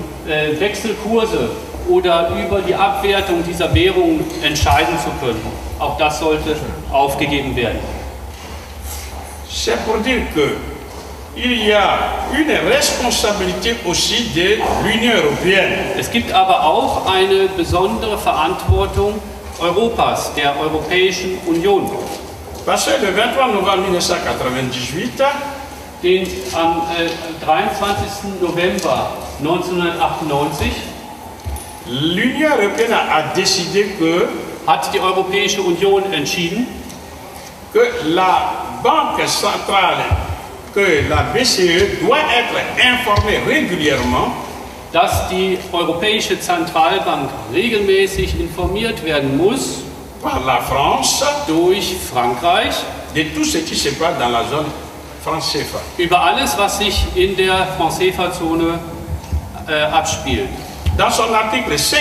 Speaker 2: Wechselkurse oder über die Abwertung dieser Währung entscheiden zu können. Auch das sollte aufgegeben werden.
Speaker 3: C'est pour dire que il y a une responsabilité aussi de l'Union européenne.
Speaker 2: Es gibt aber auch eine besondere Verantwortung Europas, der Europäischen Union.
Speaker 3: Parce que le 23 novembre 1998,
Speaker 2: den am 23. November 1998
Speaker 3: l'Union européenne a décidé
Speaker 2: hat die Europäische Union entschieden,
Speaker 3: que la Banque centrale, que la BCE doit être informée régulièrement
Speaker 2: dass die Europäische Zentralbank regelmäßig informiert werden muss
Speaker 3: par la France
Speaker 2: durch Frankreich
Speaker 3: de tout ce qui se passe dans la zone franc CFA.
Speaker 2: über alles, was sich in der Franc-CFA-Zone abspielt.
Speaker 3: Dans son article 5,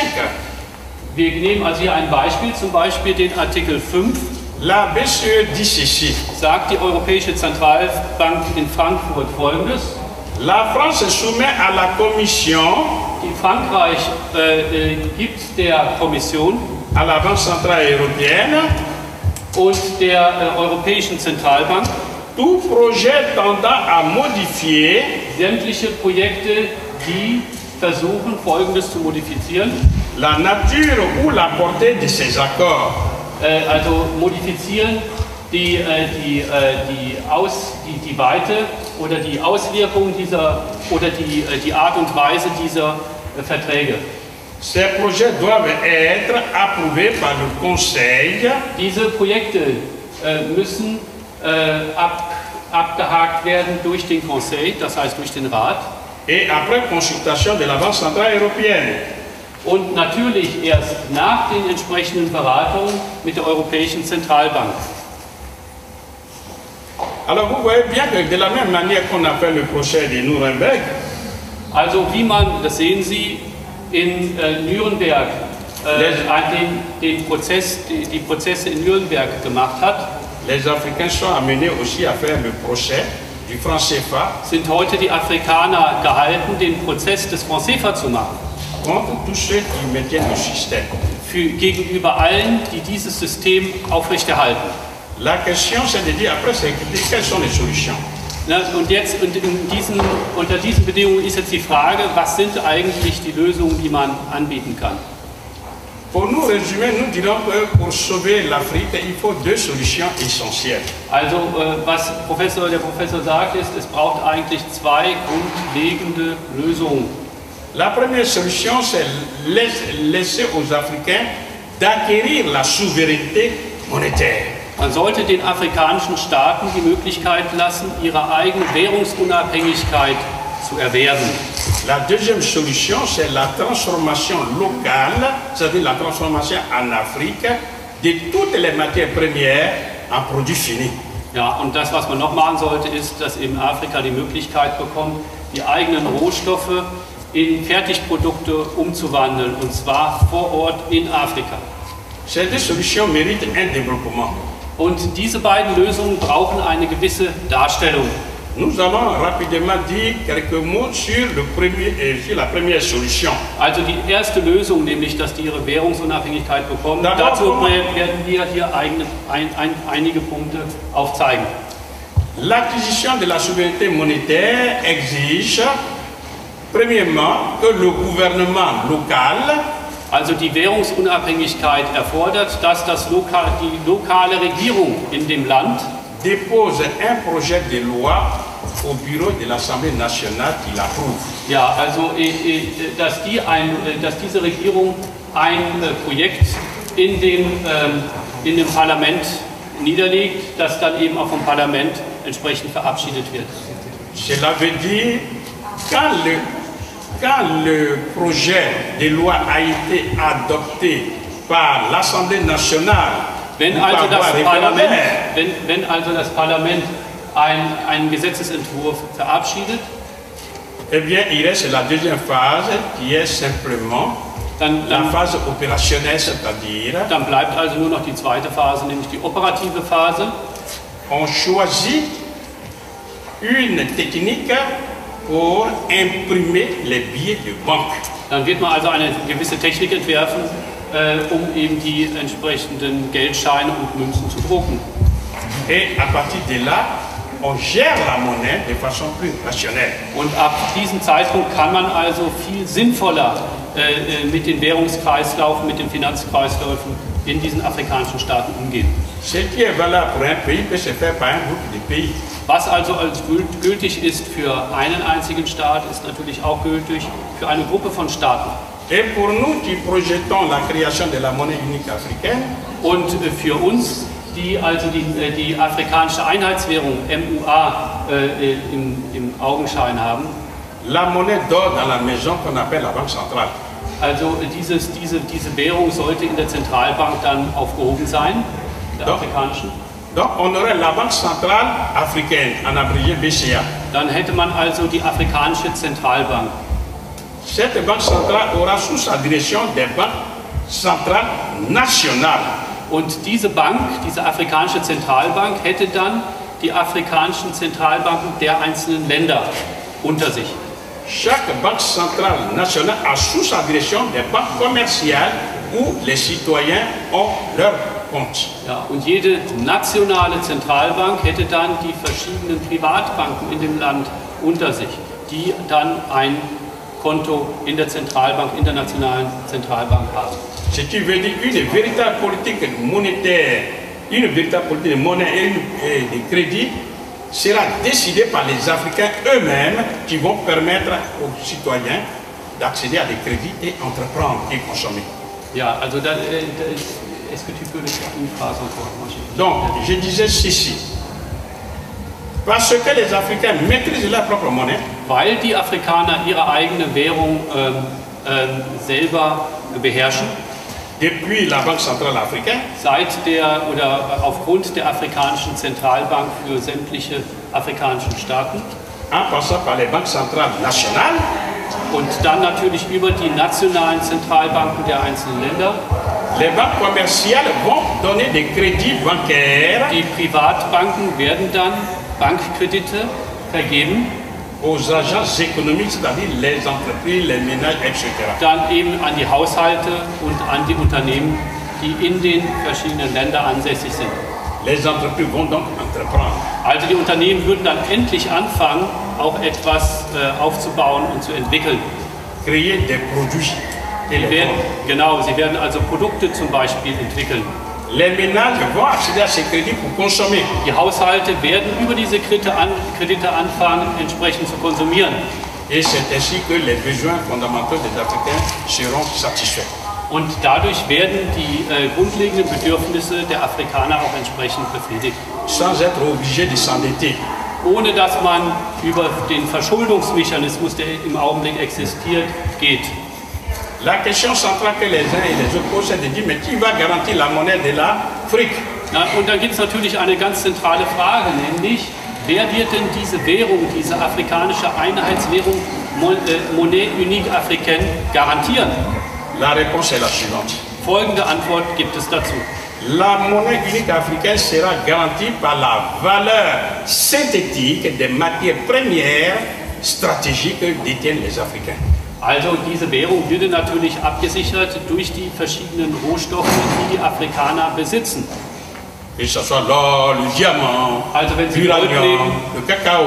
Speaker 2: Wir nehmen also hier ein Beispiel, zum Beispiel den Artikel 5,
Speaker 3: la BCE dit ceci.
Speaker 2: sagt die Europäische Zentralbank in Frankfurt Folgendes.
Speaker 3: La France soumet à la Commission,
Speaker 2: Die Frankreich gibt der Kommission
Speaker 3: à la Banque centrale européenne,
Speaker 2: und der Europäischen Zentralbank
Speaker 3: tout projet tendant à modifier
Speaker 2: sämtliche Projekte, die versuchen, Folgendes zu modifizieren.
Speaker 3: la nature ou la portée de ces accords.
Speaker 2: Also modifizieren die Weite oder die Auswirkungen dieser oder die Art und Weise dieser Verträge.
Speaker 3: Ces projets doivent être approuvés par le Conseil
Speaker 2: Diese Projekte müssen abgehakt werden durch den Conseil, das heißt durch den Rat.
Speaker 3: et après consultation de la Banque centrale européenne.
Speaker 2: Und natürlich erst nach den entsprechenden Beratungen mit der Europäischen Zentralbank.
Speaker 3: Alors vous voyez bien que de la même manière qu'on a fait le procès de Nuremberg,
Speaker 2: Also wie man, das sehen Sie, in Nürnberg die Prozesse in Nürnberg gemacht hat,
Speaker 3: les Africains sont amenés aussi à faire le procès du franc CFA
Speaker 2: sind heute die Afrikaner gehalten, den Prozess des Franc CFA zu machen.
Speaker 3: contre tous ceux qui maintiennent le système.
Speaker 2: Gegenüber allen, die dieses System aufrechterhalten.
Speaker 3: La question c'est de dire après quelles sont les solutions.
Speaker 2: Und jetzt unter diesen Bedingungen ist jetzt die Frage, was sind eigentlich die Lösungen, die man anbieten kann?
Speaker 3: Pour nous résumer, nous dirons que pour sauver l'Afrique, il faut deux solutions essentielles.
Speaker 2: Also was der Professor sagt, ist, es braucht eigentlich zwei grundlegende Lösungen.
Speaker 3: La première solution, c'est laisser aux Africains d'acquérir la souveraineté monétaire.
Speaker 2: Man sollte den afrikanischen Staaten die Möglichkeit lassen, ihre eigene Währungsunabhängigkeit zu erwerben.
Speaker 3: La deuxième solution, c'est la transformation locale, c'est-à-dire la transformation en Afrique de toutes les matières premières en produits finis.
Speaker 2: Ja, und das, was man noch machen sollte, ist, dass eben Afrika die Möglichkeit bekommt, die eigenen Rohstoffe in Fertigprodukte umzuwandeln, und zwar vor Ort in Afrika.
Speaker 3: Ces deux solutions méritent un développement.
Speaker 2: Und diese beiden Lösungen brauchen eine gewisse Darstellung.
Speaker 3: Nous allons rapidement dire quelques mots sur la première solution.
Speaker 2: Also die erste Lösung, nämlich dass die ihre Währungsunabhängigkeit bekommen, dazu werden wir hier einige Punkte aufzeigen.
Speaker 3: L'acquisition de la souveraineté monétaire exige, premièrement, que le gouvernement local,
Speaker 2: also die Währungsunabhängigkeit erfordert, dass die lokale Regierung in dem Land
Speaker 3: dépose un projet de loi au bureau de l'Assemblée nationale qui l'approuve.
Speaker 2: Ja, also dass diese Regierung ein Projekt in dem Parlament niederlegt, das dann eben auch vom Parlament entsprechend verabschiedet wird.
Speaker 3: Cela veut dire quand le projet de loi a été adopté par l'Assemblée nationale,
Speaker 2: wenn also das Parlament einen Gesetzesentwurf verabschiedet,
Speaker 3: eh bien, il reste la deuxième phase qui est simplement la phase opérationnelle, c'est-à-dire
Speaker 2: dann bleibt also nur noch die zweite Phase, nämlich die operative Phase.
Speaker 3: On choisit une technique pour imprimer les billets de banque.
Speaker 2: Dann wird man also eine gewisse Technik entwerfen, um eben die entsprechenden Geldscheine und Münzen zu drucken.
Speaker 3: Et à partir de là, on gère la monnaie de façon plus rationnelle.
Speaker 2: Und ab diesem Zeitpunkt kann man also viel sinnvoller mit den Währungskreislaufen, mit den Finanzkreisläufen in diesen afrikanischen Staaten umgehen.
Speaker 3: Ce qui est valable pour un pays peut se faire par un groupe de pays.
Speaker 2: was also als gültig ist für einen einzigen Staat, ist natürlich auch gültig für eine Gruppe von Staaten.
Speaker 3: Et pour nous qui projetons la création de la monnaie unique africaine,
Speaker 2: Und für uns, die also die afrikanische Einheitswährung MUA im Augenschein haben,
Speaker 3: la monnaie d'or dans la maison qu'on appelle la Banque centrale.
Speaker 2: also diese Währung sollte in der Zentralbank dann aufgehoben sein, der
Speaker 3: Doch.
Speaker 2: afrikanischen.
Speaker 3: Donc on aurait la Banque centrale africaine, en abrégé BCA.
Speaker 2: Dann hätte man also die afrikanische Zentralbank.
Speaker 3: Cette banque centrale aura sous sa direction des banques centrales nationales.
Speaker 2: Und diese Bank, diese afrikanische Zentralbank, hätte dann die afrikanischen Zentralbanken der einzelnen Länder unter sich.
Speaker 3: Chaque banque centrale nationale a sous sa direction des banques commerciales où les citoyens ont leur compte.
Speaker 2: Ja, und jede nationale Zentralbank hätte dann die verschiedenen Privatbanken in dem Land unter sich, die dann ein Konto in der Zentralbank, in der nationalen Zentralbank haben.
Speaker 3: Ce qui veut dire une véritable politique monétaire, une véritable politique de monnaie et de crédit sera décidée par les Africains eux-mêmes qui vont permettre aux citoyens d'accéder à des crédits et entreprendre et consommer.
Speaker 2: Ja, also est-ce que tu peux une phrase encore?
Speaker 3: Donc, je disais ceci. Parce que les Africains maîtrisent leur propre monnaie,
Speaker 2: Weil die Afrikaner ihre eigene Währung selber beherrschen,
Speaker 3: depuis la Banque centrale africaine,
Speaker 2: aufgrund der afrikanischen Zentralbank für sämtliche afrikanischen Staaten
Speaker 3: en passant par les banques centrales nationales,
Speaker 2: und dann natürlich über die nationalen Zentralbanken der einzelnen Länder.
Speaker 3: les banques commerciales vont donner des crédits bancaires
Speaker 2: Die Privatbanken werden dann Bankkredite vergeben,
Speaker 3: aux agents économiques, c'est-à-dire les entreprises, les ménages, etc.
Speaker 2: dann eben an die Haushalte und an die Unternehmen, die in den verschiedenen Ländern ansässig sind.
Speaker 3: Les entreprises vont donc entreprendre.
Speaker 2: Also die Unternehmen würden dann endlich anfangen, auch etwas aufzubauen und zu entwickeln.
Speaker 3: Créer des produits. Et
Speaker 2: Sie werden also Produkte zum Beispiel entwickeln.
Speaker 3: les ménages vont accéder à ces crédits pour consommer.
Speaker 2: Die Haushalte werden über diese Kredite anfangen, entsprechend zu konsumieren.
Speaker 3: Et c'est ainsi que les besoins fondamentaux des Africains seront satisfaits.
Speaker 2: Und dadurch werden die grundlegenden Bedürfnisse der Afrikaner auch entsprechend befriedigt.
Speaker 3: Sans être obligés de s'endetter.
Speaker 2: Ohne dass man über den Verschuldungsmechanismus, der im Augenblick existiert, geht.
Speaker 3: La question centrale que les uns et les autres posent, c'est de dire, mais qui va garantir la monnaie de l'Afrique?
Speaker 2: Ja, und dann gibt es natürlich eine ganz zentrale Frage, nämlich, wer wird denn diese Währung, diese afrikanische Einheitswährung, Monnaie Unique Africaine, garantieren?
Speaker 3: La réponse est la suivante.
Speaker 2: Folgende Antwort gibt es dazu.
Speaker 3: La monnaie unique africaine sera garantie par la valeur synthétique des matières premières stratégiques que détiennent les Africains.
Speaker 2: Also diese Währung würde natürlich abgesichert durch die verschiedenen Rohstoffe, die die Afrikaner besitzen.
Speaker 3: Que ce soit l'or, le diamant,
Speaker 2: Also wenn Sie
Speaker 3: l'uranium, le cacao,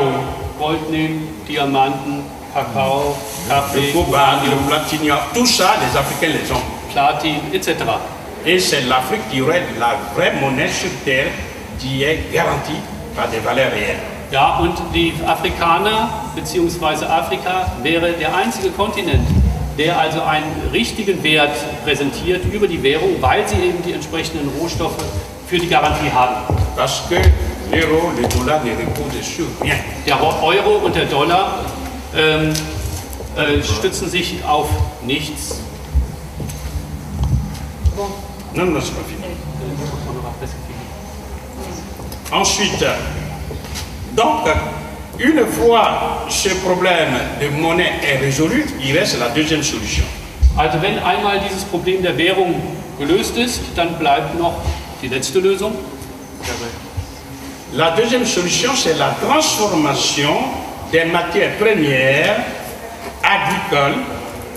Speaker 2: Gold nehmen, Diamanten, Kakao,
Speaker 3: le
Speaker 2: Kaffee,
Speaker 3: cobalt, le platinium, tout ça, les Africains les ont.
Speaker 2: Platin etc.
Speaker 3: Et c'est l'Afrique qui aurait la vraie monnaie sur Terre qui est garantie par des valeurs réelles.
Speaker 2: Ja, und die Afrikaner bzw. Afrika wäre der einzige Kontinent, der also einen richtigen Wert präsentiert über die Währung, weil sie eben die entsprechenden Rohstoffe für die Garantie haben.
Speaker 3: Parce que l'euro, le dollar ne reposent sur rien.
Speaker 2: Der Euro und der Dollar stützen sich auf nichts.
Speaker 3: Non, non, c'est pas fini. Ensuite, donc, une fois ce problème de monnaie est résolu, il reste la deuxième solution.
Speaker 2: Also wenn einmal dieses Problem der Währung gelöst ist, dann bleibt noch die letzte Lösung.
Speaker 3: La deuxième solution, c'est la transformation des matières premières agricoles,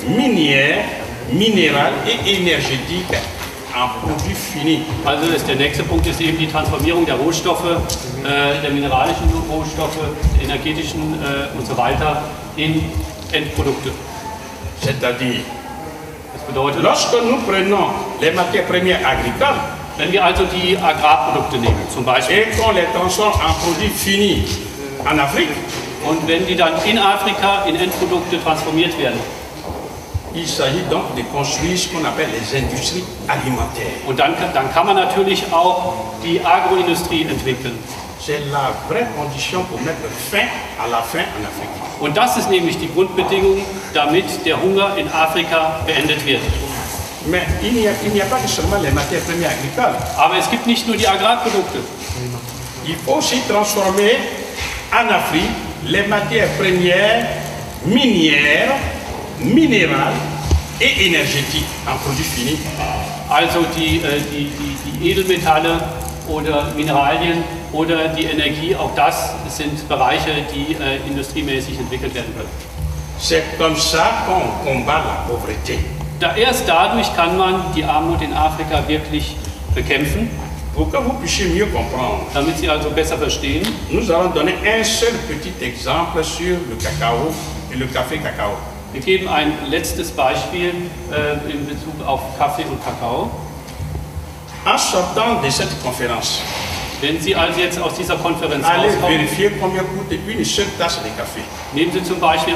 Speaker 3: minières, minérales et énergétiques en produits finis.
Speaker 2: Also der nächste Punkt ist eben die Transformierung der Rohstoffe, der mineralischen Rohstoffe, der energetischen und so weiter in Endprodukte.
Speaker 3: C'est-à-dire,
Speaker 2: Das bedeutet,
Speaker 3: lorsque nous prenons les matières premières agricoles,
Speaker 2: Wenn wir also die Agrarprodukte nehmen, zum Beispiel,
Speaker 3: et qu'on les transforme en produits finis en Afrique,
Speaker 2: und wenn die dann in Afrika in Endprodukte transformiert werden,
Speaker 3: il s'agit donc de construire ce qu'on appelle les industries alimentaires.
Speaker 2: und dann kann man natürlich auch die Agroindustrie entwickeln.
Speaker 3: C'est la vraie condition pour mettre fin à la faim en Afrique.
Speaker 2: Und das ist nämlich die Grundbedingung, damit der Hunger in Afrika beendet wird.
Speaker 3: Mais il n'y a pas que seulement les matières premières agricoles.
Speaker 2: Aber es gibt nicht nur die Agrarprodukte.
Speaker 3: Il faut aussi transformer en Afrique les matières premières minières, minérales et énergétiques en produits finis.
Speaker 2: Also die Edelmetalle oder Mineralien oder die Energie, auch das sind Bereiche, die industriemäßig entwickelt werden können.
Speaker 3: C'est comme ça qu'on combat la pauvreté.
Speaker 2: Erst dadurch kann man die Armut in Afrika wirklich bekämpfen.
Speaker 3: Pour que vous puissiez mieux comprendre,
Speaker 2: Damit Sie also besser verstehen,
Speaker 3: nous allons donner un seul petit exemple sur le cacao et le café cacao.
Speaker 2: wir geben ein letztes Beispiel in Bezug auf Kaffee und Kakao.
Speaker 3: En sortant de cette conférence,
Speaker 2: Wenn Sie also jetzt aus dieser Konferenz
Speaker 3: allez
Speaker 2: rauskommen,
Speaker 3: vérifier combien coûte une seule tasse de café.
Speaker 2: nehmen Sie zum Beispiel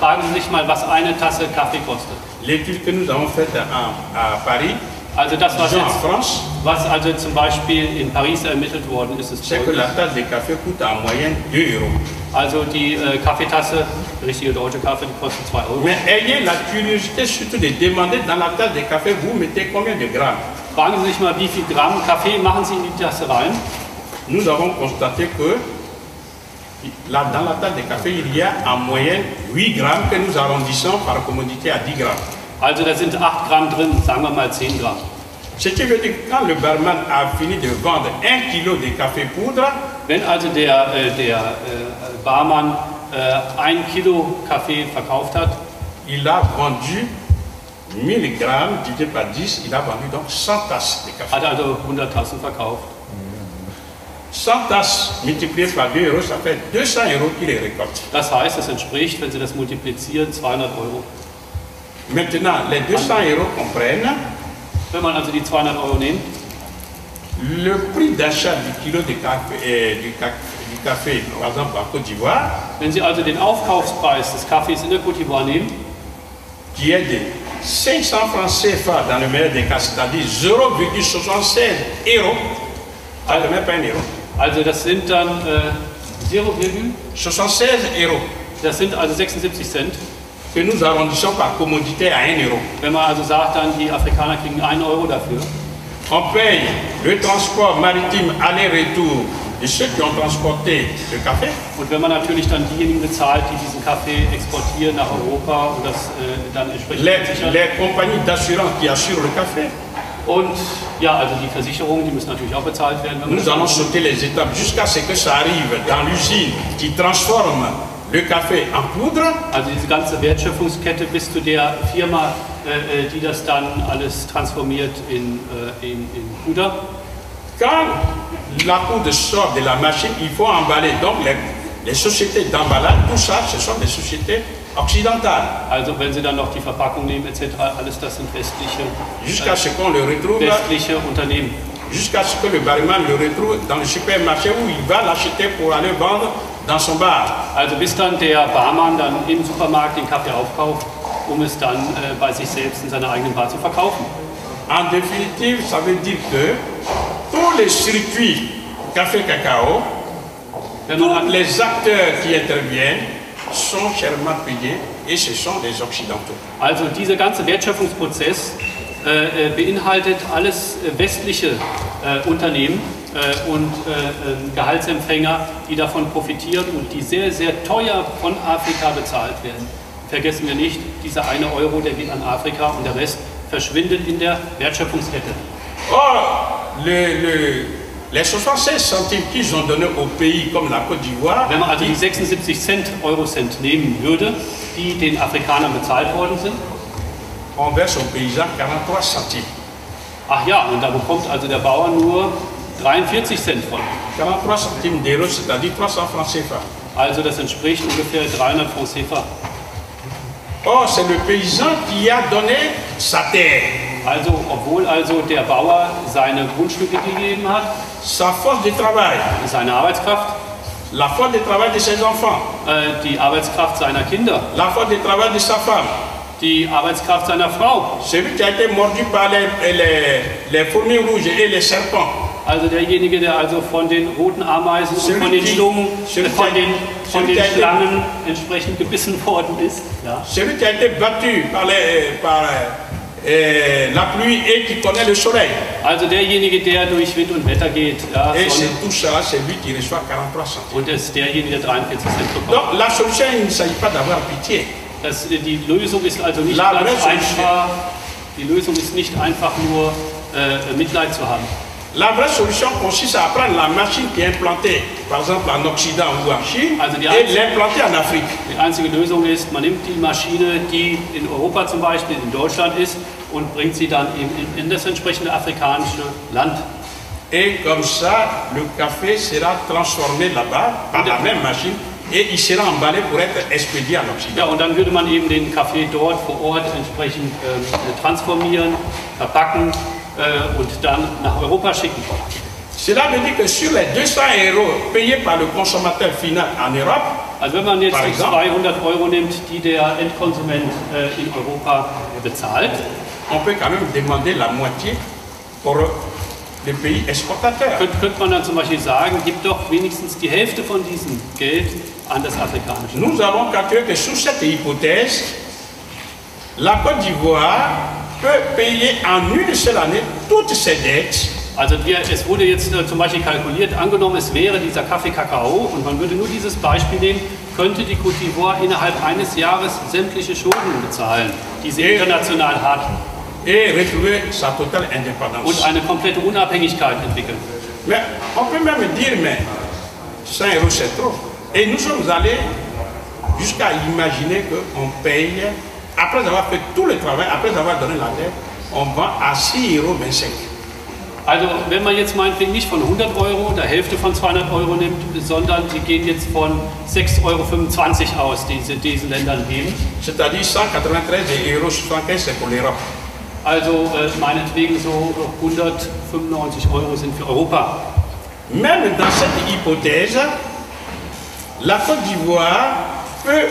Speaker 2: fragen Sie sich mal, was eine Tasse Kaffee kostet.
Speaker 3: L'étude que nous avons faite à Paris,
Speaker 2: Also das,
Speaker 3: disons en France,
Speaker 2: was also zum Beispiel in Paris ermittelt worden ist, ist
Speaker 3: c'est que la
Speaker 2: folgendes.
Speaker 3: tasse de café coûte en moyenne 2 €.
Speaker 2: Also die Kaffeetasse, richtige deutsche Kaffee, die kostet 2 €.
Speaker 3: Mais ayez la curiosité surtout de demander dans la tasse de café, vous mettez combien de grammes.
Speaker 2: Fragen Sie sich mal, wie viel Gramm Kaffee machen Sie in die Tasse rein.
Speaker 3: Nous avons constaté que là, dans la tasse de café, il y a en moyenne 8 grammes que nous arrondissons par commodité à 10 grammes.
Speaker 2: Also da sind 8 Gramm drin, sagen wir mal 10 Gramm.
Speaker 3: Ce qui veut dire que quand le barman a fini de vendre 1 kilo de café poudre,
Speaker 2: Wenn also der Barmann 1 Kilo Kaffee verkauft hat,
Speaker 3: il a vendu 1000 grammes divisé par 10, il a vendu donc 100 tasses de café.
Speaker 2: hat er also 100 Tassen verkauft.
Speaker 3: 100 tasses multipliées par 2 €, ça fait 200 € qu'il récolte.
Speaker 2: Das heißt, es entspricht, wenn Sie das multiplizieren, 200 €.
Speaker 3: Maintenant, les 200 € comprennent
Speaker 2: Wenn man also die 200 € nimmt,
Speaker 3: le prix d'achat du kilo de café, du café, par exemple en Côte d'Ivoire,
Speaker 2: wenn Sie also den Aufkaufspreis des Kaffees in der Côte d'Ivoire nehmen,
Speaker 3: qui est de 500 francs CFA dans le meilleur des cas, c'est-à-dire 0,76 €, also même pas 1 €,
Speaker 2: also das sind dann
Speaker 3: 76 €,
Speaker 2: das sind also 76 Cent.
Speaker 3: que nous arrondissons par commodité à 1 €.
Speaker 2: Wenn man also sagt, dann die Afrikaner kriegen 1 € dafür.
Speaker 3: On paye le transport maritime aller-retour de ceux qui ont transporté le café.
Speaker 2: Und wenn man natürlich dann diejenigen bezahlt, die diesen Kaffee exportieren nach Europa und das dann entsprechend sichern.
Speaker 3: Les compagnies d'assurance qui assurent le café.
Speaker 2: Und ja, also die Versicherungen, die müssen natürlich auch bezahlt werden. Wenn man
Speaker 3: Nous allons sauter les étapes jusqu'à ce que ça arrive dans l'usine qui transforme le café en poudre.
Speaker 2: Also diese ganze Wertschöpfungskette bis zu der Firma, die das dann alles transformiert in Puder.
Speaker 3: Quand la poudre sort de la machine, il faut emballer. Donc les sociétés d'emballage, tout ça, ce sont des sociétés occidentales.
Speaker 2: Also wenn Sie dann noch die Verpackung nehmen etc., alles das sind
Speaker 3: Jusqu'à ce qu'on le retrouve,
Speaker 2: westliche Unternehmen.
Speaker 3: jusqu'à ce que le barman le retrouve dans le supermarché où il va l'acheter pour aller vendre dans son bar.
Speaker 2: Also bis dann der Barmann dann im Supermarkt den Kaffee aufkauft, um es dann bei sich selbst in seiner eigenen Bar zu verkaufen.
Speaker 3: En définitive, ça veut dire que tous les circuits café-cacao, tous les acteurs qui interviennent sont chèrement payés et ce sont des Occidentaux.
Speaker 2: Also dieser ganze Wertschöpfungsprozess beinhaltet alles westliche Unternehmen und Gehaltsempfänger, die davon profitieren und die sehr, sehr teuer von Afrika bezahlt werden. Vergessen wir nicht, dieser 1 €, der geht an Afrika und der Rest verschwindet in der Wertschöpfungskette.
Speaker 3: Or, les 76 centimes qu'ils ont donnés au pays comme la Côte d'Ivoire,
Speaker 2: Wenn man also die 76 Eurocent nehmen würde, die den Afrikanern bezahlt worden sind,
Speaker 3: on verse aux paysans 43 centimes.
Speaker 2: ach ja, und da bekommt also der Bauer nur 43 Cent von.
Speaker 3: 43 centimes d'euros, c'est-à-dire 300 francs CFA.
Speaker 2: Also das entspricht ungefähr 300 Francs CFA.
Speaker 3: Or, c'est le paysan qui a donné sa terre.
Speaker 2: Also, obwohl also der Bauer seine Grundstücke gegeben hat,
Speaker 3: sa force de travail,
Speaker 2: seine Arbeitskraft,
Speaker 3: la force de travail de ses enfants,
Speaker 2: die Arbeitskraft seiner Kinder,
Speaker 3: la force de travail de sa femme,
Speaker 2: die Arbeitskraft seiner Frau.
Speaker 3: celui qui a été mordu par les fourmis rouges et les serpents,
Speaker 2: Also derjenige, der also von den roten Ameisen und von den Schlungen, von den Schlangen entsprechend gebissen worden ist. Ja.
Speaker 3: celui qui a été battu par la pluie et qui connaît le soleil.
Speaker 2: Also derjenige, der durch Wind und Wetter geht. Ja,
Speaker 3: Et c'est tout ça, c'est lui qui reçoit 43 centimes.
Speaker 2: und ist derjenige, der 43 Cent bekommt.
Speaker 3: Donc la solution, il ne s'agit pas d'avoir pitié.
Speaker 2: Die Lösung ist also nicht ganz einfach. Die Lösung ist nicht einfach nur Mitleid zu haben.
Speaker 3: La vraie solution consiste à prendre la machine qui est implantée, par exemple en Occident ou en Chine, et l'implanter en Afrique.
Speaker 2: Die einzige Lösung ist, man nimmt die Maschine, die in Europa zum Beispiel, in Deutschland ist, und bringt sie dann in das entsprechende afrikanische Land.
Speaker 3: Et comme ça, le café sera transformé là-bas par la même machine et il sera emballé pour être expédié en Occident.
Speaker 2: Ja, und dann würde man eben den Kaffee dort vor Ort entsprechend transformieren, verpacken und dann nach Europa schicken.
Speaker 3: Cela veut dire que sur les 200 € payés par le consommateur final en Europe,
Speaker 2: Also wenn man jetzt die 200 € nimmt, die der Endkonsument in Europa bezahlt,
Speaker 3: on peut quand même demander la moitié pour les pays exportateurs.
Speaker 2: könnte man dann zum Beispiel sagen, gib doch wenigstens die Hälfte von diesem Geld an das afrikanische Land.
Speaker 3: Nous avons calculé que sous cette hypothèse, la Côte d'Ivoire peut payer en une seule année toutes ses dettes.
Speaker 2: Also es wurde jetzt zum Beispiel kalkuliert, angenommen es wäre dieser Kaffee Kakao und man würde nur dieses Beispiel nehmen, könnte die Côte d'Ivoire innerhalb eines Jahres sämtliche Schulden bezahlen, die sie international hat.
Speaker 3: Et retrouver sa totale indépendance.
Speaker 2: Und eine komplette Unabhängigkeit entwickeln.
Speaker 3: Mais on peut même dire, mais 100 € c'est trop. Et nous sommes allés jusqu'à imaginer qu'on paye, après avoir fait tout le travail, après avoir donné la dette, on vend à 6,25 €.
Speaker 2: Also wenn man jetzt meinetwegen nicht von 100 € der Hälfte von 200 € nimmt, sondern sie gehen jetzt von 6,25 € aus, die sie diesen Ländern geben.
Speaker 3: C'est-à-dire 193,75 € c'est pour l'Europe.
Speaker 2: Also meinetwegen so 195 € sind für Europa.
Speaker 3: Même dans cette hypothèse, la Côte d'Ivoire peut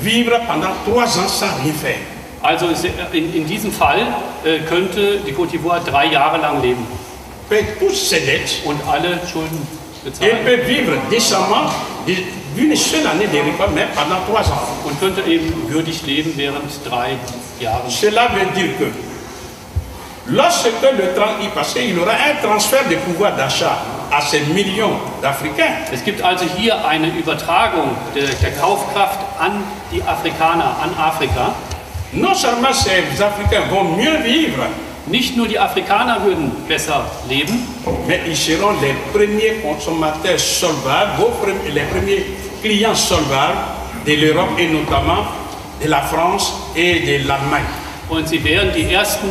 Speaker 3: vivre pendant 3 ans sans rien faire.
Speaker 2: Also in diesem Fall könnte die Côte d'Ivoire 3 Jahre lang leben.
Speaker 3: Paye toutes ses dettes.
Speaker 2: Und alle Schulden
Speaker 3: Et
Speaker 2: bezahlen.
Speaker 3: peut vivre décemment d'une seule année de repas, mais pendant 3 ans.
Speaker 2: Und könnte eben würdig leben während 3 Jahren.
Speaker 3: Cela veut dire que lorsque parce qu'il y aura un transfert de pouvoir d'achat à ces millions d'Africains.
Speaker 2: Es gibt also hier eine Übertragung der Kaufkraft an die Afrikaner, an Afrika.
Speaker 3: Non seulement ces Africains vont mieux vivre,
Speaker 2: Nicht nur die Afrikaner würden besser leben,
Speaker 3: mais ils seront les premiers consommateurs solvables, les premiers clients solvables de l'Europe et notamment de la France et de l'Allemagne.
Speaker 2: und sie werden die ersten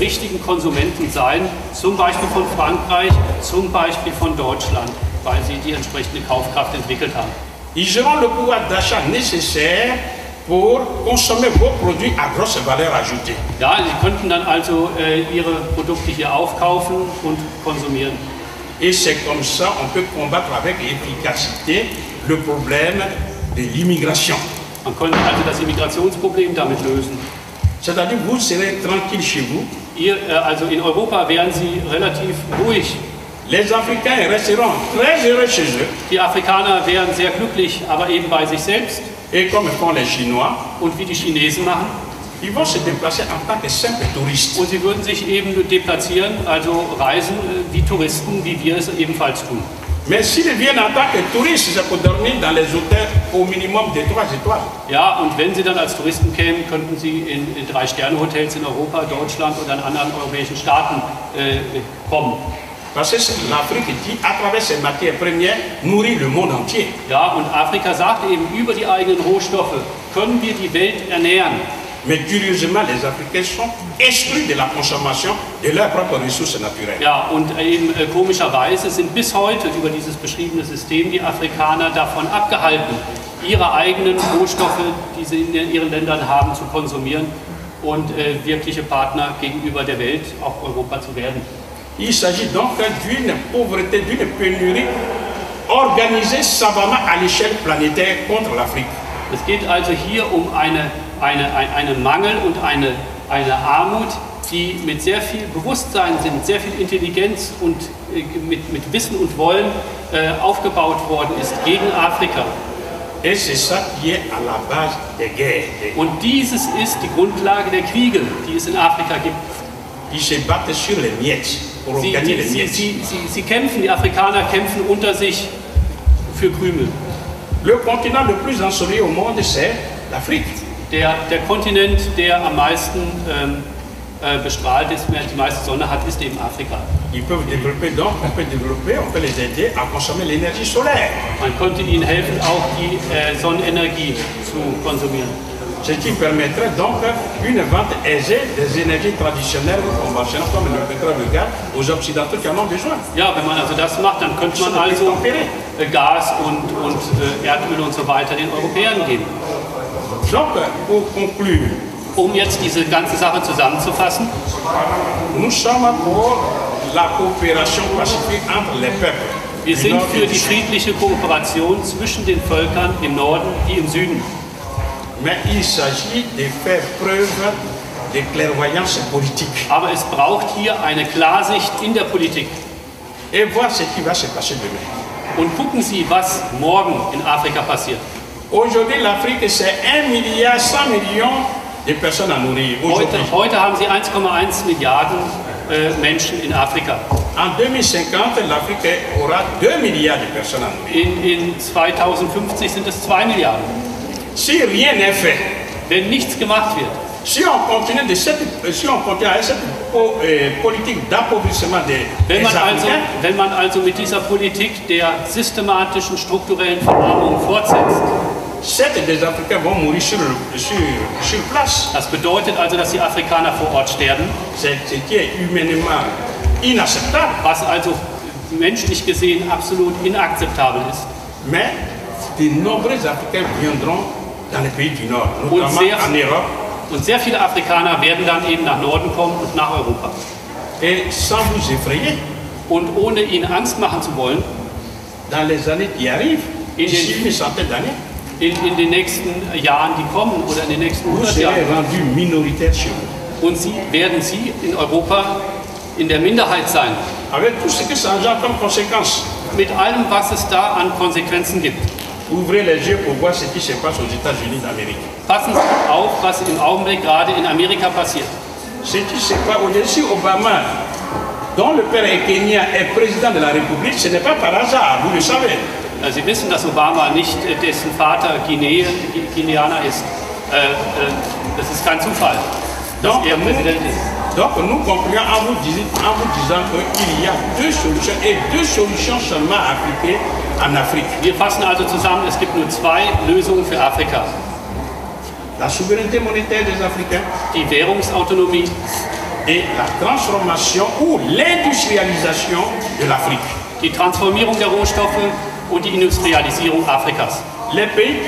Speaker 2: richtigen Konsumenten sein, zum Beispiel von Frankreich, zum Beispiel von Deutschland, weil sie die entsprechende Kaufkraft entwickelt haben.
Speaker 3: Ils auront le pouvoir d'achat nécessaire pour consommer vos produits à grosse valeur ajoutée.
Speaker 2: Ja, sie könnten dann also ihre Produkte hier aufkaufen und konsumieren.
Speaker 3: Et c'est comme ça qu'on peut combattre avec efficacité le problème de l'immigration.
Speaker 2: Man könnte also das Immigrationsproblem damit lösen.
Speaker 3: C'est-à-dire vous serez tranquille chez vous.
Speaker 2: Also in Europa wären sie relativ ruhig.
Speaker 3: Les Africains resteront très heureux chez eux.
Speaker 2: Die Afrikaner wären sehr glücklich, aber eben bei sich selbst.
Speaker 3: Et comme font les Chinois,
Speaker 2: Und wie die Chinesen machen.
Speaker 3: ils vont se déplacer en tant que simples touristes.
Speaker 2: Und sie würden sich eben deplatzieren, also reisen wie Touristen, wie wir es ebenfalls tun.
Speaker 3: Mais s'ils viennent en tant que touristes, c'est pour dormir dans les hôtels au minimum de 3 étoiles.
Speaker 2: Ja, und wenn sie dann als Touristen kämen, könnten sie in 3-Sterne-Hotels in Europa, Deutschland oder in anderen europäischen Staaten kommen.
Speaker 3: Parce que l'Afrique dit, à travers ses matières premières, nourrit le monde entier.
Speaker 2: Ja, und Afrika sagt eben, über die eigenen Rohstoffe können wir die Welt ernähren.
Speaker 3: Mais curieusement, les Africains sont exclus de la consommation de leurs propres ressources naturelles.
Speaker 2: Ja, und eben komischerweise sind bis heute über dieses beschriebene System die Afrikaner davon abgehalten, ihre eigenen Rohstoffe, die sie in ihren Ländern haben, zu konsumieren und wirkliche Partner gegenüber der Welt, auch Europa zu werden.
Speaker 3: Il s'agit donc d'une pauvreté, d'une pénurie organisée savamment à l'échelle planétaire contre l'Afrique.
Speaker 2: Es geht also hier um einen Mangel und eine Armut, die mit sehr viel Bewusstsein, mit sehr viel Intelligenz und mit Wissen und Wollen aufgebaut worden ist gegen Afrika.
Speaker 3: Et c'est ça qui est à la base des guerres.
Speaker 2: Und dieses ist die Grundlage der Kriege, die es in Afrika gibt.
Speaker 3: Ils se battent sur les miettes, pour gagner les miettes.
Speaker 2: Sie kämpfen, die Afrikaner kämpfen unter sich für Krümel.
Speaker 3: Le continent le plus ensoleillé au monde, c'est l'Afrique.
Speaker 2: Der Kontinent, der am meisten bestrahlt ist, die meiste Sonne hat, ist eben Afrika.
Speaker 3: Ils peuvent développer, donc on peut les aider à consommer l'énergie solaire.
Speaker 2: Man konnte ihnen helfen, auch die Sonnenenergie zu konsumieren.
Speaker 3: Ce qui permettrait donc une vente aisée des énergies traditionnelles conventionnelles comme le pétrole et le gaz aux Occidentaux qui en ont besoin.
Speaker 2: Ja, wenn man also das macht, dann könnte man also Gas und Erdöl und so weiter den Europäern geben.
Speaker 3: Donc, pour conclure,
Speaker 2: Um jetzt diese ganze Sache zusammenzufassen,
Speaker 3: nous sommes pour la coopération pacifique entre les peuples.
Speaker 2: wir sind für die friedliche Kooperation zwischen den Völkern im Norden wie im Süden.
Speaker 3: Mais il s'agit de faire preuve de clairvoyance politique.
Speaker 2: Aber es braucht hier eine Klarsicht in der Politik.
Speaker 3: Et voir ce qui va se passer demain.
Speaker 2: Und gucken Sie, was morgen in Afrika passiert.
Speaker 3: Aujourd'hui, l'Afrique, c'est 1,1 milliard de personnes à nourrir.
Speaker 2: Heute haben Sie 1,1 Milliarden Menschen in Afrika.
Speaker 3: En 2050, l'Afrique aura 2 milliards de personnes à nourrir.
Speaker 2: In 2050 sind es 2 Milliarden.
Speaker 3: Si rien n'est fait,
Speaker 2: Wenn nichts gemacht wird,
Speaker 3: si on continue avec cette politique d'appauvrissement des Africains,
Speaker 2: wenn man also mit dieser Politik der systematischen strukturellen Verarmung fortsetzt,
Speaker 3: 7 des Africains vont mourir sur place.
Speaker 2: das bedeutet also, dass die Afrikaner vor Ort sterben,
Speaker 3: C'est ce qui est humainement inacceptable.
Speaker 2: was also menschlich gesehen absolut inakzeptabel ist.
Speaker 3: Mais de nombreux Africains viendront dans les pays du Nord, notamment en Europe.
Speaker 2: Und sehr viele Afrikaner werden dann eben nach Norden kommen und nach Europa.
Speaker 3: Et sans vous effrayer,
Speaker 2: Und ohne ihnen Angst machen zu wollen,
Speaker 3: dans les années qui arrivent, d'ici une centaine d'années,
Speaker 2: in den nächsten Jahren, die kommen, oder in den nächsten
Speaker 3: vous
Speaker 2: 100
Speaker 3: serez
Speaker 2: Jahren,
Speaker 3: rendus minoritaires chez vous.
Speaker 2: und werden sie in Europa in der Minderheit sein.
Speaker 3: Avec tout ce que ça engendre comme conséquence.
Speaker 2: Mit allem, was es da an Konsequenzen gibt.
Speaker 3: Ouvrez les yeux pour voir ce qui se passe aux États-Unis d'Amérique.
Speaker 2: Passen Sie auf, was im Augenblick gerade in Amerika passiert.
Speaker 3: Ce qui se passe aujourd'hui, Obama, dont le père est kenyan, est président de la République, ce n'est pas par hasard, vous le savez.
Speaker 2: Sie wissen, dass Obama nicht dessen Vater Guineaner ist. Das ist kein Zufall, dass er Präsident ist.
Speaker 3: Donc nous concluons en vous disant qu'il y a deux solutions et deux solutions seulement à appliquer en Afrique.
Speaker 2: Wir fassen also zusammen, es gibt nur 2 Lösungen für Afrika.
Speaker 3: La souveraineté monétaire des Africains
Speaker 2: Die Währungsautonomie
Speaker 3: et la transformation ou l'industrialisation de l'Afrique.
Speaker 2: die Transformierung der Rohstoffe und die Industrialisierung Afrikas.
Speaker 3: Les pays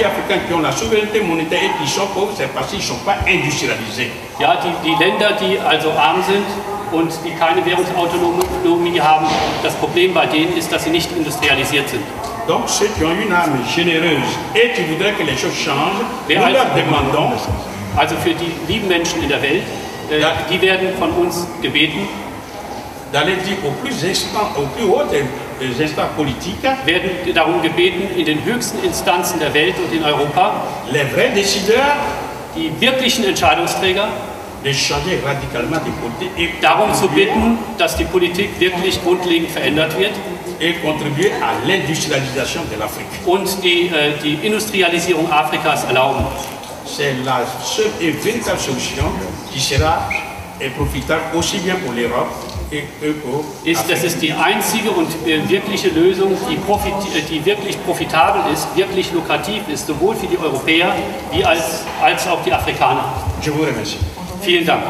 Speaker 3: africains qui ont la souveraineté monétaire et qui sont pauvres, c'est parce qu'ils ne sont pas industrialisés.
Speaker 2: Ja, die Länder, die also arm sind und die keine Währungsautonomie haben, das Problem bei denen ist, dass sie nicht industrialisiert sind.
Speaker 3: Donc ceux qui ont une âme généreuse et qui voudraient que les choses changent, nous leur demandons
Speaker 2: Also für die lieben Menschen in der Welt, die werden von uns gebeten,
Speaker 3: d'aller dire aux plus hautes instances politiques,
Speaker 2: werden darum gebeten, in den höchsten Instanzen der Welt und in Europa,
Speaker 3: les vrais décideurs,
Speaker 2: die wirklichen Entscheidungsträger,
Speaker 3: de changer radicalement des politiques et
Speaker 2: darum zu bitten, dass die Politik wirklich grundlegend verändert wird
Speaker 3: contribuer à l'industrialisation de l'Afrique.
Speaker 2: und die Industrialisierung Afrikas erlauben.
Speaker 3: C'est la seule et véritable solution qui sera profitable aussi bien pour l'Europe et pour l'Afrique.
Speaker 2: Das ist die einzige und wirkliche Lösung, die wirklich profitabel ist, wirklich lukrativ ist, sowohl für die Europäer wie als auch die Afrikaner.
Speaker 3: Je vous remercie.
Speaker 2: Vielen Dank.